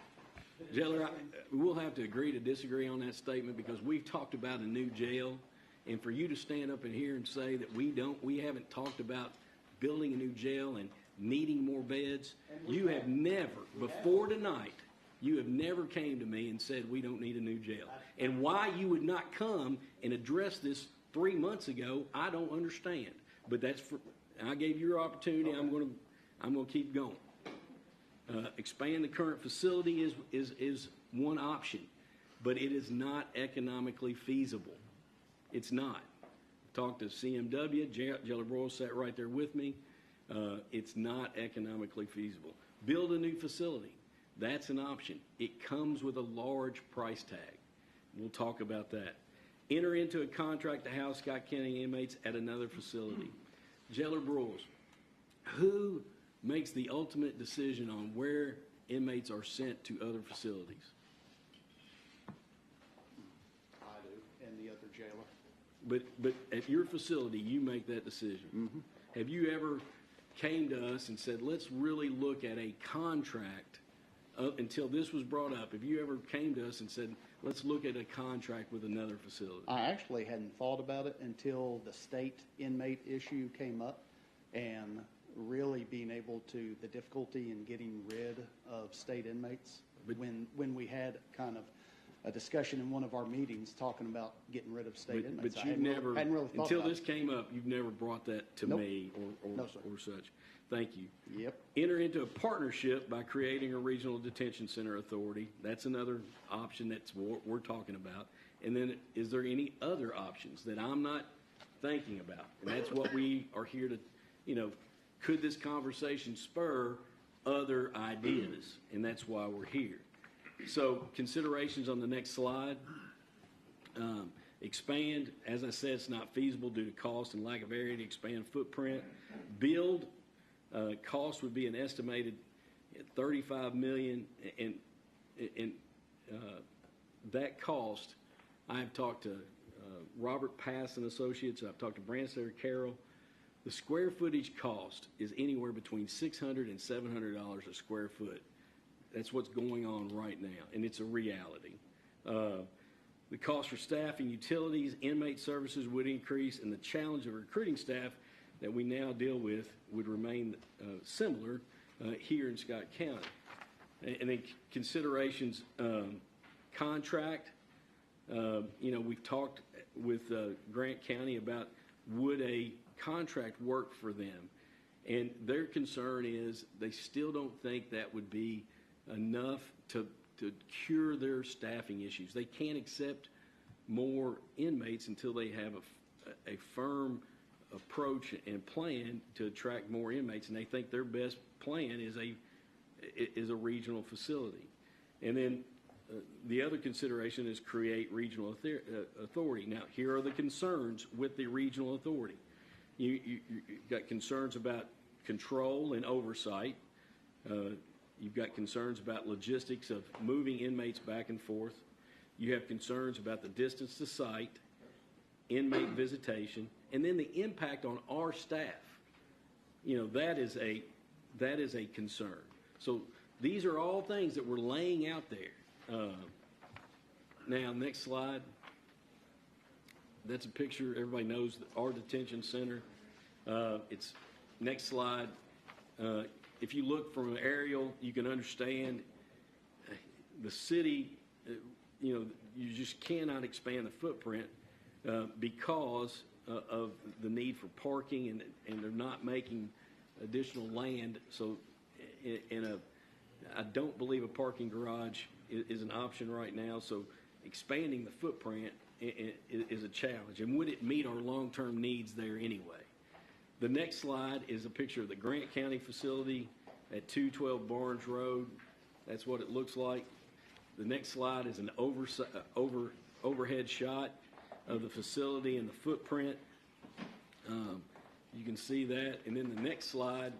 Jailer, we'll have to agree to disagree on that statement because we've talked about a new jail, and for you to stand up in here and say that we haven't talked about building a new jail and needing more beds, you have never, before tonight, you have never came to me and said we don't need a new jail. And why you would not come and address this 3 months ago, I don't understand. But I gave you your opportunity. I'm going to keep going. Expand the current facility is one option, but it is not economically feasible. It's not. Talked to CMW. Jailer Broyle sat right there with me. It's not economically feasible. Build a new facility. That's an option. It comes with a large price tag. We'll talk about that. Enter into a contract to house Scott County inmates at another facility. Jailer Broyle, who makes the ultimate decision on where inmates are sent to other facilities?
I do, and the other jailer.
But at your facility, you make that decision.
Mm-hmm.
Have you ever came to us and said, let's really look at a contract until this was brought up? Have you ever came to us and said, let's look at a contract with another facility?
I actually hadn't thought about it until the state inmate issue came up, and really being able to, the difficulty in getting rid of state inmates. When we had kind of a discussion in one of our meetings talking about getting rid of state inmates.
But you never,
hadn't really thought
until
about
this came up, you've never brought that to
Nope.
me
No, sir.
or such. Thank you.
Yep.
Enter into a partnership by creating a regional detention center authority. That's another option that's what we're talking about. And then is there any other options that I'm not thinking about? And that's what we are here to, could this conversation spur other ideas? And that's why we're here. So considerations on the next slide. Expand, as I said, it's not feasible due to cost and lack of area to expand footprint. Build, cost would be an estimated $35 million, and that cost, I've talked to Robert Pass and Associates, I've talked to Branstad Carroll. The square footage cost is anywhere between $600 and $700 a square foot. That's what's going on right now, and it's a reality. The cost for staff and utilities, inmate services would increase, and the challenge of recruiting staff that we now deal with would remain similar here in Scott County. And then considerations, contract. We've talked with Grant County about would a contract work for them, and their concern is they still don't think that would be enough to cure their staffing issues. They can't accept more inmates until they have a firm approach and plan to attract more inmates, and they think their best plan is a regional facility. And then the other consideration is create regional authority. Now, here are the concerns with the regional authority. You've got concerns about control and oversight. You've got concerns about logistics of moving inmates back and forth. You have concerns about the distance to site, inmate visitation, and then the impact on our staff. That is a concern. So these are all things that we're laying out there. Now, next slide. That's a picture. Everybody knows our detention center. It's next slide. If you look from an aerial, you can understand the city. You just cannot expand the footprint because of the need for parking, and they're not making additional land. So, I don't believe a parking garage is an option right now. So, expanding the footprint is a challenge. And would it meet our long-term needs there anyway? The next slide is a picture of the Grant County facility at 212 Barnes Road. That's what it looks like. The next slide is an overhead shot of the facility and the footprint. You can see that. And then the next slide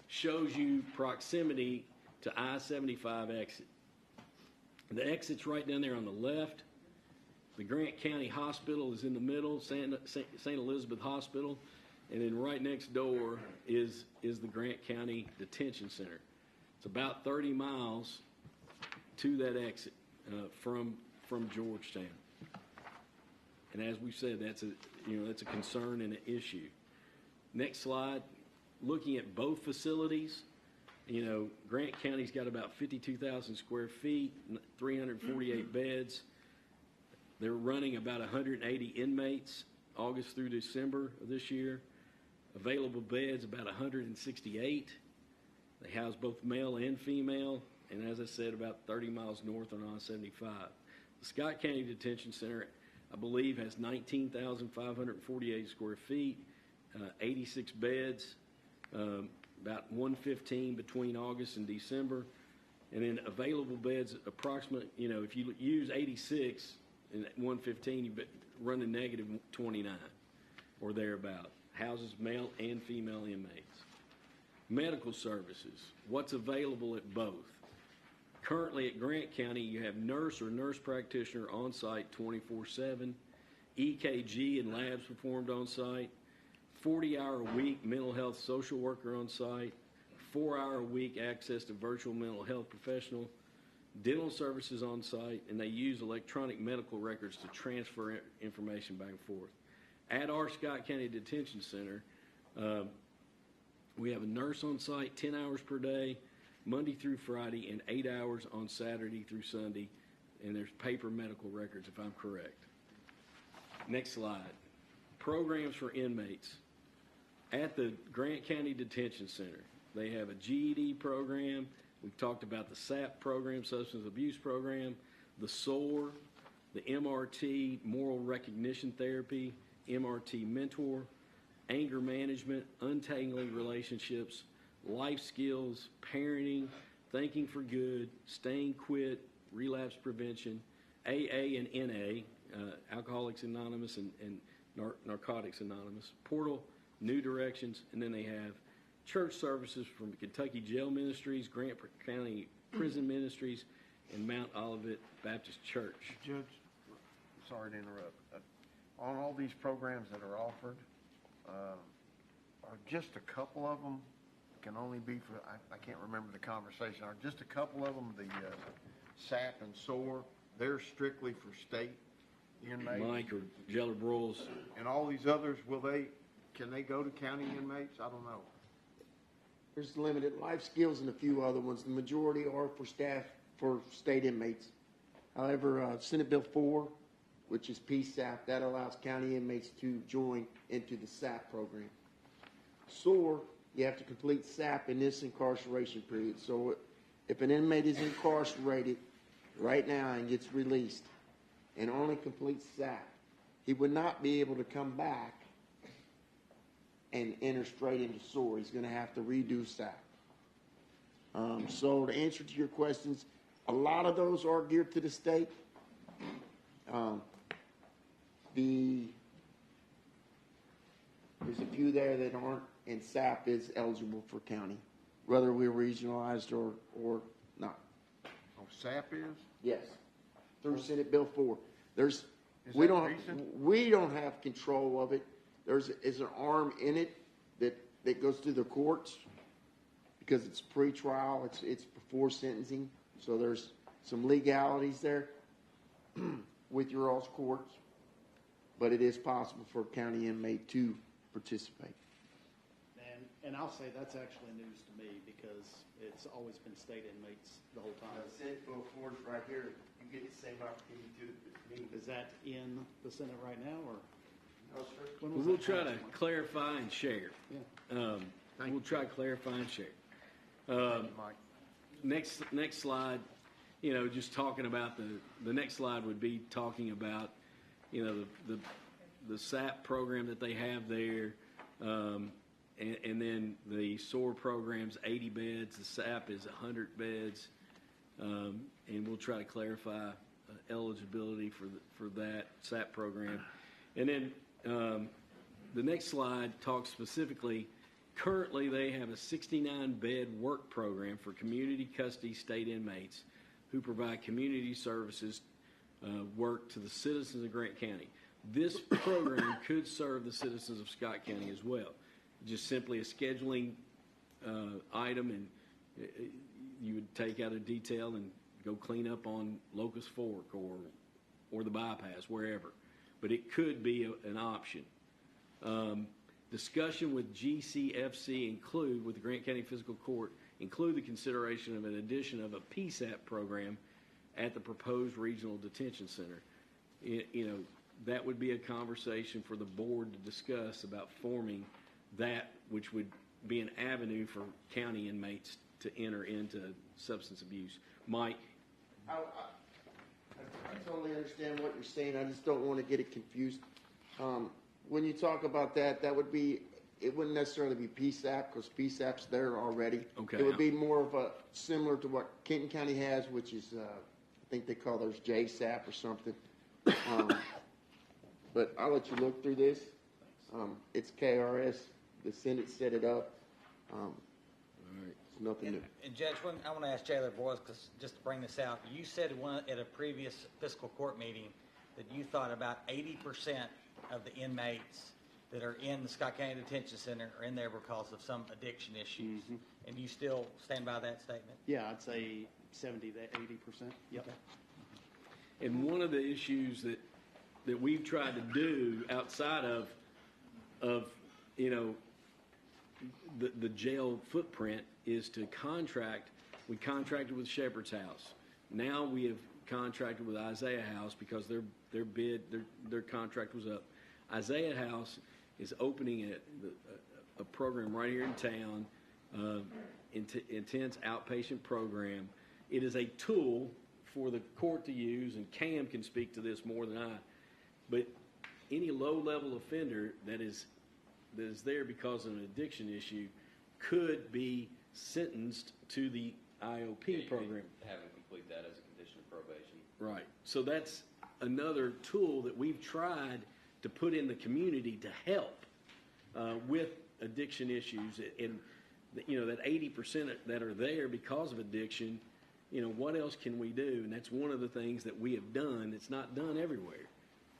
shows you proximity to I-75 exit. The exit's right down there on the left. The Grant County Hospital is in the middle, St. Elizabeth Hospital. And then right next door is the Grant County Detention Center. It's about 30 miles to that exit from Georgetown. And as we said, that's a concern and an issue. Next slide. Looking at both facilities, Grant County's got about 52,000 square feet, 348 beds. They're running about 180 inmates August through December of this year. Available beds about 168. They house both male and female, and as I said, about 30 miles north on I-75. The Scott County Detention Center, I believe, has 19,548 square feet, 86 beds, about 115 between August and December, and then available beds approximately, if you use 86 and 115, you're running negative 29 or thereabout. Houses male and female inmates. Medical services, what's available at both? Currently at Grant County, you have nurse or nurse practitioner on site 24/7, EKG and labs performed on site, 40-hour-a-week mental health social worker on site, 4-hour-a-week access to virtual mental health professional, dental services on site, and they use electronic medical records to transfer information back and forth. At our Scott County Detention Center, we have a nurse on site 10 hours per day, Monday through Friday, and 8 hours on Saturday through Sunday, and there's paper medical records if I'm correct. Next slide. Programs for inmates. At the Grant County Detention Center, they have a GED program. We've talked about the SAP program, Substance Abuse Program, the SOAR, the MRT, Moral Recognition Therapy, MRT Mentor, anger management, untangling relationships, life skills, parenting, thinking for good, staying quit, relapse prevention, AA and NA, Alcoholics Anonymous and Narcotics Anonymous, Portal, New Directions, and then they have church services from Kentucky Jail Ministries, Grant County Prison Ministries, and Mount Olivet Baptist Church.
Judge, sorry to interrupt. On all these programs that are offered, are just a couple of them can only be for, I can't remember the conversation, are just a couple of them, the SAP and SOAR, they're strictly for state inmates?
Mike or Jeller Broyles.
And all these others, can they go to county inmates? I don't know.
There's limited life skills and a few other ones. The majority are for staff, for state inmates. However, Senate Bill 4, which is PSAP, that allows county inmates to join into the SAP program. SOAR, you have to complete SAP in this incarceration period. So if an inmate is incarcerated right now and gets released and only completes SAP, he would not be able to come back and enter straight into SOAR. He's going to have to redo SAP. So to answer to your questions, a lot of those are geared to the state. There's a few there that aren't, and SAP is eligible for county, whether we're regionalized or not.
Oh, SAP is?
Yes, through Senate Bill 4.
We
don't have control of it. There's an arm in it that goes through the courts, because it's pre-trial, it's before sentencing, so there's some legalities there with your all's courts, but it is possible for a county inmate to participate.
And I'll say that's actually news to me because it's always been state inmates the whole time.
The Senate Bill 4 is right here, you get the same opportunity to meet.
Is that in the Senate right now, or?
No, sir.
when was
We'll
that
try to
passed, Mike?
clarify and share.
Yeah.
We'll try to clarify and share.
Thank you, Mike.
Next slide, just talking about the next slide would be talking about, the SAP program that they have there, and then the SOAR program's 80 beds, the SAP is 100 beds, and we'll try to clarify eligibility for that SAP program. And then the next slide talks specifically, currently they have a 69-bed work program for community custody state inmates who provide community services work to the citizens of Grant County. This program could serve the citizens of Scott County as well. Just simply a scheduling item, and you would take out a detail and go clean up on Locust Fork or the bypass, wherever. But it could be an option. Discussion with GCFC with the Grant County Fiscal Court include the consideration of an addition of a PSAP program at the proposed regional detention center. That would be a conversation for the board to discuss about forming that, which would be an avenue for county inmates to enter into substance abuse. Mike?
I totally understand what you're saying. I just don't want to get it confused. When you talk about that, it wouldn't necessarily be PSAP because PSAP's there already.
Okay.
It would be more of a similar to what Kenton County has, which is I think they call those JSAP or something. But I'll let you look through this. It's KRS. The Senate set it up. It's nothing new.
And Judge, I want to ask Jailer Boyles, because just to bring this out, you said at a previous fiscal court meeting that you thought about 80% of the inmates that are in the Scott County Detention Center are in there because of some addiction issues.
Mm-hmm.
And you still stand by that statement?
Yeah, I'd say 70 to 80%. Yep.
Okay.
And one of the issues that we've tried to do outside of the jail footprint is to contract. We contracted with Shepherd's House. Now we have contracted with Isaiah House because their contract was up. Isaiah House is opening a program right here in town, intense outpatient program. It is a tool for the court to use, and Cam can speak to this more than I, but any low-level offender that is there because of an addiction issue could be sentenced to the IOP program.
Have them complete that as a condition of probation.
Right. So that's another tool that we've tried to put in the community to help with addiction issues. And that 80% that are there because of addiction, what else can we do? And that's one of the things that we have done that's not done everywhere.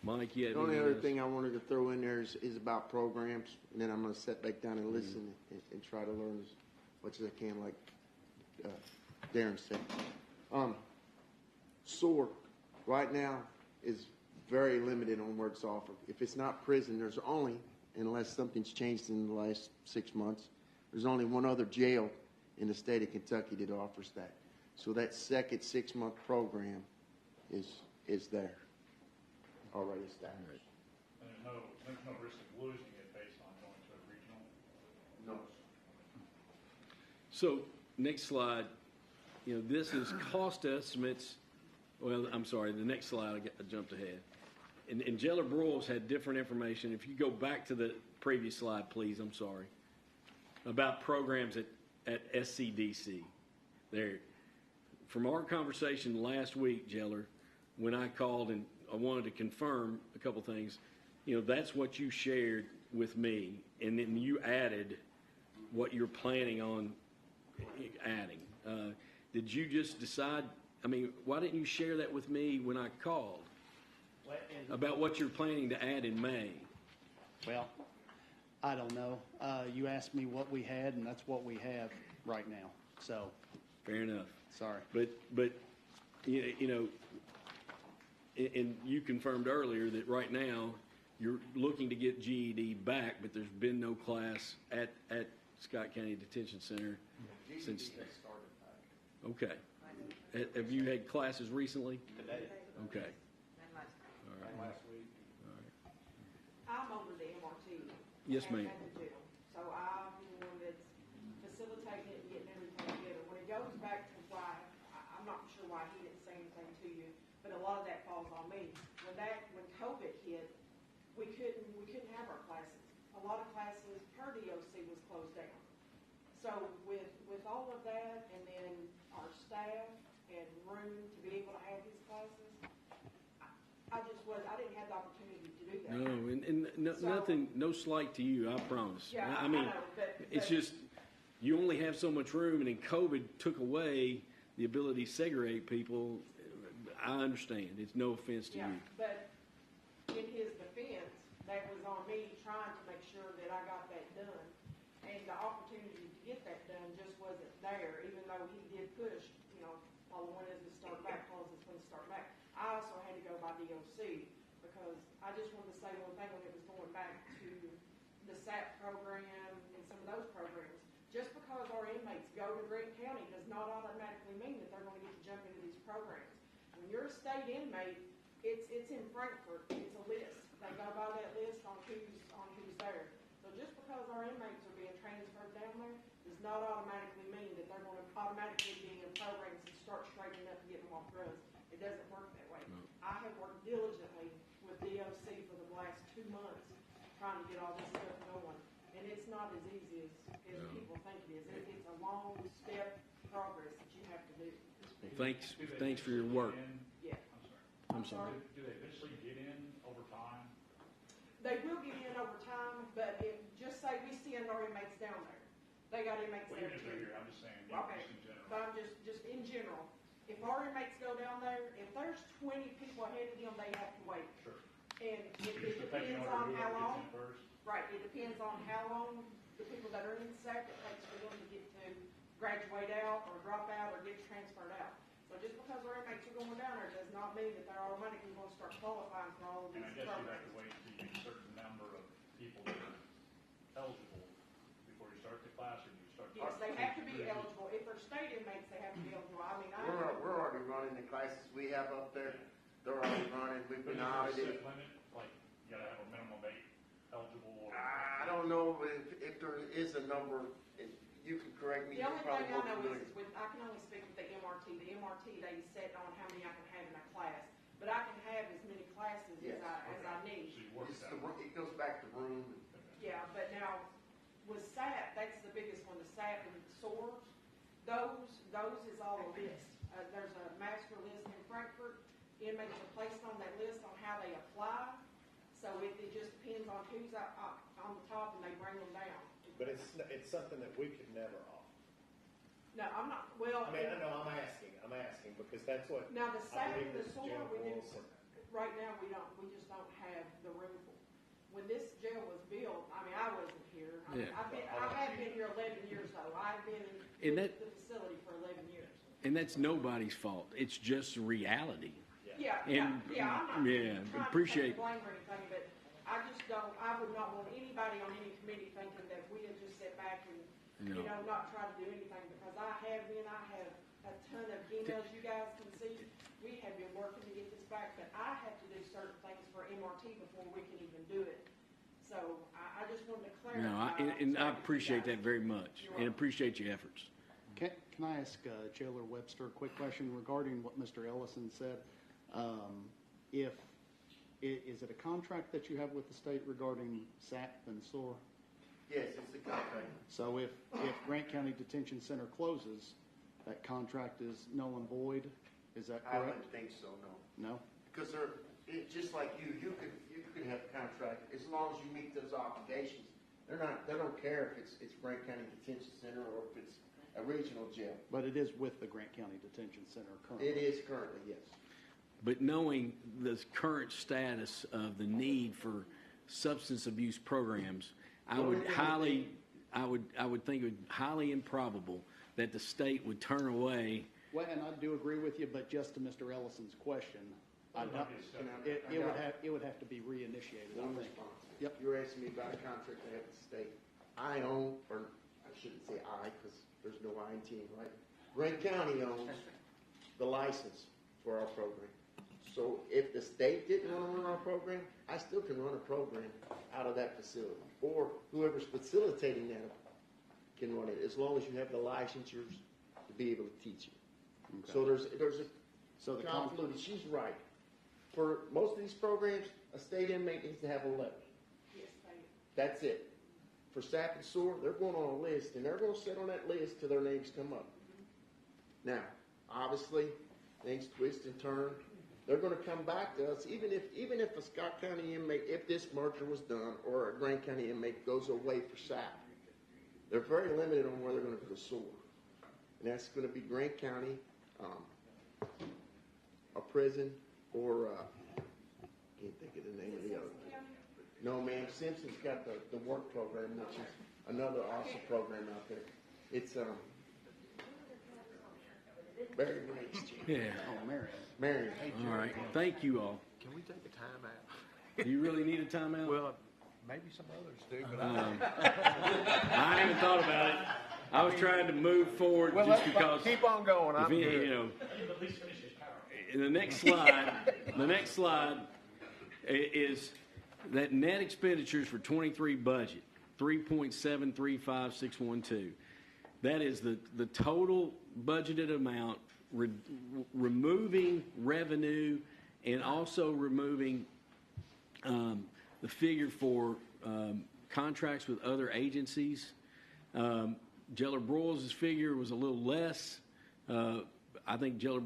Mike, you have
The only
anything
other
else?
thing I wanted to throw in there is about programs, and then I'm going to sit back down and listen and try to learn as much as I can, like Darren said. SOAR right now is very limited on where it's offered. If it's not prison, there's only, unless something's changed in the last 6 months, there's only one other jail in the state of Kentucky that offers that. So that second 6-month program is there, already established.
And there's no risk of losing it based on going to a regional?
No.
So next slide, this is cost estimates. Well, I'm sorry, the next slide, I jumped ahead. And Jailer Broyles had different information. If you go back to the previous slide, please, I'm sorry, about programs at SCDC. There, from our conversation last week, Jailer, when I called and I wanted to confirm a couple things, that's what you shared with me, and then you added what you're planning on adding. Did you just decide? Why didn't you share that with me when I called about what you're planning to add in May?
Well, I don't know. You asked me what we had, and that's what we have. right now. So,
Fair enough.
sorry.
But you know, and you confirmed earlier that right now you're looking to get GED back, but there's been no class at Scott County Detention Center since.
GED has started back.
Okay. Have you had classes recently?
Today.
Okay.
And last week.
I'm over the MRT.
Yes, ma'am.
At the jail. So I'm the one that's facilitating it and getting everything together. When it goes back to why, I'm not sure why he didn't say anything to you, but a lot of that falls on me. When COVID hit, we couldn't have our classes. A lot of classes per DOC was closed down. So with all of that, and then our staff and room to be able to have these classes, I didn't have the opportunity to do that.
No, and no,
So-
nothing, no slight to you, I promise.
Yeah,
I mean,
know, but
it's just, you only have so much room, and then COVID took away the ability to segregate people. I understand. It's no offense to
yeah,
you.
but in his defense, that was on me trying to make sure that I got that done. And the opportunity to get that done just wasn't there, even though he did push, all when is to start back, close is going to start back. I also had to go by DOC because I just wanted to say one thing when it was going back to the SAP program and some of those programs. Just because our inmates go to Grant County does not automatically mean that they're going to get to jump into these programs. When you're a state inmate, it's in Frankfurt. It's a list. They go by that list on who's there. So just because our inmates are being transferred down there does not automatically mean that they're going to automatically be in programs and start straightening up and getting them off drugs. It doesn't work that way.
No.
I have worked diligently with DOC for the last 2 months trying to get all this stuff going. And it's not as easy as
No.
people think it is. It's a long step progress that you have to do.
Well, thanks for your work.
Yeah.
I'm sorry.
Do they eventually get in over time?
They will get in over time, but just say we send our inmates down there. They got inmates
Well,
there
even if
too.
they're here, I'm just saying,
Okay.
just in general.
But I'm just in general. If our inmates go down there, if there's 20 people ahead of them, they have to wait.
Sure.
And it
Just depending
depends
on
on
who
how
gets
long.
in first.
Right, it depends on how long the people that are in SAC, it takes for them to get to graduate out or drop out or get transferred out. So just because our inmates are going down there does not mean that they're automatically going to start qualifying for all of
And
these
I guess you have
programs.
to wait till you get a certain number of people that are eligible before you start the class, or you start.
Yes, they have to be eligible. If they're state inmates, they have to be eligible. I mean,
We're already running the classes we have up there. They're already running. We've
But
been
is there a
audited.
set limit, like, you gotta have a minimum 8 eligible, or?
I don't know if there is a number, and you can correct me.
the only
you're
thing
probably
I know
more
is with, I can only speak with the MRT. The MRT, they set on how many I can have in a class. But I can have as many classes
Yes,
as I need.
So you work
It's
that.
it goes back to room.
Yeah, but now with SAP, that's the biggest one, the SAP and the SOAR. Those is all a list. There's a master list in Frankfurt. Inmates are placed on that list on how they apply. So it just depends on who's on the top and they bring them down.
But it's something that we could never offer.
No, I'm not, well.
I mean, I know, I'm asking because that's what.
Now, the
I
SAP
believe
and the
this
SOAR,
jail
we do,
boils in.
right now, we just don't have the room for. When this jail was built, I mean, I wasn't here.
Yeah.
I have been here 11 years though. I've been
And
with
that-
the facility for 11 years.
And that's nobody's fault. It's just reality.
Yeah,
And-
I'm not
yeah,
trying
appreciate-
to take the blame or anything, but I just don't, I would not want anybody on any committee thinking that we had just sit back and,
No.
not try to do anything, because I have a ton of emails you guys can see. We have been working to get this back, but I have to do certain things for MRT before we can even do it. So I just wanted to clarify.
No, and I appreciate that very much, and appreciate your efforts.
Can I ask Jailer Webster a quick question regarding what Mr. Ellison said? Is it a contract that you have with the state regarding SAP and SOAR?
Yes, it's a contract.
So if Grant County Detention Center closes, that contract is null and void? Is that
I
correct?
wouldn't think so, no.
No?
Because just like you could have a contract as long as you meet those obligations. They don't care if it's Grant County Detention Center or if it's a regional jail.
But it is with the Grant County Detention Center currently?
It is currently, yes.
But knowing the current status of the need for substance abuse programs, I would think it would highly improbable that the state would turn away.
Well, and I do agree with you, but just to Mr. Ellison's question, it would have to be reinitiated, I
One
think.
response.
Yep.
You're asking me about a contract I have with the state. I own, or I shouldn't say I, because there's no I in team, right? Grant County owns the license for our program. So if the state didn't want to run our program, I still can run a program out of that facility. Or whoever's facilitating that can run it, as long as you have the licensures to be able to teach it.
Okay.
So there's a
So the
convoluted, she's right. For most of these programs, a state inmate needs to have a letter.
Yes,
That's it. For SAP and SOAR, they're going on a list, and they're going to sit on that list till their names come up. Now, obviously, things twist and turn. They're going to come back to us, even if a Scott County inmate, if this merger was done, or a Grant County inmate goes away for SAP, they're very limited on where they're going to go to SOAR. And that's going to be Grant County, a prison, or can't think of the name of the other. No, ma'am. Simpson's got the work program, which is another awesome program out there. It's Barry Ray's.
Yeah.
Oh, Marion.
Marion.
All right. Thank you all.
Can we take a time out?
Do you really need a timeout?
Well, maybe some others do, but
I haven't thought about it. I was trying to move forward just because.
Keep on going. I'm
if you,
good.
you know,
At least finish his power.
in the next slide is that net expenditures for 23 budget, 3.735612. That is the total budgeted amount, removing revenue and also removing the figure for contracts with other agencies. Jeller Broyles' figure was a little less. I think Jeller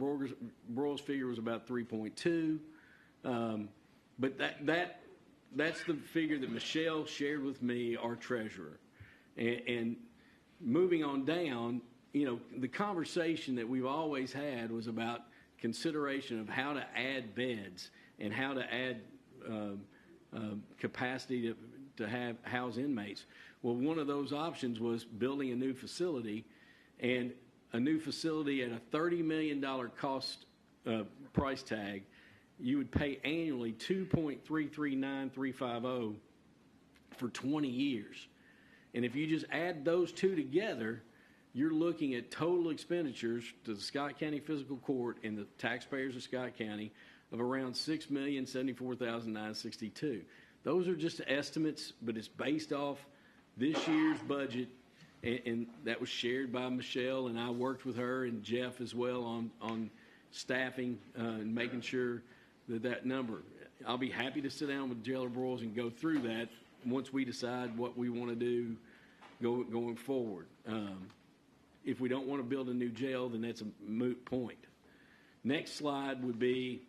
Broyles' figure was about 3.2. But that's the figure that Michelle shared with me, our treasurer. And moving on down, you know, the conversation that we've always had was about consideration of how to add beds and how to add capacity to house inmates. Well, one of those options was building a new facility, and a new facility at a $30 million cost price tag, you would pay annually $2.339350 for 20 years. And if you just add those two together, you're looking at total expenditures to the Scott County Fiscal Court and the taxpayers of Scott County of around $6,074,962. Those are just estimates, but it's based off this year's budget, and that was shared by Michelle, and I worked with her and Jeff as well on staffing and making sure that number. I'll be happy to sit down with Jeller Broyles and go through that once we decide what we want to do going forward. If we don't want to build a new jail, then that's a moot point. Next slide would be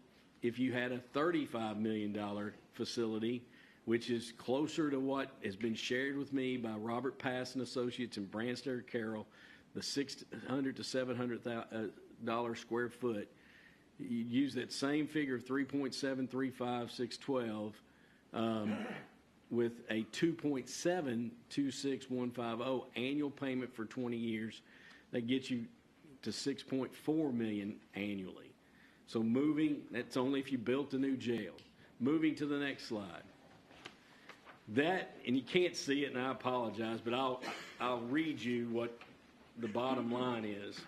if you had a $35 million facility, which is closer to what has been shared with me by Robert Pass and Associates and Branstad Carroll, the $600 to $700 square foot. You use that same figure of 3.735612 with a 2.726150 annual payment for 20 years. That gets you to $6.4 million annually. So that's only if you built a new jail. Moving to the next slide. That, and you can't see it, and I apologize, but I'll read you what the bottom line is.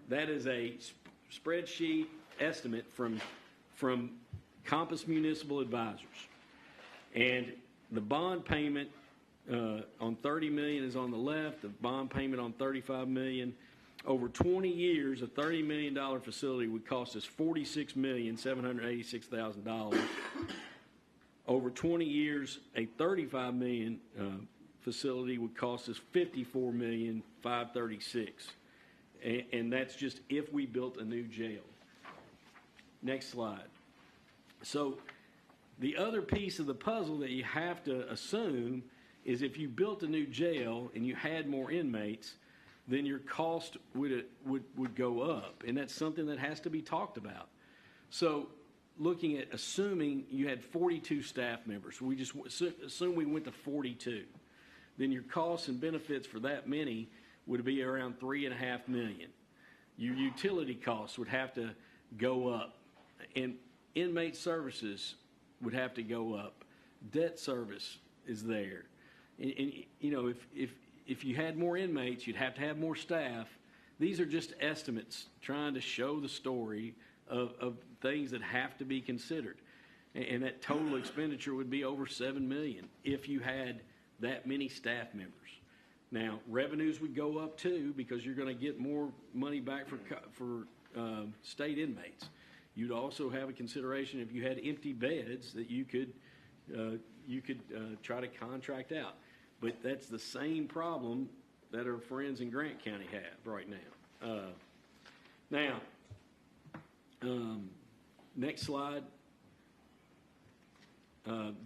That is a spreadsheet estimate from Compass Municipal Advisors. And the bond payment on $30 million is on the left, the bond payment on $35 million. Over 20 years, a $30 million facility would cost us $46,786,000. Over 20 years, a $35 million facility would cost us $54,536,000. And that's just if we built a new jail. Next slide. So the other piece of the puzzle that you have to assume is if you built a new jail and you had more inmates, then your cost would go up. And that's something that has to be talked about. So looking at assuming you had 42 staff members, we just assume we went to 42. Then your costs and benefits for that many would be around $3.5 million. Your utility costs would have to go up, and inmate services would have to go up. Debt service is there. And you know, if you had more inmates, you'd have to have more staff. These are just estimates trying to show the story of things that have to be considered. And that total expenditure would be over $7 million if you had that many staff members. Now, revenues would go up too, because you're going to get more money back for state inmates. You'd also have a consideration if you had empty beds that you could try to contract out. But that's the same problem that our friends in Grant County have right now. Next slide.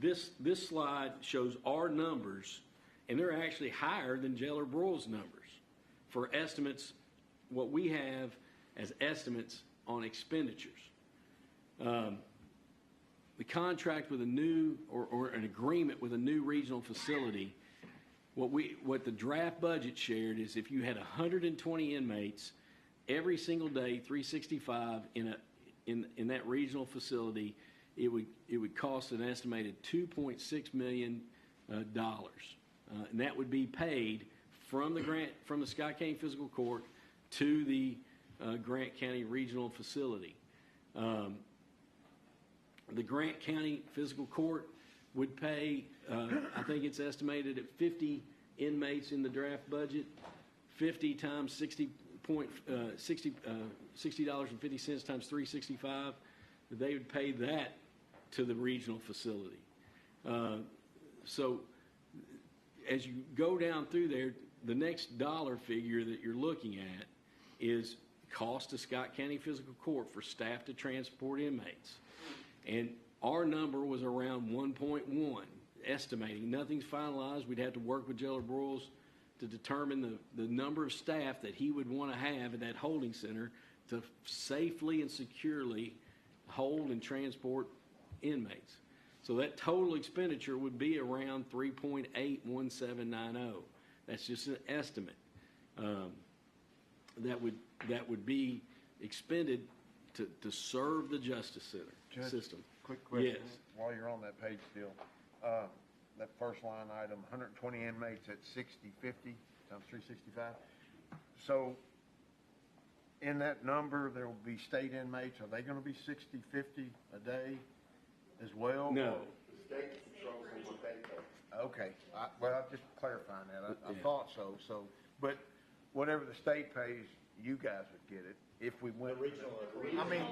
This slide shows our numbers, and they're actually higher than Jailer Broyles' numbers for estimates, what we have as estimates on expenditures. The contract with a new, or an agreement with a new regional facility, what the draft budget shared is if you had 120 inmates every single day, 365 in that regional facility, it would cost an estimated $2.6 million, and that would be paid from the Scott County Fiscal Court to the Grant County Regional Facility. The Grant County Fiscal Court would pay, I think it's estimated at 50 inmates in the draft budget, 50 times $60.50 times 365. They would pay that to the regional facility. So as you go down through there, the next dollar figure that you're looking at is cost to Scott County Fiscal Court for staff to transport inmates. And our number was around 1.1, estimating. Nothing's finalized. We'd have to work with Jailer Broyles to determine the number of staff that he would want to have at that holding center to safely and securely hold and transport inmates. So that total expenditure would be around $3.81790. That's just an estimate. That would be expended to serve the justice center system.
Quick question.
Yes.
While you're on that page still, that first line item, 120 inmates at 60/50 times 365. So in that number, there will be state inmates. Are they going to be 60/50 a day as well?
No.
The state controls what they pay.
Okay. Well, I'm just clarifying that. I
Yeah.
thought so. But whatever the state pays, you guys would get it if we went. I mean,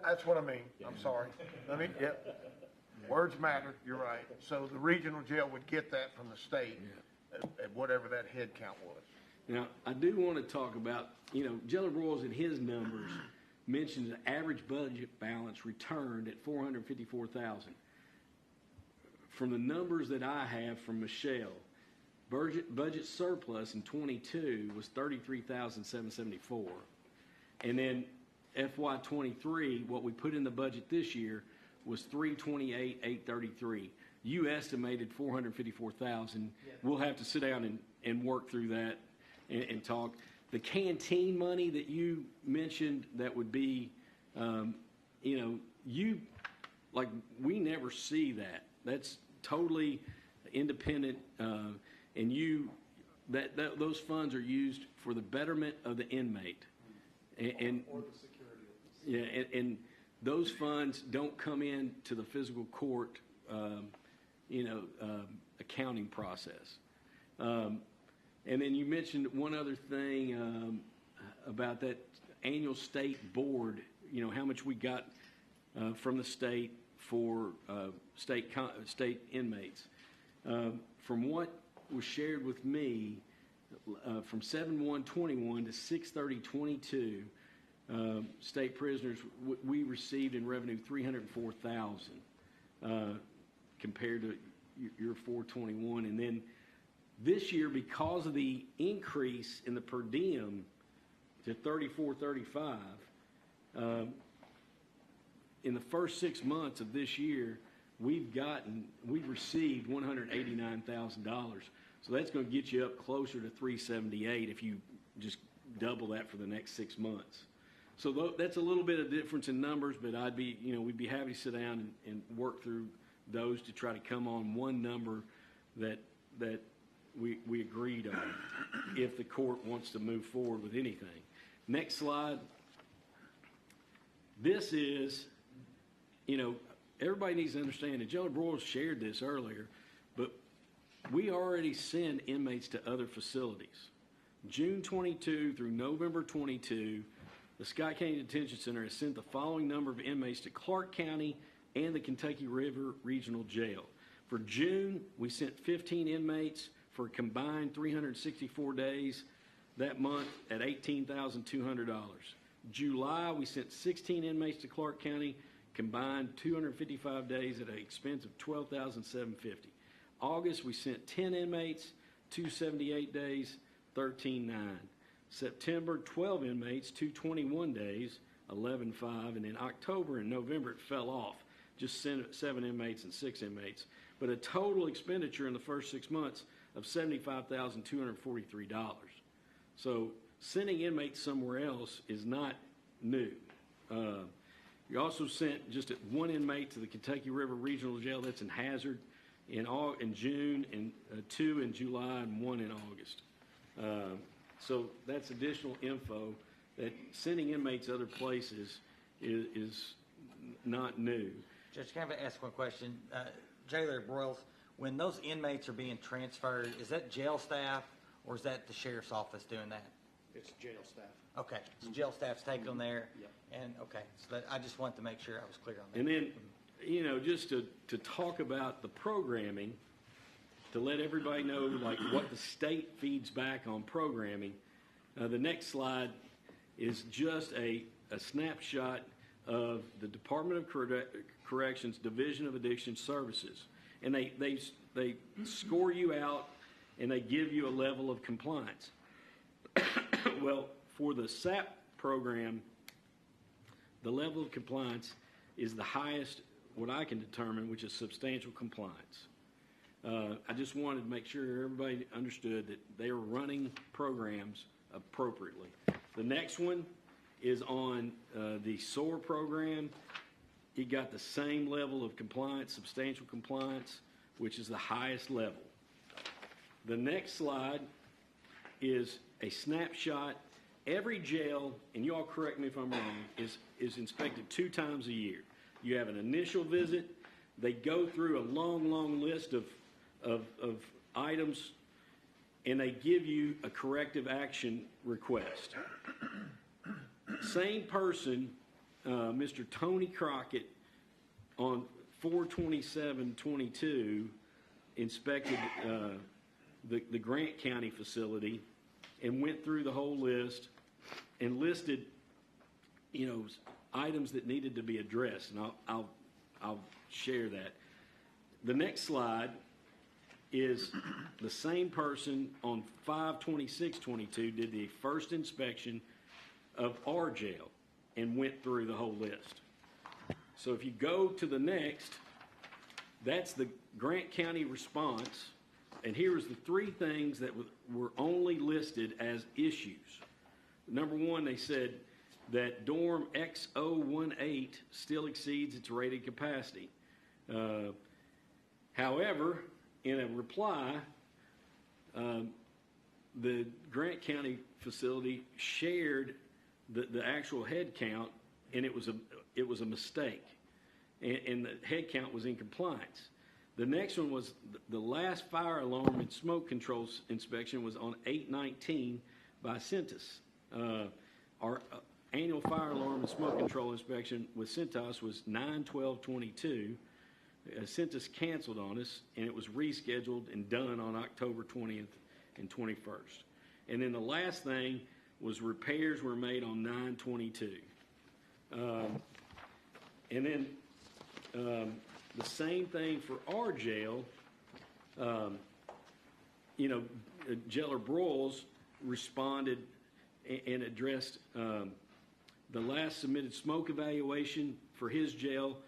that's what I mean. I'm sorry. Yep. Words matter. You're right. So the regional jail would get that from the state at whatever that head count was.
Now, I do want to talk about, Jailer Broyles in his numbers mentions the average budget balance returned at $454,000. From the numbers that I have from Michelle, budget surplus in 22 was $33,774. And then FY23, what we put in the budget this year was $328,833. You estimated $454,000. We'll have to sit down and work through that and talk. The canteen money that you mentioned, that would be, we never see that. That's totally independent, and those funds are used for the betterment of the inmate, and
Or the security of this.
yeah, and those funds don't come in to the physical court, accounting process. And then you mentioned one other thing about that annual state board, how much we got from the state for state inmates. From what was shared with me, from 7/1/21 to 6/30/22, state prisoners, we received in revenue $304,000 compared to your 421. And then this year, because of the increase in the per diem to $34.35, in the first 6 months of this year, we've received $189,000. So that's going to get you up closer to 378 if you just double that for the next 6 months. So that's a little bit of difference in numbers, but we'd be happy to sit down and work through those to try to come on one number that we agreed on if the court wants to move forward with anything. Next slide. This is, everybody needs to understand, and Jailer Broyles shared this earlier, but we already send inmates to other facilities. June 22 through November 22, the Scott County Detention Center has sent the following number of inmates to Clark County and the Kentucky River Regional Jail. For June, we sent 15 inmates for a combined 364 days that month at $18,200. July, we sent 16 inmates to Clark County, combined 255 days at an expense of $12,750. August, we sent 10 inmates, 278 days, $13,900. September, 12 inmates, 221 days, $11,500. And in October and November, it fell off, just 7 inmates and 6 inmates. But a total expenditure in the first 6 months of $75,243. So sending inmates somewhere else is not new. You also sent just one inmate to the Kentucky River Regional Jail. That's in Hazard in June, and 2 in July, and 1 in August. So that's additional info that sending inmates other places is not new.
Judge, can I ask one question? Jailer Broyles, when those inmates are being transferred, is that jail staff or is that the sheriff's office doing that?
It's jail staff.
Okay, so jail staff's taking them there?
Yep.
And, okay, so I just wanted to make sure I was clear on that.
And then, just to talk about the programming, to let everybody know like what the state feeds back on programming, the next slide is just a snapshot of the Department of Corrections Division of Addiction Services. And they score you out and they give you a level of compliance. Well, for the SAP program, the level of compliance is the highest, what I can determine, which is substantial compliance. I just wanted to make sure everybody understood that they are running programs appropriately. The next one is on the SOAR program. He got the same level of compliance, substantial compliance, which is the highest level. The next slide is a snapshot. Every jail, and you all correct me if I'm wrong, is inspected 2 times a year. You have an initial visit. They go through a long, long list of items, and they give you a corrective action request. Same person, Mr. Tony Crockett, on 4/27/22, inspected the Grant County facility and went through the whole list and listed, items that needed to be addressed. And I'll share that. The next slide is the same person on 5/26/22 did the first inspection of our jail and went through the whole list. So if you go to the next, that's the Grant County response. And here's the 3 things that were only listed as issues. Number 1, they said that dorm X018 still exceeds its rated capacity. However, in a reply, the Grant County facility shared the actual head count, and it was a mistake, and the head count was in compliance. The next one was the last fire alarm and smoke controls inspection was on 8/19 by Centus. Our annual fire alarm and smoke control inspection with Centos was 9/12/22. Centus canceled on us, and it was rescheduled and done on October 20th and 21st. And then the last thing was repairs were made on 9/22. And then the same thing for our jail. Jailer Broyles responded and addressed the last submitted smoke evaluation for his jail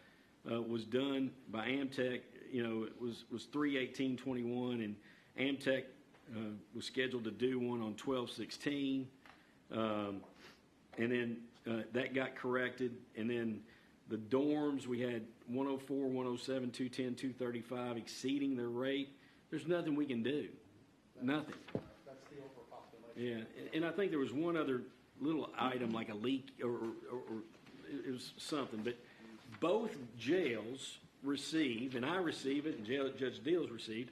was done by Amtech. It was 3/18/21, and Amtech was scheduled to do one on 12/16. And then that got corrected. And then the dorms, we had 104, 107, 210, 235 exceeding their rate. There's nothing we can do. Nothing.
That's the overpopulation.
Yeah, and I think there was one other little item like a leak or it was something, but both jails received, and I received it, and Judge Deals received,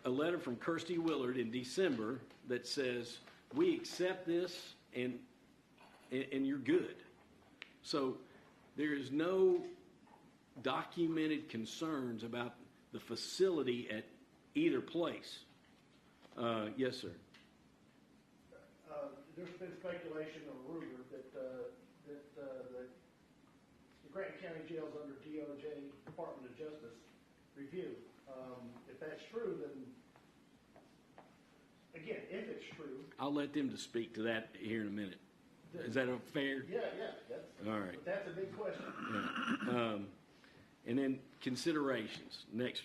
a letter from Kirsty Willard in December that says, we accept this and you're good. So there is no documented concerns about the facility at either place. Yes, sir.
There's been speculation or rumor that the Grant County Jail's under DOJ, Department of Justice review. If that's true, then, again, if it's true.
I'll let them to speak to that here in a minute. Is that fair?
Yeah, that's,
all right.
But that's a big question.
Yeah. And then considerations. Next.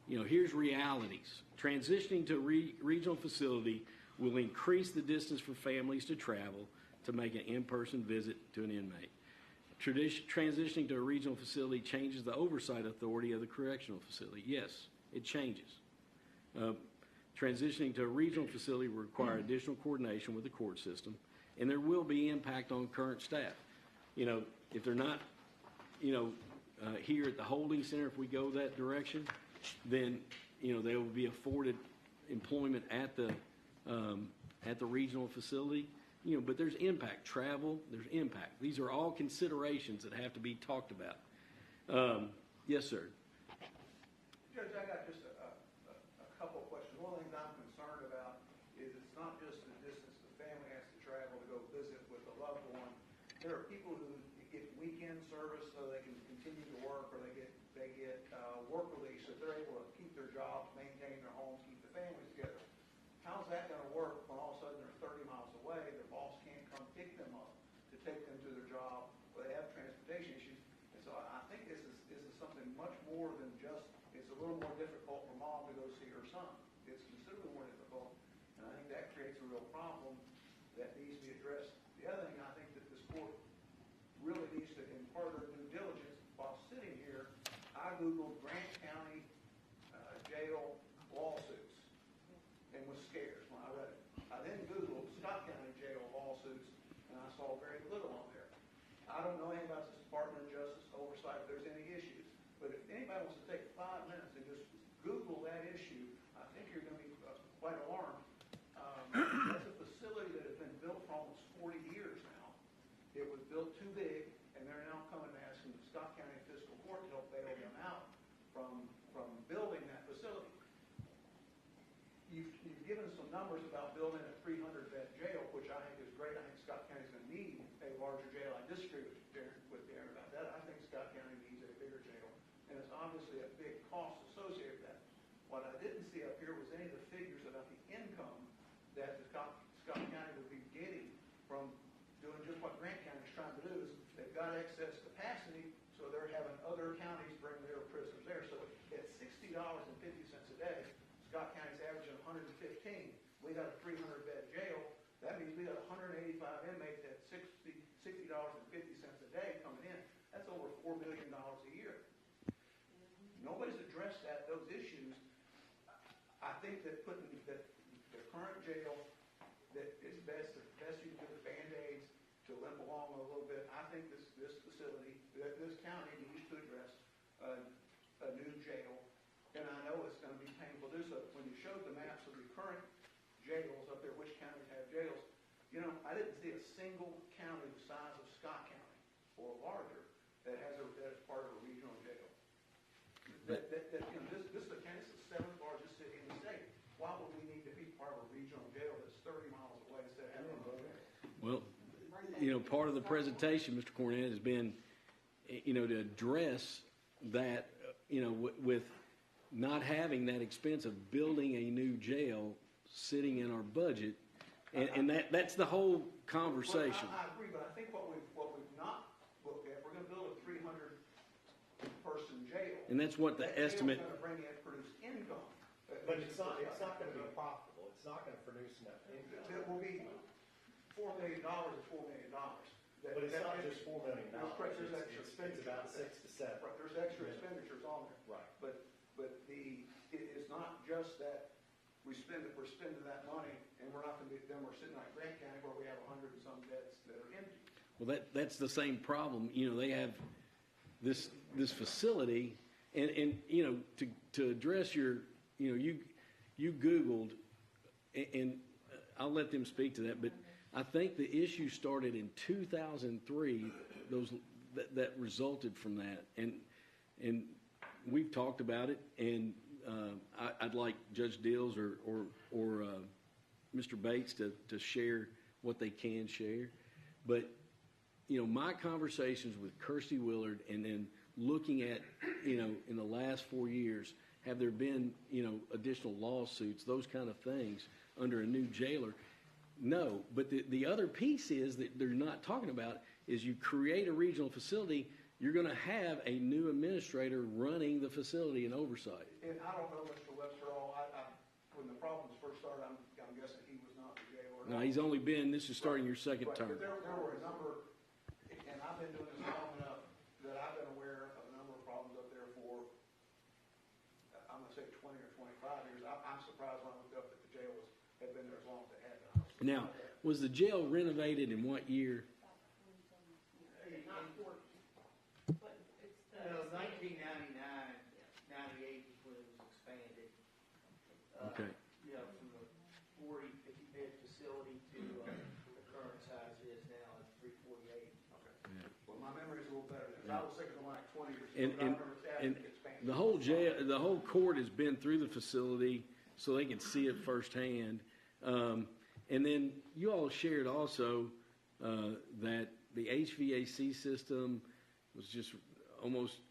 Here's realities. Transitioning to a regional facility will increase the distance for families to travel to make an in-person visit to an inmate. Transitioning to a regional facility changes the oversight authority of the correctional facility. Yes, it changes. Transitioning to a regional facility will require additional coordination with the court system, and there will be impact on current staff. If they're not, here at the holding center, if we go that direction, then, they will be afforded employment at the regional facility. But there's impact. Travel, there's impact. These are all considerations that have to be talked about. Yes, sir.
Judge, I got just a couple of questions. One of the things I'm concerned about is it's not just the distance the family has to travel to go visit with a loved one. There are people who get weekend service so they can continue to work, or they get work release so they're able to keep their jobs, maintain their homes, keep the families together. How's that going to work when all of a sudden they're 30 miles away, their boss can't come pick them up to take them to their job, or they have transportation issues? And so I think this is something much more than just, it's a little more difficult for mom to go see her son. It's considerably more difficult, and I think that creates a real problem that needs to be addressed. The other thing I think that this court really needs to, in part of their due diligence, while sitting here, I Googled Grant County jail lawsuits and was scared when I read it. I then Googled Scott County jail lawsuits, and I saw very little on there. I don't know anything about this Department of Justice oversight if there's any issues, but if anybody wants to take 5 minutes and just Google that issue, I think you're going to be quite alarmed. That's a facility that has been built for almost 40 years now. It was built too big, and they're now coming and asking the Scott County Fiscal Court to help bail them out from building that facility. You've given some numbers about building a 300-bed jail, which I think is great. I think Scott County is going to need a larger jail. I disagree with Darren about that. I think Scott County needs a bigger jail, and it's obviously a big cost associated with that. What I didn't see up here was any of the figures about the income that the Scott County would be getting from doing just what Grant County is trying to do. Is they've got excess capacity, so they're having other counties bring their prisoners there. So at $60.50 a day, Scott County's averaging 115. We got a 300-bed jail. That means we got 185 inmates at $60.50 a day coming in. That's over $4 million a year. Nobody's addressed those issues. I think that putting the current jail, that it's best you can do the Band-Aids to limp along a little bit. I think this facility, this county needs to address a new jail. And I know it's going to be painful to do so. When you showed the maps of the current jails up there, which counties have jails, I didn't see a single county the size of Scott County or larger that is part of a regional jail. This is the seventh largest city in the state. Why would we need to be part of a regional jail that's 30 miles away instead of having one?
Well, part of the presentation, Mr. Cornett, has been, to address that, with not having that expense of building a new jail sitting in our budget, and that's the whole conversation.
Well, I agree, but I think what we've not looked at, we're going to build a 300-person jail.
And that's what the estimate.
That's going to bring in, produce income.
But it's not gonna be profitable, it's not gonna produce enough income.
It will be $4 million is $4 million.
But it's not just $4 million.
There's extra
It's
expenditures.
about 6 to 7.
Right, there's extra expenditures on there.
Right.
But it is not just that we're spending that money, and we're not gonna be, then we're sitting like Grant County where we have 100 and some beds that are empty.
Well, that's the same problem. They have this facility, and to address your, you Googled, and I'll let them speak to that, but I think the issue started in 2003. That resulted from that, and we've talked about it, and I'd like Judge Dills or Mr. Bates to share what they can share, but my conversations with Kirsty Willard, and then looking at in the last 4 years, have there been additional lawsuits, those kind of things under a new jailer? No, but the other piece is that they're not talking about is you create a regional facility, you're going to have a new administrator running the facility and oversight.
And I don't know Mr. Webster all, when the problems first started, I'm guessing he was not the jailer.
No, he's only been, this is starting your second
But
term.
there were a number, and I've been doing this long enough that I've been aware of a number of problems up there for, I'm gonna say 20 or 25 years. I'm surprised when I looked up that the jail had been there as long as it had been.
Now, was the jail renovated in what year?
1999, 98 is when it was expanded.
Okay.
From the 40, 50-bed facility to the current size it is now at 348.
Okay. Well, my memory is a little better, because I was thinking of like 20 years ago,
And,
but I
and,
remember staff
and
expanded.
the whole jail, the whole court has been through the facility so they can see it firsthand. And then you all shared also that the HVAC system was just almost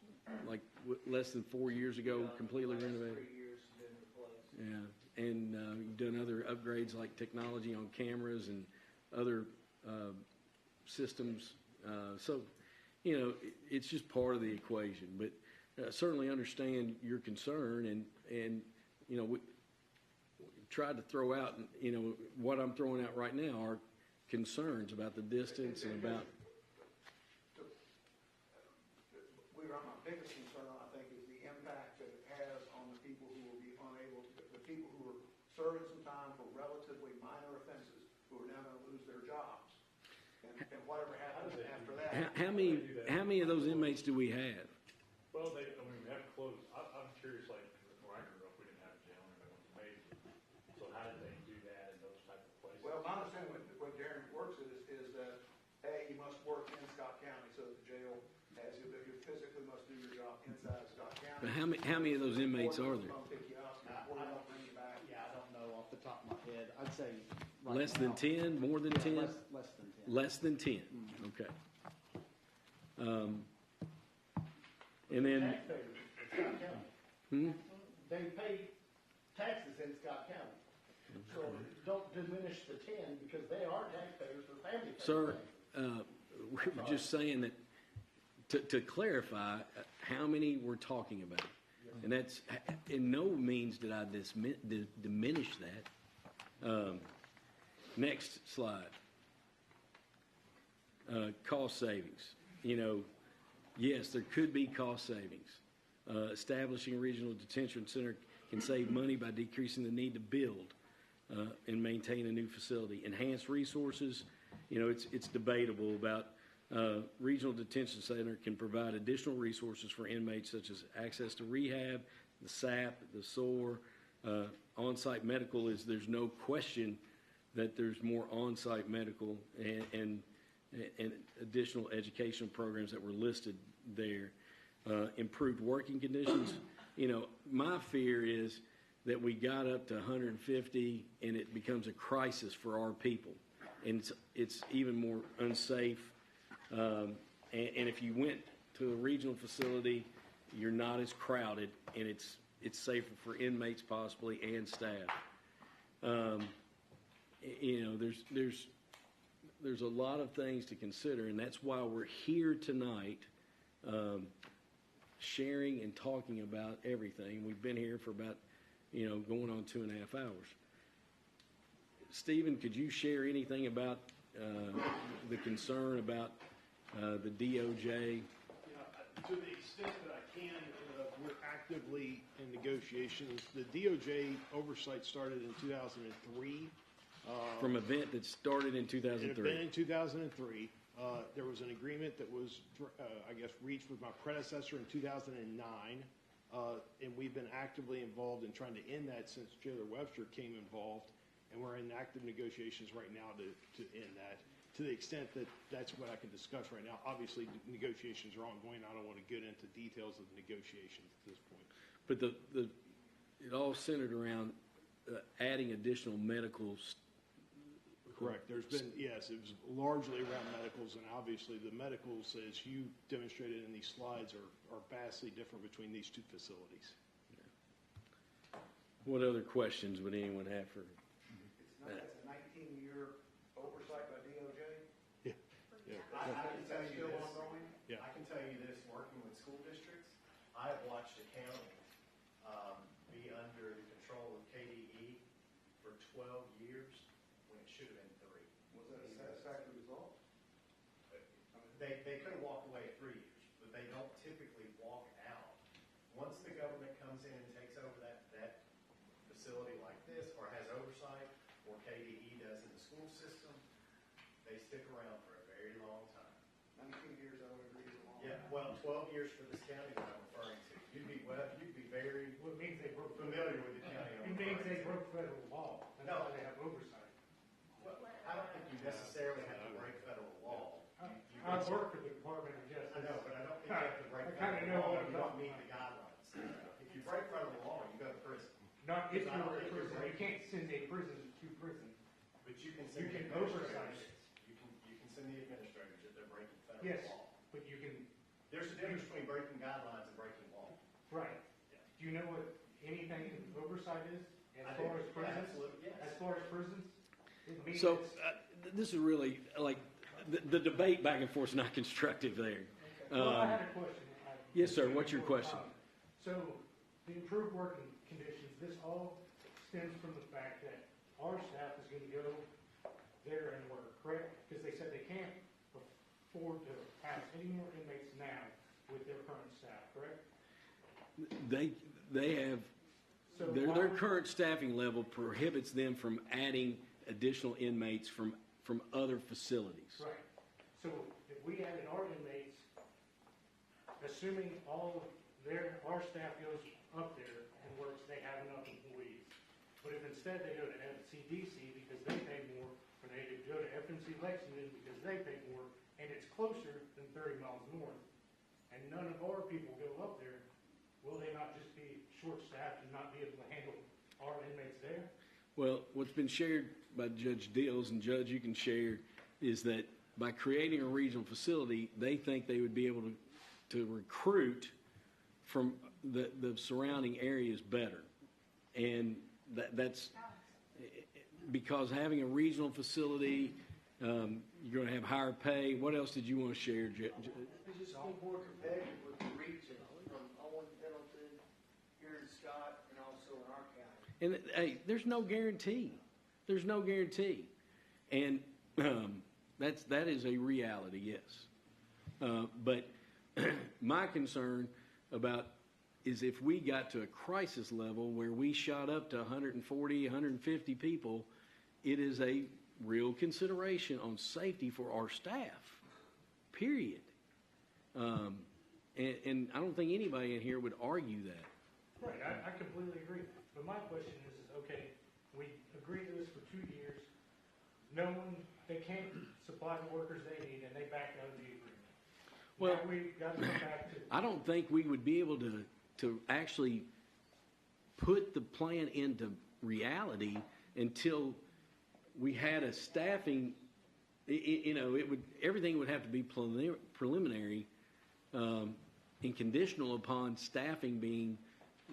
like less than 4 years ago, completely renovated.
3 years has been replaced.
Yeah, and you've done other upgrades like technology on cameras and other systems. So, it's just part of the equation. But certainly understand your concern, and we tried to throw out, what I'm throwing out right now are concerns about the distance and about.
My biggest concern, I think, is the impact that it has on the people who will be unable to, the people who are serving some time for relatively minor offenses, who are now going to lose their jobs. And whatever happens after that.
How many of those inmates do we have?
Well, we have closed. I'm curious, like, where I grew up, we didn't have a jail, and we went to Mason. So how did they do that in those type of places?
Well, my understanding what Darren works is that, A, you must work in Scott County, so that the jail has, if you physically must do your job inside Scott County.
But how many of those inmates are there?
Come pick you up, or they don't bring you back.
Yeah, I don't know off the top of my head. I'd say right
Less than
now-
10? More than 10?
Less than 10.
Less than 10. Okay. And then,
Taxpayers in Scott County. They pay taxes in Scott County. So don't diminish the 10 because they are taxpayers for family.
sir, we were just saying that to clarify how many we're talking about. And that's, in no means did I diminish that. Next slide. Cost savings. Yes, there could be cost savings. Establishing a regional detention center can save money by decreasing the need to build and maintain a new facility. Enhanced resources, it's debatable about regional detention center can provide additional resources for inmates such as access to rehab, the SAP, the SOAR. On-site medical there's no question that there's more on-site medical and additional educational programs that were listed there. Improved working conditions. My fear is that we got up to 150 and it becomes a crisis for our people. And it's even more unsafe. And if you went to a regional facility, you're not as crowded and it's safer for inmates possibly and staff. There's a lot of things to consider, and that's why we're here tonight, sharing and talking about everything. We've been here for about going on 2.5 hours. Stephen, could you share anything about the concern about the DOJ?
To the extent that I can, we're actively in negotiations. The DOJ oversight started in 2003.
From an event that started in 2003.
It had been in 2003. There was an agreement that was, reached with my predecessor in 2009. And we've been actively involved in trying to end that since Jailer Webster came involved. And we're in active negotiations right now to end that. To the extent that that's what I can discuss right now. Obviously, negotiations are ongoing. I don't want to get into details of the negotiations at this point.
But it all centered around adding additional medicals.
Correct. There's been, yes, it was largely around medicals, and obviously the medicals, as you demonstrated in these slides, are vastly different between these two facilities.
What other questions would anyone have for?
That's a 19-year oversight by DOJ?
Yeah.
I can tell you
Still
this.
ongoing?
Yeah.
I can tell you this, working with school districts, I have watched a county be under the control of KDE for 12 years when it should have been 3.
Was that a satisfactory result?
They could have walked away at 3 years, but they don't typically walk out. Once the government comes in and takes over that facility like this, or has oversight, or KDE does in the school system, they stick around for a very long time.
19 years, I would agree with all
Yeah,
that.
well, 12 years for this county that I'm referring to. You'd be very
Well, it means they broke.
familiar with the county I'm
It means
referring
they
to.
broke federal law. That's
No.
why they have oversight.
Well, I don't think you necessarily have to break federal law. You
I
can-
work for the Department of Justice.
I know, but I don't think you have to break
I kinda
federal
know
law.
what I'm
You don't
talking
meet the guidelines. If you break federal law, you go to prison.
Not if
I don't
you're a
think you're
prison. You
breaking-
can't send a prison to prison.
But you can
You
send the
can oversight
administrators.
it.
You can send the administrators if they're breaking federal
Yes,
law.
but you can,
There's a difference between breaking guidelines and breaking law.
right. Do you know what anything oversight is
I
as
do.
far as
Yeah,
prisons?
absolutely, yes.
As far as prisons? It means
So
it's-
this is really like the debate back and forth is not constructive there.
Well, I had a question.
Yes, sir. What's your question?
So, the improved working conditions, this all stems from the fact that our staff is gonna go there and work, correct? Because they said they can't afford to have any more inmates now with their current staff, correct?
They have
So
their
why would-
current staffing level prohibits them from adding additional inmates from other facilities.
Right. So, if we added our inmates, assuming our staff goes up there and works, they have enough employees. But if instead they go to FCDC because they pay more, or they go to FNC Lexington because they pay more, and it's closer than 30 miles north, and none of our people go up there, will they not just be short-staffed and not be able to handle our inmates there?
Well, what's been shared by Judge Dills, and Judge, you can share, is that by creating a regional facility, they think they would be able to recruit from the surrounding areas better. And that's because having a regional facility, you're going to have higher pay. What else did you want to share,
It's just be more competitive with the region from Owen, Pendleton, here in Scott, and also in our county.
And hey, there's no guarantee. There's no guarantee. And that is a reality, yes. But my concern about is if we got to a crisis level where we shot up to 140, 150 people, it is a real consideration on safety for our staff, period. And I don't think anybody in here would argue that.
Right, I completely agree. But my question is, okay, we agreed to this for 2 years. No one, they can't supply the workers they need, and they backed out of the agreement.
Well,
Now we've got to come back to.
I don't think we would be able to actually put the plan into reality until we had a staffing, everything would have to be preliminary and conditional upon staffing being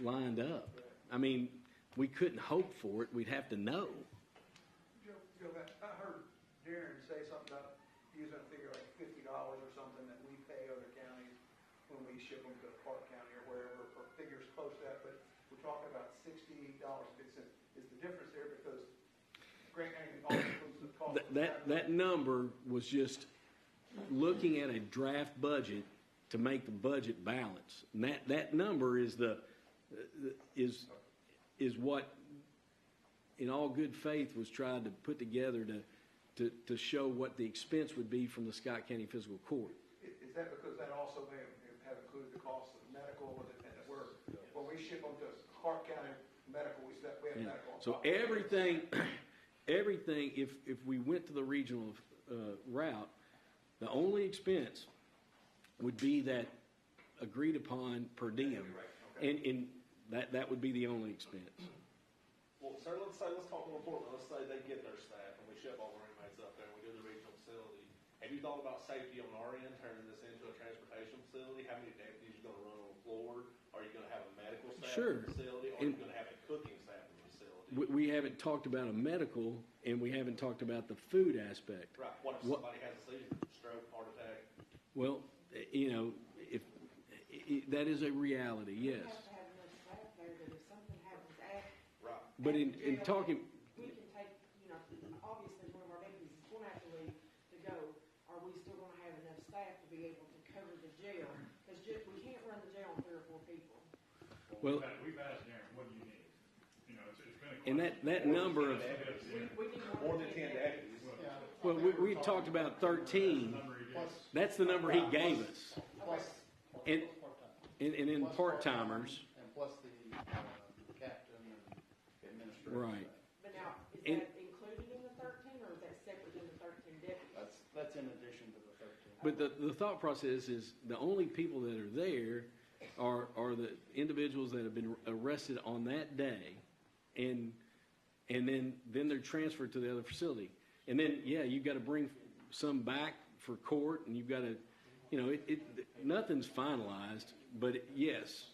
lined up. I mean, we couldn't hope for it. We'd have to know.
Joe, I heard Darren say something about using a figure like $50 or something that we pay other counties when we ship them to Park County or wherever, or figures close to that. But we're talking about $68.50. Is the difference there because Grant County also includes the cost of
That number was just looking at a draft budget to make the budget balance. And that number is what, in all good faith, was tried to put together to show what the expense would be from the Scott County Fiscal Court.
Is that because that also may have included the cost of medical, and when we ship them to Clark County Medical, we have medical on
So
top of it.
everything, if we went to the regional route, the only expense would be that agreed upon per diem, and that would be the only expense.
Well, sir, let's talk more important. Let's say they get their staff and we ship all our inmates up there and we do the regional facility. Have you thought about safety on our end, turning this into a transportation facility? How many deputies are you going to run on the floor? Are you going to have a medical staff
Sure.
in the facility? Or are you going to have a cooking staff in the facility?
We haven't talked about a medical, and we haven't talked about the food aspect.
Right. What if somebody has a seizure, stroke, heart attack?
Well, if that is a reality, yes.
We have to have enough staff there that if something happens
Right.
But in talking,
we can take, obviously one of our deputies is going to have to leave to go. Are we still going to have enough staff to be able to cover the jail? Because we can't run the jail on 3 or 4 people.
well,
We've asked Darren, what do you need? It's been a
and that number of,
We need
More than 10 deputies.
well, we talked about 13. That's the number he gave us.
Plus,
And
part-time.
and then
Plus
part-timers.
And plus the captain and administrator.
Right.
But now, is
And-
that included in the 13, or is that separate in the 13 deputies?
That's in addition to the 13.
But the thought process is the only people that are there are the individuals that have been arrested on that day, and then they're transferred to the other facility. And then, yeah, you've got to bring some back for court, and you've got to, nothing's finalized, but yes,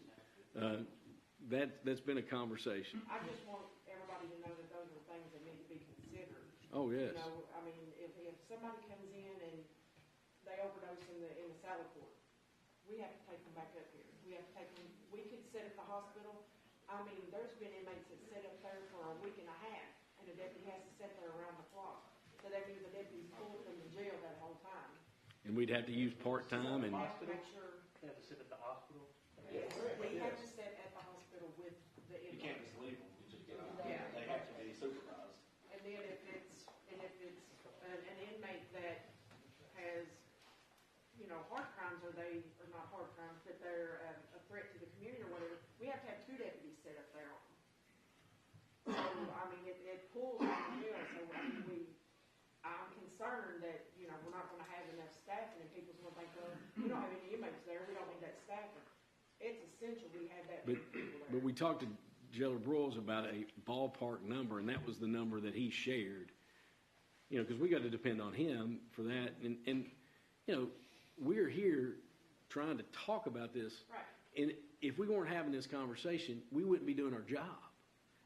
that's been a conversation.
I just want everybody to know that those are things that need to be considered.
Oh, yes.
If somebody comes in and they overdose in the salad court, we have to take them back up here. We have to take them, we could sit at the hospital. There's been inmates that sit up there for a week and a half, and the deputy has to sit there around the clock. So that means the deputy's pulled from the jail that whole time.
And we'd have to use part-time, and
We have to make sure,
They have to sit at the hospital.
yes, we have to sit at the hospital with the
You
inmates.
can't just leave them. You just get out.
Yeah.
They have to be supervised.
And then if it's an inmate that has, hard crimes, or not hard crimes, but they're a threat to the community or whatever, we have to have 2 deputies sit up there on them. So, it pulls on the jail, so, I'm concerned that, we're not gonna have enough staffing, and people's gonna think, well, we don't have any inmates there, we don't need that staffing. It's essential we have that many people there.
but we talked to Jailer Broyles about a ballpark number, and that was the number that he shared. Because we got to depend on him for that, and we're here trying to talk about this.
Right.
And if we weren't having this conversation, we wouldn't be doing our job.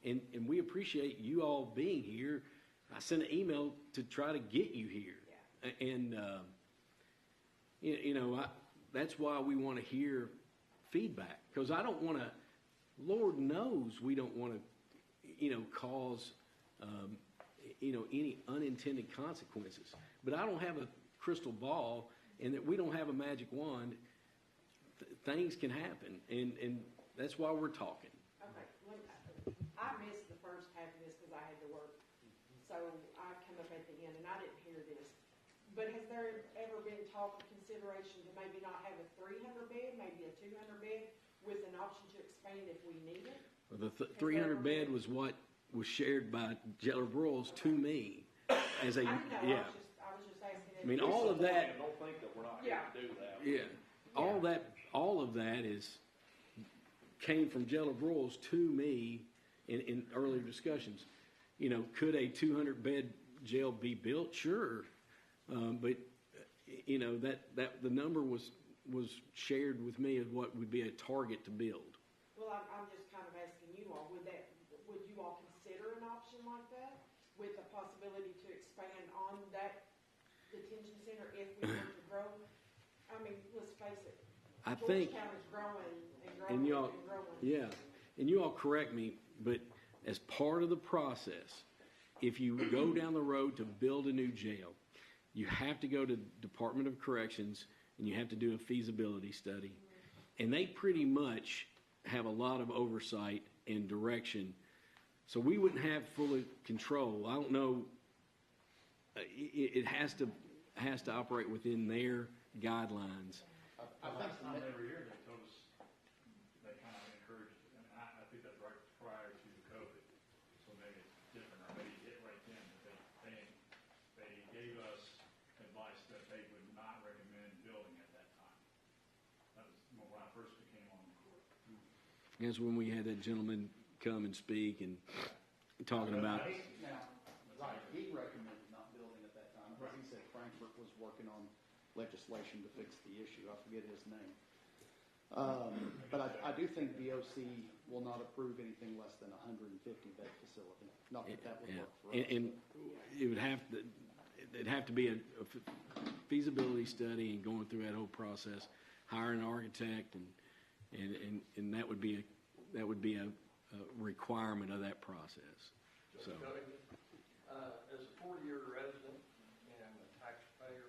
And we appreciate you all being here. I sent an email to try to get you here.
Yeah.
And, that's why we want to hear feedback. Because I don't want to, Lord knows we don't want to, cause, any unintended consequences. But I don't have a crystal ball, and that we don't have a magic wand. Things can happen, and that's why we're talking.
Okay, I missed the first half of this because I had to work. So I come up at the end, and I didn't hear this. But has there ever been talk or consideration to maybe not have a 300 bed, maybe a 200 bed, with an option to expand if we need it?
Well, the 300 bed was what was shared by Jailer Broyles to me as a,
I know,
yeah.
I was just asking.
I mean, all of that,
Don't think that we're not here to do that.
yeah, all of that came from Jailer Broyles to me in earlier discussions. Could a 200 bed jail be built? Sure. But that the number was shared with me as what would be a target to build.
Well, I'm just kind of asking you all, would you all consider an option like that, with the possibility to expand on that detention center if we were to grow? Let's face it.
I think,
Georgetown is growing and
and
growing
y'all,
and growing.
yeah, and you all correct me, but as part of the process, if you go down the road to build a new jail, you have to go to Department of Corrections and you have to do a feasibility study. And they pretty much have a lot of oversight and direction. So we wouldn't have full control. I don't know. It has to operate within their guidelines.
The last time they were here, they told us, they kind of encouraged, and I think that's right prior to COVID, so maybe it's different, or maybe it right then, but they gave us advice that they would not recommend building at that time. That was when I first became on the court.
That's when we had that gentleman come and speak and talking about.
Now, right, he recommended not building at that time, because he said Frankfurt was working on legislation to fix the issue. I forget his name. But I do think DOC will not approve anything less than a 150-bed facility. Not that that would work for us.
And it would have to, it'd have to be a feasibility study and going through that whole process, hiring an architect, and that would be a requirement of that process. So.
As a 40-year resident and a taxpayer,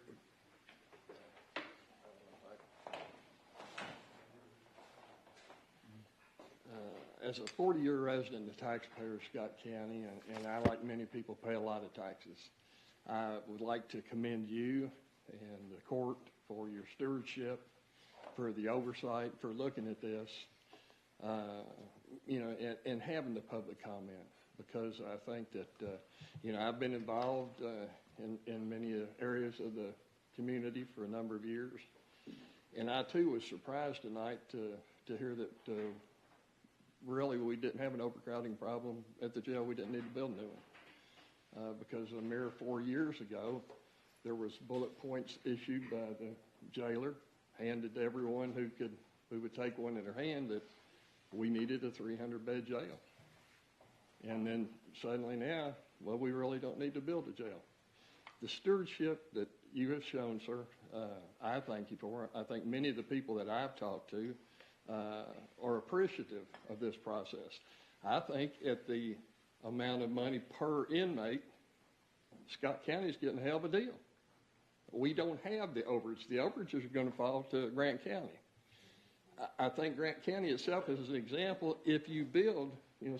as a 40-year resident and taxpayer of Scott County, and I, like many people, pay a lot of taxes, I would like to commend you and the court for your stewardship, for the oversight, for looking at this, and having the public comment, because I think that, I've been involved in many areas of the community for a number of years, and I too was surprised tonight to hear that really we didn't have an overcrowding problem at the jail. We didn't need to build a new one, because a mere 4 years ago, there was bullet points issued by the jailer, handed to everyone who would take one in their hand, that we needed a 300-bed jail. And then suddenly now, well, we really don't need to build a jail. The stewardship that you have shown, sir, I thank you for. I think many of the people that I've talked to are appreciative of this process. I think at the amount of money per inmate, Scott County is getting a hell of a deal. We don't have the overage. The overages are going to fall to Grant County. I think Grant County itself is an example. If you build,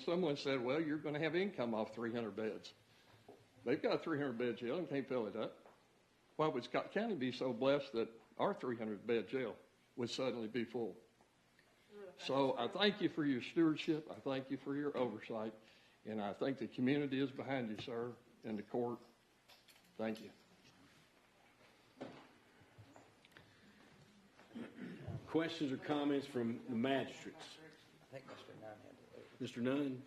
someone said, well, you're going to have income off 300 beds. They've got a 300-bed jail and can't fill it up. Why would Scott County be so blessed that our 300-bed jail would suddenly be full? So I thank you for your stewardship. I thank you for your oversight. And I think the community is behind you, sir, and the court. Thank you.
Questions or comments from the magistrates?
I think Mr. Nunn had to.
Mr. Nunn?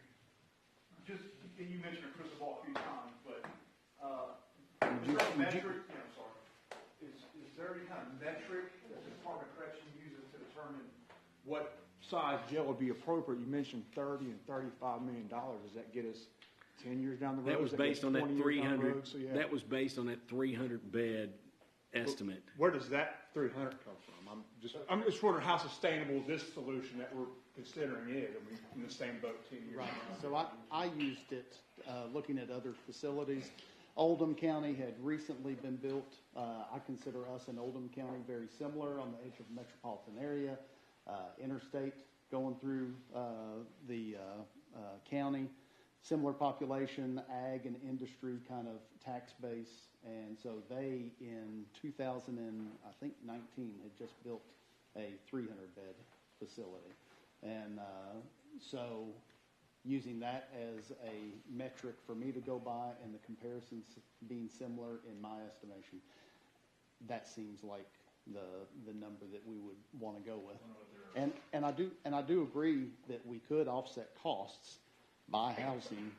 Just, you mentioned a crystal ball a few times, but is there a metric, I'm sorry, is there any kind of metric that the Department of Corrections uses to determine what size jail would be appropriate? You mentioned $30 and $35 million. Does that get us 10 years down the road?
That was based on that 300.
So yeah.
That was based on that 300-bed estimate.
Where does that 300 come from? I'm just wondering how sustainable this solution that we're considering is. Are we in the same boat 10 years?
Right. So I used it looking at other facilities. Oldham County had recently been built. I consider us in Oldham County very similar on the edge of the metropolitan area. Interstate going through the county. Similar population, ag and industry kind of tax base. And so they, in 2019, had just built a 300-bed facility. And so using that as a metric for me to go by and the comparisons being similar in my estimation, that seems like the number that we would want to go with. And I do agree that we could offset costs by housing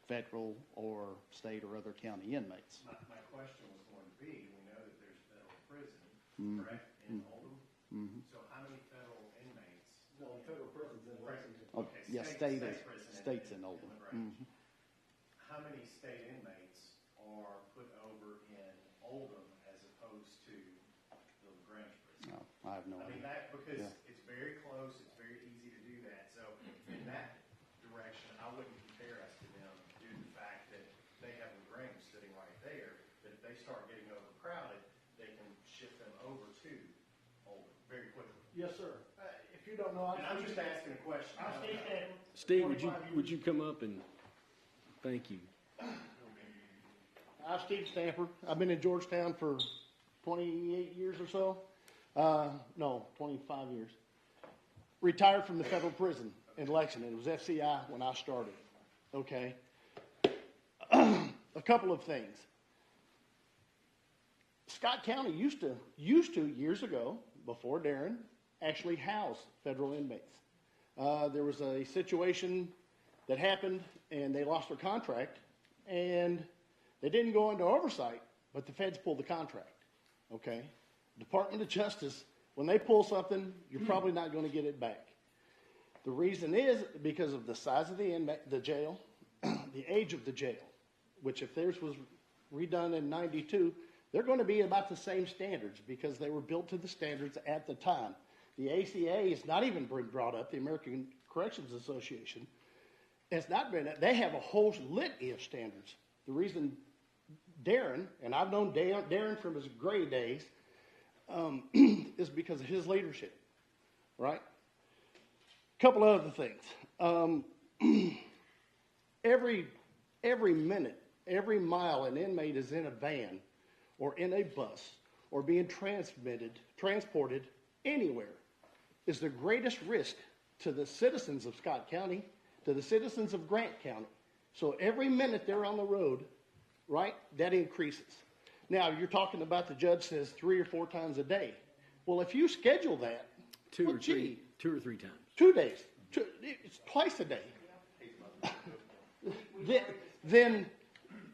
federal or state or other county inmates.
My question was going to be, we know that there's federal prison, correct, in Oldham?
Mm-hmm.
So how many federal inmates?
No, federal prisons in Lexington.
Okay,
Yeah, state's in Oldham. Mm-hmm.
How many state inmates are put over in Oldham as opposed to the LaGrange prison?
No, I have no idea.
Because
Yeah.
it's very close, it's very easy to do that. So in that
Yes, sir. If you don't know,
And I'm just asking a question.
I'm Steve Stanton.
Steve,
25
would you come up and, thank you.
I'm Steve Stamper. I've been in Georgetown for 28 years or so. No, 25 years. Retired from the federal prison in Lexington. It was FCI when I started. Okay. A couple of things. Scott County used to years ago, before Darren, actually house federal inmates. There was a situation that happened and they lost their contract and they didn't go into oversight, but the feds pulled the contract. Okay? Department of Justice, when they pull something, you're probably not going to get it back. The reason is because of the size of the jail, the age of the jail, which if theirs was redone in 92, they're going to be about the same standards because they were built to the standards at the time. The ACA is not even brought up, the American Corrections Association. It's not been, they have a whole litany of standards. The reason Darren, and I've known Darren from his gray days, is because of his leadership, right? Couple of other things. Every minute, every mile an inmate is in a van or in a bus or being transported anywhere is the greatest risk to the citizens of Scott County, to the citizens of Grant County. So every minute they're on the road, right, that increases. Now, you're talking about the judge says 3 or 4 times a day. Well, if you schedule that,
Two or three times.
2 days, it's twice a day. Then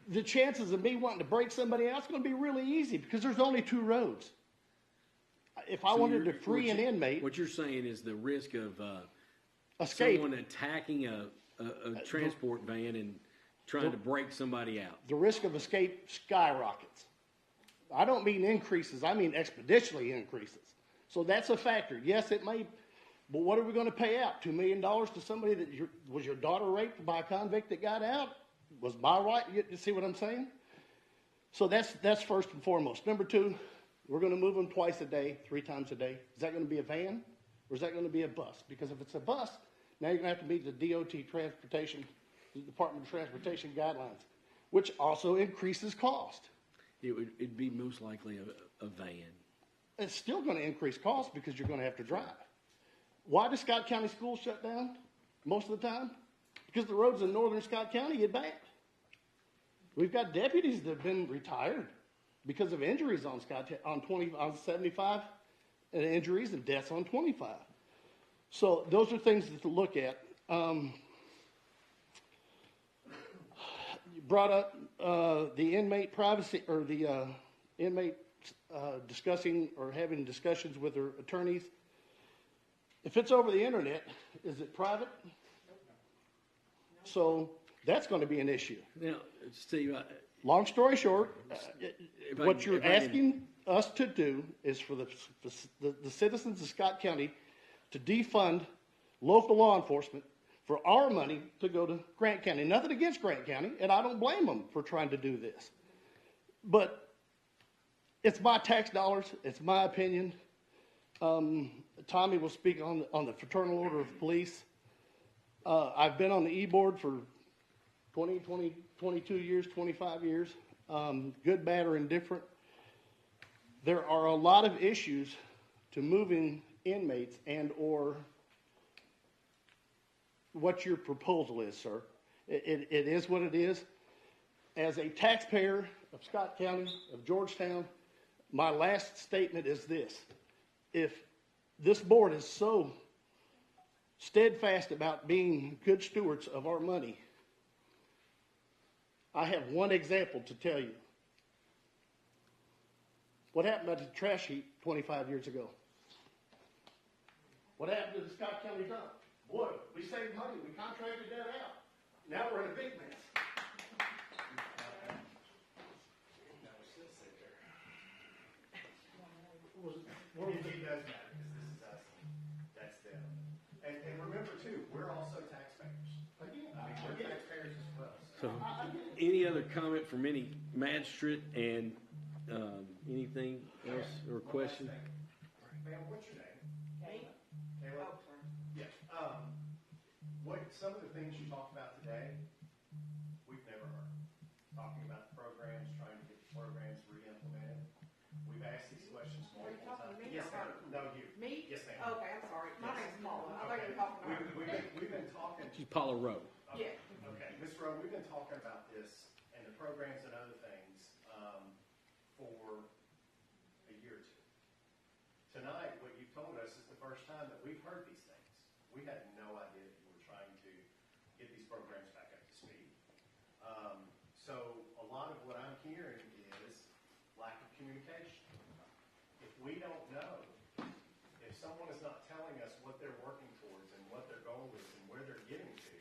the chances of me wanting to break somebody out is going to be really easy because there's only 2 roads. If I wanted to free an inmate,
what you're saying is the risk of
escape,
someone attacking a transport van and trying to break somebody out.
The risk of escape skyrockets. I don't mean increases, I mean exponentially increases. So that's a factor. Yes, it may, but what are we going to pay out? $2 million to somebody that was your daughter raped by a convict that got out? Was my right? You see what I'm saying? So that's first and foremost. Number 2, we're going to move them twice a day, 3 times a day. Is that going to be a van or is that going to be a bus? Because if it's a bus, now you're going to have to meet the DOT transportation, the Department of Transportation guidelines, which also increases cost.
It'd be most likely a van.
It's still going to increase cost because you're going to have to drive. Why does Scott County schools shut down most of the time? Because the roads in northern Scott County get bad. We've got deputies that have been retired because of injuries on 75 and injuries and deaths on 25. So those are things to look at. You brought up the inmate privacy or the inmate discussing or having discussions with their attorneys. If it's over the internet, is it private? So that's going to be an issue.
Now, Steve,
long story short, what you're asking us to do is for the citizens of Scott County to defund local law enforcement for our money to go to Grant County. Nothing against Grant County, and I don't blame them for trying to do this. But it's my tax dollars. It's my opinion. Tommy will speak on the Fraternal Order of Police. I've been on the E-Board for 22 years, 25 years, good, bad, or indifferent. There are a lot of issues to moving inmates and or what your proposal is, sir. It is what it is. As a taxpayer of Scott County, of Georgetown, my last statement is this. If this board is so steadfast about being good stewards of our money, I have one example to tell you. What happened at the trash heap 25 years ago? What happened to the Scott County dump? Boy, we saved money. We contracted that out. Now we're in a big mess.
It does matter because this is us. That's them. And remember too, we're also taxpayers.
Again,
We're taxpayers as well.
So, any other comment from any magistrate and anything else or question?
Ma'am, what's your name?
She's Paula Rowe.
Yeah.
Okay, Ms. Rowe, we've been talking about this and the programs and other things for a year or two. Tonight, what you've told us is the first time that we've heard these things. We had no idea that you were trying to get these programs back up to speed. So a lot of what I'm hearing is lack of communication. If we don't know, if someone is not telling us what they're working towards and what their goal is and where they're getting to,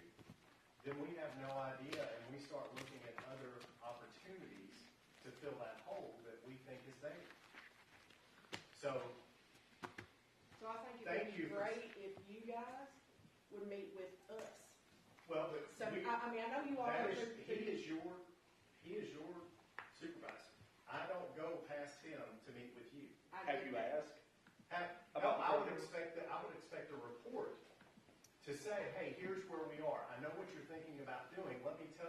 then we have no idea, and we start looking at other opportunities to fill that hole that we think is there. So,
I think
thank
it would
you
be
for-
great if you guys would meet with us.
well, but
So, I mean, I know you all
that
are.
is, he is your supervisor. I don't go past him to meet with you.
Have you asked?
No, I would expect a report to say, hey, here's where we are. I know what you're thinking about doing. Let me tell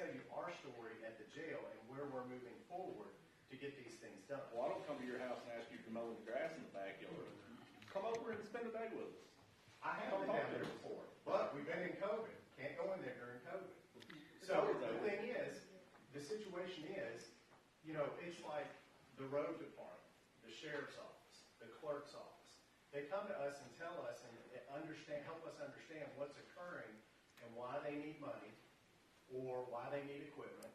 you our story at the jail and where we're moving forward to get these things done.
Well, I don't come to your house and ask you to mow the grass in the backyard. Come over and spend a day with us.
I haven't been down there before, but we've been in COVID. Can't go in there during COVID. So the thing is, the situation is, it's like the road department, the sheriff's office, the clerk's office. They come to us and tell us and help us understand what's occurring and why they need money, or why they need equipment,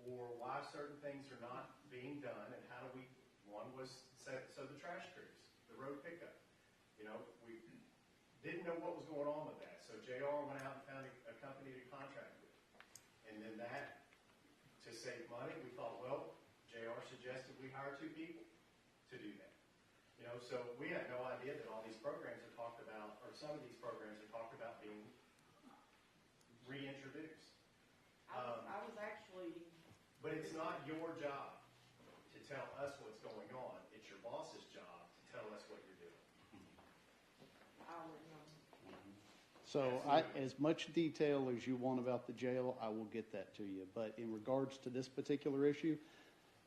or why certain things are not being done, and how do we, one was, so the trash crews, the road pickup. We didn't know what was going on with that, so JR went out and found a company to contract with. And then that, to save money, we thought, well, JR suggested we hire 2 people to do that. So we had no idea that all these programs are talked about, or some of these programs are talked about being reintroduced.
I was actually.
But it's not your job to tell us what's going on. It's your boss's job to tell us what you're doing.
I would know.
So as much detail as you want about the jail, I will get that to you. But in regards to this particular issue,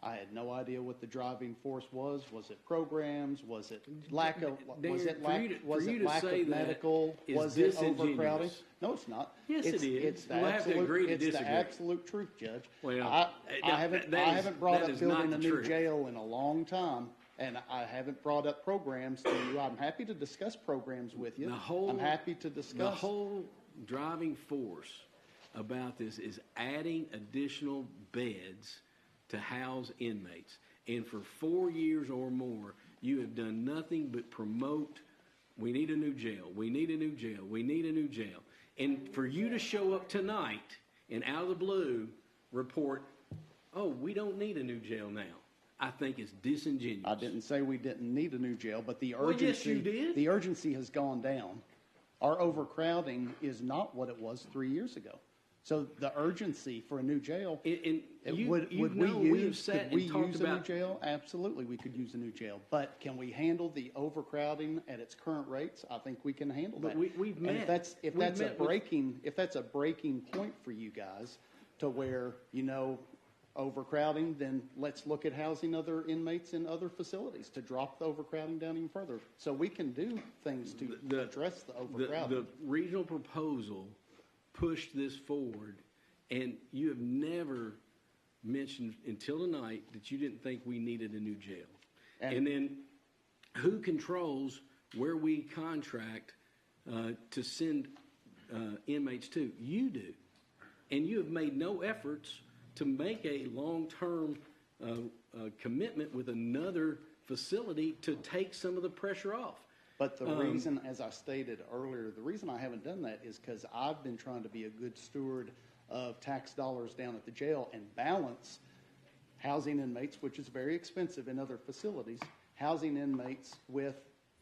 I had no idea what the driving force was. Was it programs? Was it lack of, was it lack of medical? Was it overcrowding? No, it's not.
Yes, it is.
It's the
We'll have to agree to
it's the
disagree.
absolute truth, Judge.
Well,
I haven't brought
that
up
is not
building
the
a new
truth.
jail in a long time, and I haven't brought up programs to you. I'm happy to discuss programs with you. I'm happy to discuss.
The whole driving force about this is adding additional beds to house inmates. And for 4 years or more, you have done nothing but promote, we need a new jail, we need a new jail, we need a new jail. And for you to show up tonight and out of the blue report, oh, we don't need a new jail now, I think is disingenuous.
I didn't say we didn't need a new jail, but the
Well,
urgency,
yes, you did.
the urgency has gone down. Our overcrowding is not what it was 3 years ago. So the urgency for a new jail, would we use a new jail? Absolutely, we could use a new jail. But can we handle the overcrowding at its current rates? I think we can handle that.
But we've met.
And if that's a breaking point for you guys, to where overcrowding, then let's look at housing other inmates in other facilities to drop the overcrowding down even further. So we can do things to address the overcrowding.
The regional proposal pushed this forward, and you have never mentioned until tonight that you didn't think we needed a new jail. And then who controls where we contract to send inmates to? You do. And you have made no efforts to make a long-term commitment with another facility to take some of the pressure off.
But the reason, as I stated earlier, the reason I haven't done that is because I've been trying to be a good steward of tax dollars down at the jail and balance housing inmates, which is very expensive in other facilities, housing inmates with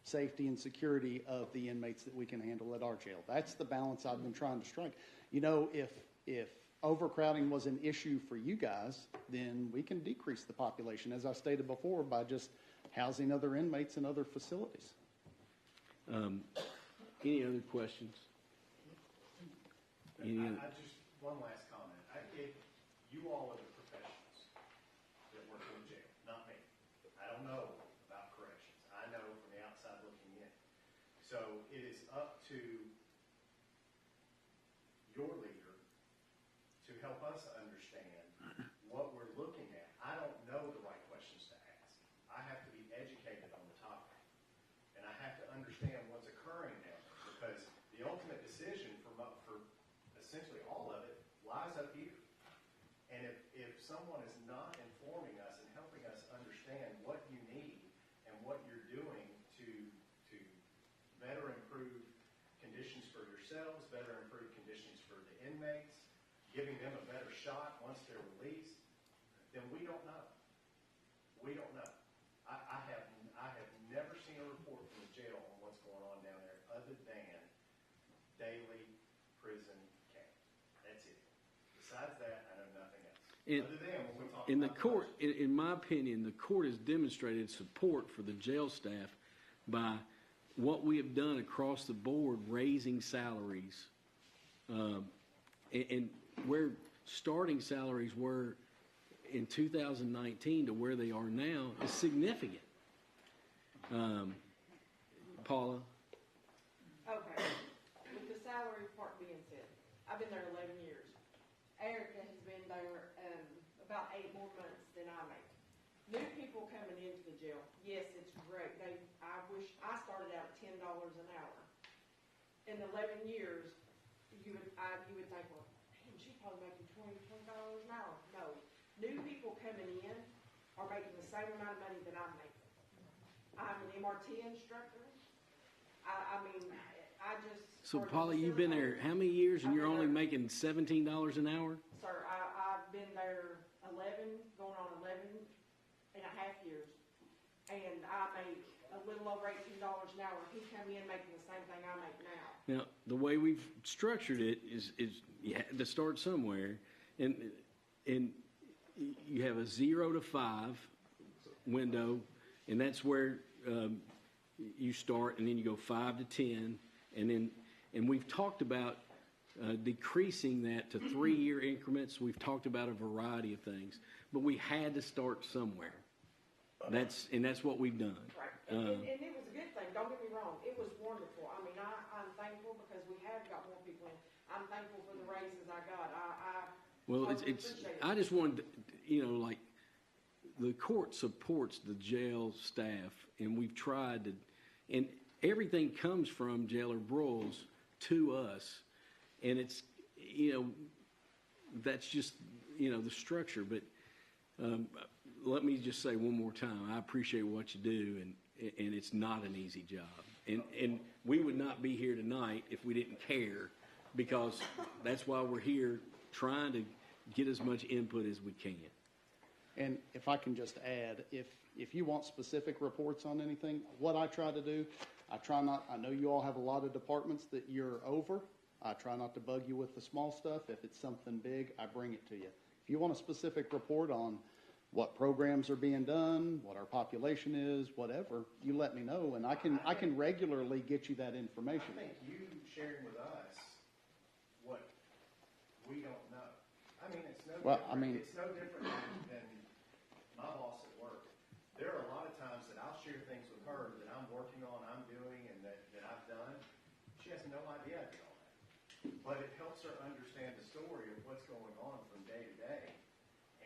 safety and security of the inmates that we can handle at our jail. That's the balance I've been trying to strike. If overcrowding was an issue for you guys, then we can decrease the population, as I stated before, by just housing other inmates in other facilities.
Any other questions?
One last comment. You all are the professionals that work in jail, not me. I don't know about corrections. I know from the outside looking in. So it is up to essentially all of it lies up here. And if someone is not informing us and helping us understand what you need and what you're doing to better improve conditions for yourselves, better improve conditions for the inmates, giving them a better shot once they're released, then we don't know. We don't know. I have never seen a report from the jail on what's going on down there other than daily prison camp. That's it. Besides that, I know nothing else. Other than when we talk
In the
about
court, in my opinion, the court has demonstrated support for the jail staff by what we have done across the board, raising salaries, and where starting salaries were in 2019 to where they are now is significant. Paula?
Okay, with the salary part being said, I've been there 11 years. Erica has been there about 8 more months than I make. New people coming into the jail, yes, it's great. I wish I started out at $10 an hour. In 11 years, you would think, well, damn, she's probably making $20 an hour. No, new people coming in are making the same amount of money that I'm making. I'm an MRT instructor. I mean, I just.
So, Paula, you've been there how many years, and you're only making $17 an hour?
Sir, I've been there 11, going on 11 and a half years, and I make a little over $18 an hour. He come in making the same thing I make now.
Now, the way we've structured it is you had to start somewhere, and you have a 0 to 5 window, and that's where you start, and then you go 5 to 10, and we've talked about decreasing that to 3-year increments. We've talked about a variety of things, but we had to start somewhere. That's what we've done.
Right, and it was a good thing. Don't get me wrong. It was wonderful. I mean, I'm thankful because we have got more people in. I'm thankful for the raises I got.
Well,
totally appreciate it.
I just wanted, like, the court supports the jail staff, and we've tried to, and everything comes from Jailer Broyles to us, and it's, that's just, the structure. But let me just say one more time, I appreciate what you do, and it's not an easy job. And we would not be here tonight if we didn't care, because that's why we're here, trying to get as much input as we can.
And if I can just add, if you want specific reports on anything, what I try to do, I know you all have a lot of departments that you're over. I try not to bug you with the small stuff. If it's something big, I bring it to you. If you want a specific report on what programs are being done, what our population is, whatever, you let me know, and I can regularly get you that information.
I think you sharing with us what we don't know. I mean, it's no different than my boss at work. There are a lot of times that I'll share things with her that I'm working on, I'm doing, and that I've done. She has no idea I did all that. But it helps her understand the story of what's going on from day to day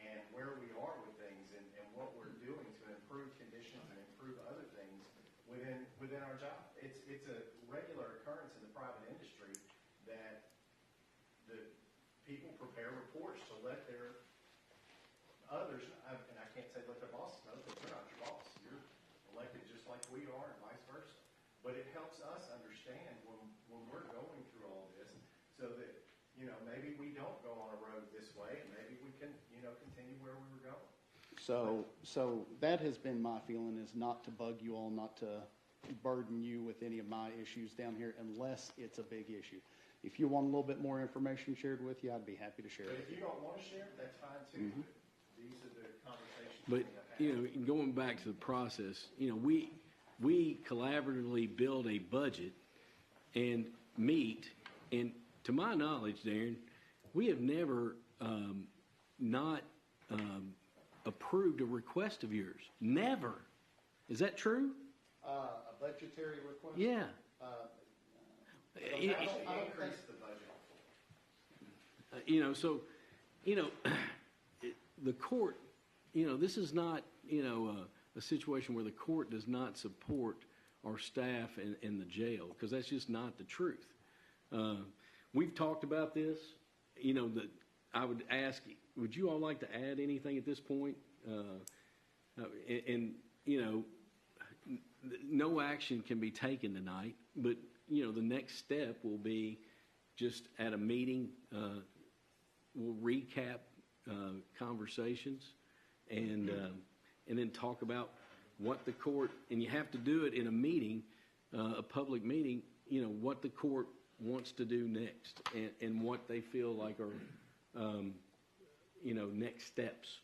and where we are with things and what we're doing to improve conditions and improve other things within our job. It's a regular occurrence in the private industry that the people prepare reports to let their others, and I can't say let their bosses know, because they're not your boss. You're elected just like we are, and vice versa. But it helps us understand when we're going through all this, so that maybe we don't go on a road this way, and maybe we can continue where we were going.
So that has been my feeling, is not to bug you all, not to burden you with any of my issues down here, unless it's a big issue. If you want a little bit more information shared with you, I'd be happy to share it.
But if you don't want to share, that's fine too. Mm-hmm. These are the conversations.
But going back to the process, we collaboratively build a budget and meet, and to my knowledge, Darren, we have never not approved a request of yours. Never. Is that true?
A budgetary request?
Yeah.
I don't increase the budget.
The court, this is not, a situation where the court does not support our staff in the jail, because that's just not the truth. we've talked about this, you know, that I would ask, would you all like to add anything at this point? And, you know, no action can be taken tonight, but, you know, the next step will be just at a meeting, we'll recap conversations and then talk about what the court, and you have to do it in a meeting, a public meeting, you know, what the court wants to do next and what they feel like are, you know, next steps.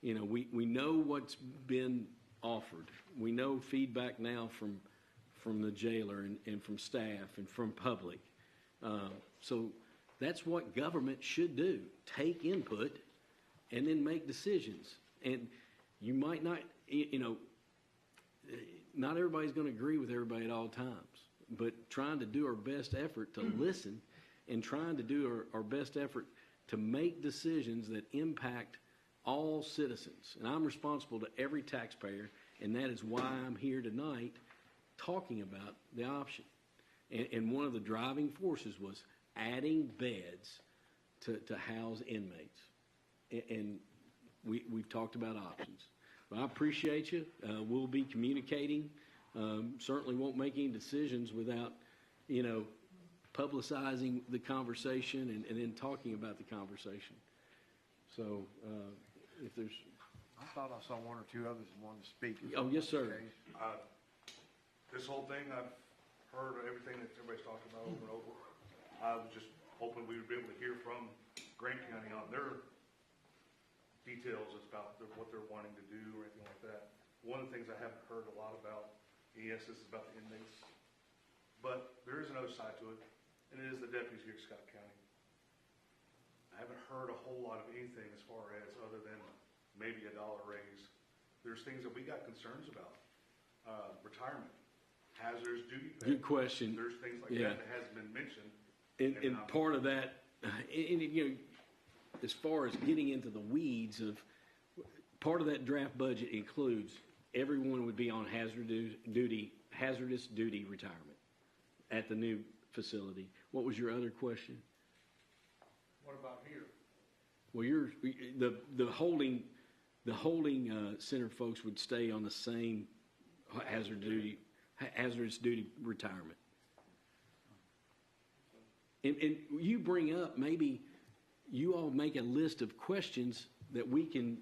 You know, we know what's been offered. We know feedback now from the jailer and from staff and from public. So that's what government should do. Take input and then make decisions. And you might not, you know, not everybody's going to agree with everybody at all times, but trying to do our best effort to listen and trying to do our best effort to make decisions that impact all citizens. And I'm responsible to every taxpayer, and that is why I'm here tonight talking about the option. And one of the driving forces was adding beds to house inmates. And we've talked about options. Well, I appreciate you. We'll be communicating. Certainly won't make any decisions without, you know, publicizing the conversation and then talking about the conversation. So if there's...
I thought I saw one or two others that wanted to speak.
Oh, yes, sir.
This whole thing, I've heard everything that everybody's talking about over and over. I was just hoping we would be able to hear from Grant County on their details about what they're wanting to do or anything like that. One of the things I haven't heard a lot about, yes, this is about the inmates, but there is another side to it, and it is the deputies here at Scott County. I haven't heard a whole lot of anything as far as other than maybe $1 raise. There's things that we got concerns about. Retirement, hazardous duty pay.
Good question.
There's things like that hasn't been mentioned.
And part of that, and, you know, as far as getting into the weeds of, part of that draft budget includes everyone would be on hazardous duty retirement at the new facility. What was your other question?
What about here?
Well, the holding center folks would stay on the same hazardous duty retirement. And you bring up, maybe you all make a list of questions that we can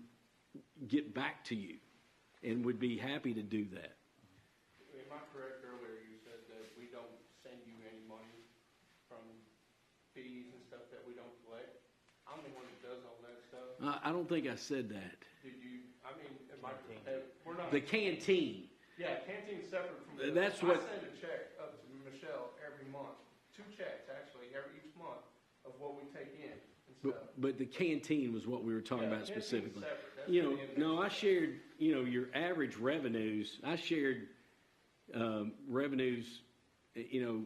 get back to you, and would be happy to do that.
Am I correct earlier you said that we don't send you any money from fees and stuff that we don't collect? I'm the one that does all that stuff.
I don't think I said that.
Did you, I mean, we're not.
The canteen.
Yeah, canteen's separate from.
That's
I
what.
send a check up to Michelle every month, 2 checks actually, each month of what we take in and stuff.
But the canteen was what we were talking about
canteen's
specifically.
separate. That's
You
for
know,
the inmates.
no, I shared, you know, your average revenues. I shared revenues, you know,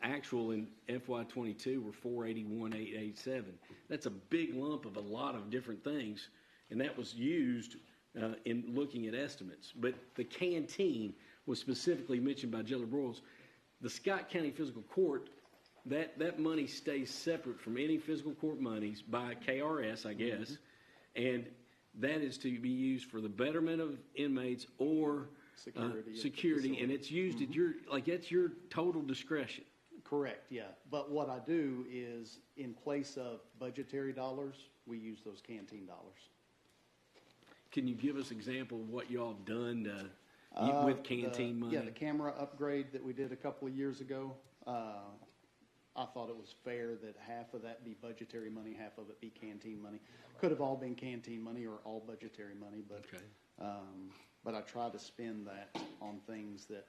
actual in FY22 were 481,887. That's a big lump of a lot of different things, and that was used in looking at estimates. But the canteen was specifically mentioned by Jailer Broyles. The Scott County Fiscal Court, that money stays separate from any fiscal court monies by KRS, I guess, and that is to be used for the betterment of inmates or security, and it's used at your, like, that's your total discretion.
Correct, yeah. But what I do is, in place of budgetary dollars, we use those canteen dollars.
Can you give us an example of what y'all have done with canteen money?
Yeah, the camera upgrade that we did a couple of years ago. I thought it was fair that half of that be budgetary money, half of it be canteen money. Could have all been canteen money or all budgetary money, but but I try to spend that on things that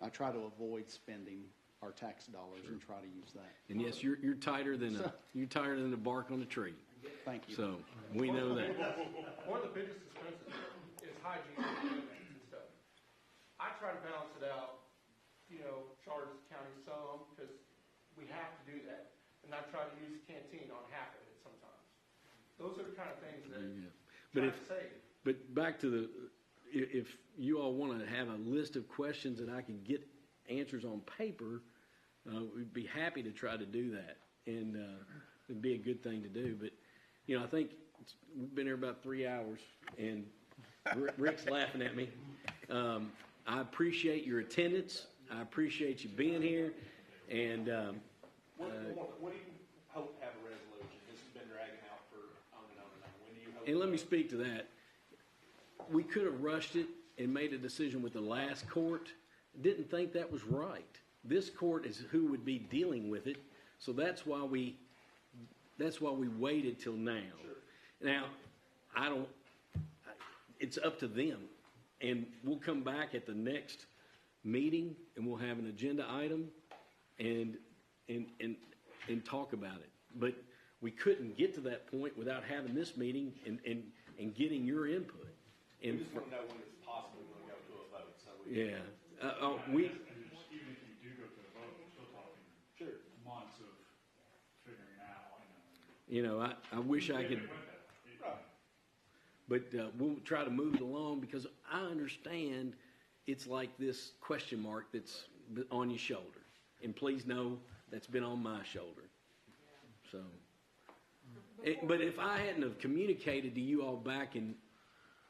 I try to avoid spending our tax dollars and try to use that.
And yes, you're tighter than the bark on the tree.
Thank you.
So we know that.
One of the biggest expenses is hygiene and stuff. I try to balance it out, you know, charge the county some, because we have to do that. And I try to use the canteen on half of it sometimes. Those are the kind of things that try to save.
But back to if you all want to have a list of questions that I can get answers on paper, we'd be happy to try to do that, and it'd be a good thing to do. But I think we've been here about 3 hours, and Rick's laughing at me. I appreciate your attendance. I appreciate you being here, and
What do you hope to have a resolution? This has been dragging out for on and on and on. When do you hope?
and let me speak to that. We could have rushed it and made a decision with the last court. Didn't think that was right. This court is who would be dealing with it, so that's why we waited till now. Sure. Now, it's up to them, and we'll come back at the next meeting and we'll have an agenda item and talk about it. But we couldn't get to that point without having this meeting and getting your input.
We just want to know when it's possibly going to go to a vote. So we
Yeah.
Even if you do go to a vote, we're still talking months of figuring out.
I wish I could, but we'll try to move it along because I understand it's like this question mark that's on your shoulder. And please know that's been on my shoulder. So, but if I hadn't have communicated to you all back in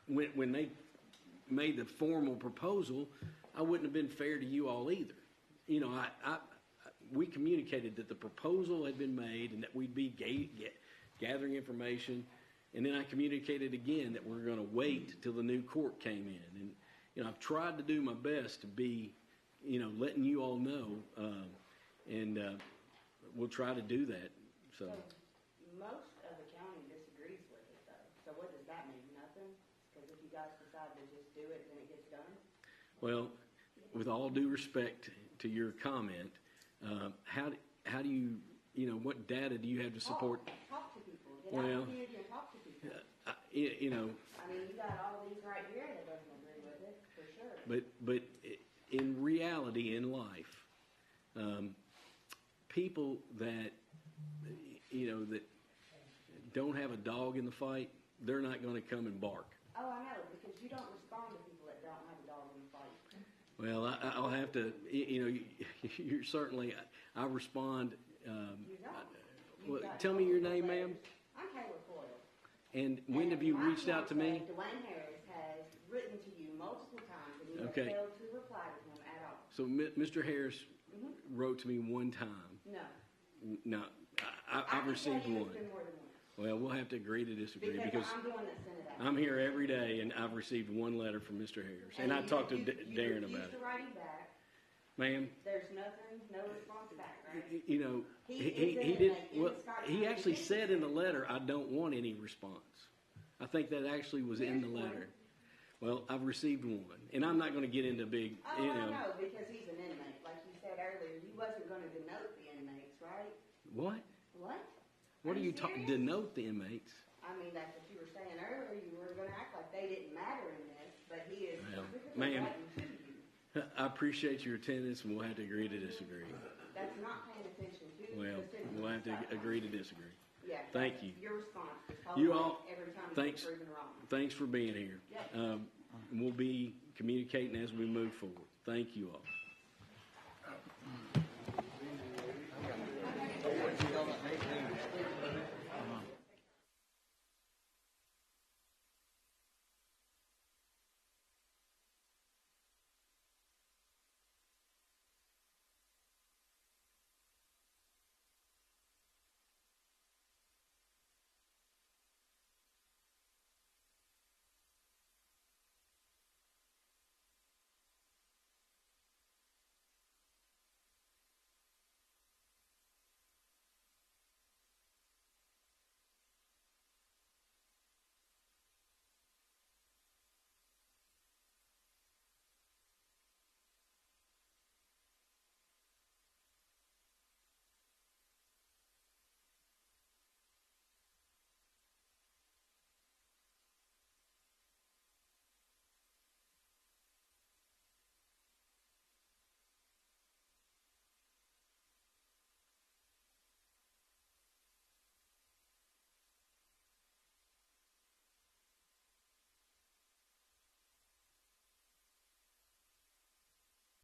when they made the formal proposal, I wouldn't have been fair to you all either. We communicated that the proposal had been made and that we'd be gathering information, and then I communicated again that we're going to wait till the new court came in. And I've tried to do my best to be, letting you all know, and we'll try to do that. So
most of the county disagrees with it, though. So what does that mean? Nothing? Because if you guys decide to just do it, then it gets done?
Well, with all due respect to your comment, how do you, what data do you have to support?
Talk to people. Get out in the community and talk to people.
I
mean, you got all these right here that doesn't agree with it, for sure.
But in reality, in life, people that that don't have a dog in the fight, they're not going to come and bark.
Oh, I know, because you don't respond to people that don't have a dog in the fight.
Well, I'll have to. You're certainly. I respond. Well, tell me your name, ma'am.
I'm Taylor Coyle.
And when have you reached out to me?
Dwayne Harris has written to you multiple times, and you
Okay.
have failed to reply to him at all.
So Mr. Harris wrote to me one time.
No.
No, I've
I can
received
tell you
one.
it's been more than once.
Well, we'll have to agree to disagree
Because
because
I'm the one that sent it out.
I'm here every day, and I've received one letter from Mr. Harris, and I talked to Darren about
You refused
it.
to write him back.
Ma'am,
There's nothing, no response back, right?
he did. Well, he actually said in the letter, "I don't want any response." I think that actually was in the letter. Well, I've received one, and I'm not going to get into big,
Oh, I know, because he's an inmate. Like you said earlier, you wasn't going to denote the inmates, right?
What?
What?
What are you
serious?
talking? Denote the inmates?
I mean, that's what you were saying earlier. You were going to act like they didn't matter in this, but he is
Well,
specifically
ma'am.
writing to you.
I appreciate your attendance, and we'll have to agree to disagree.
That's not paying attention to.
Well,
the citizens.
we'll have to agree to disagree.
Yeah.
Thank you.
Your response is
You
always
all,
every time
thanks.
you're proven wrong.
Thanks for being here.
Yep.
We'll be communicating as we move forward. Thank you all.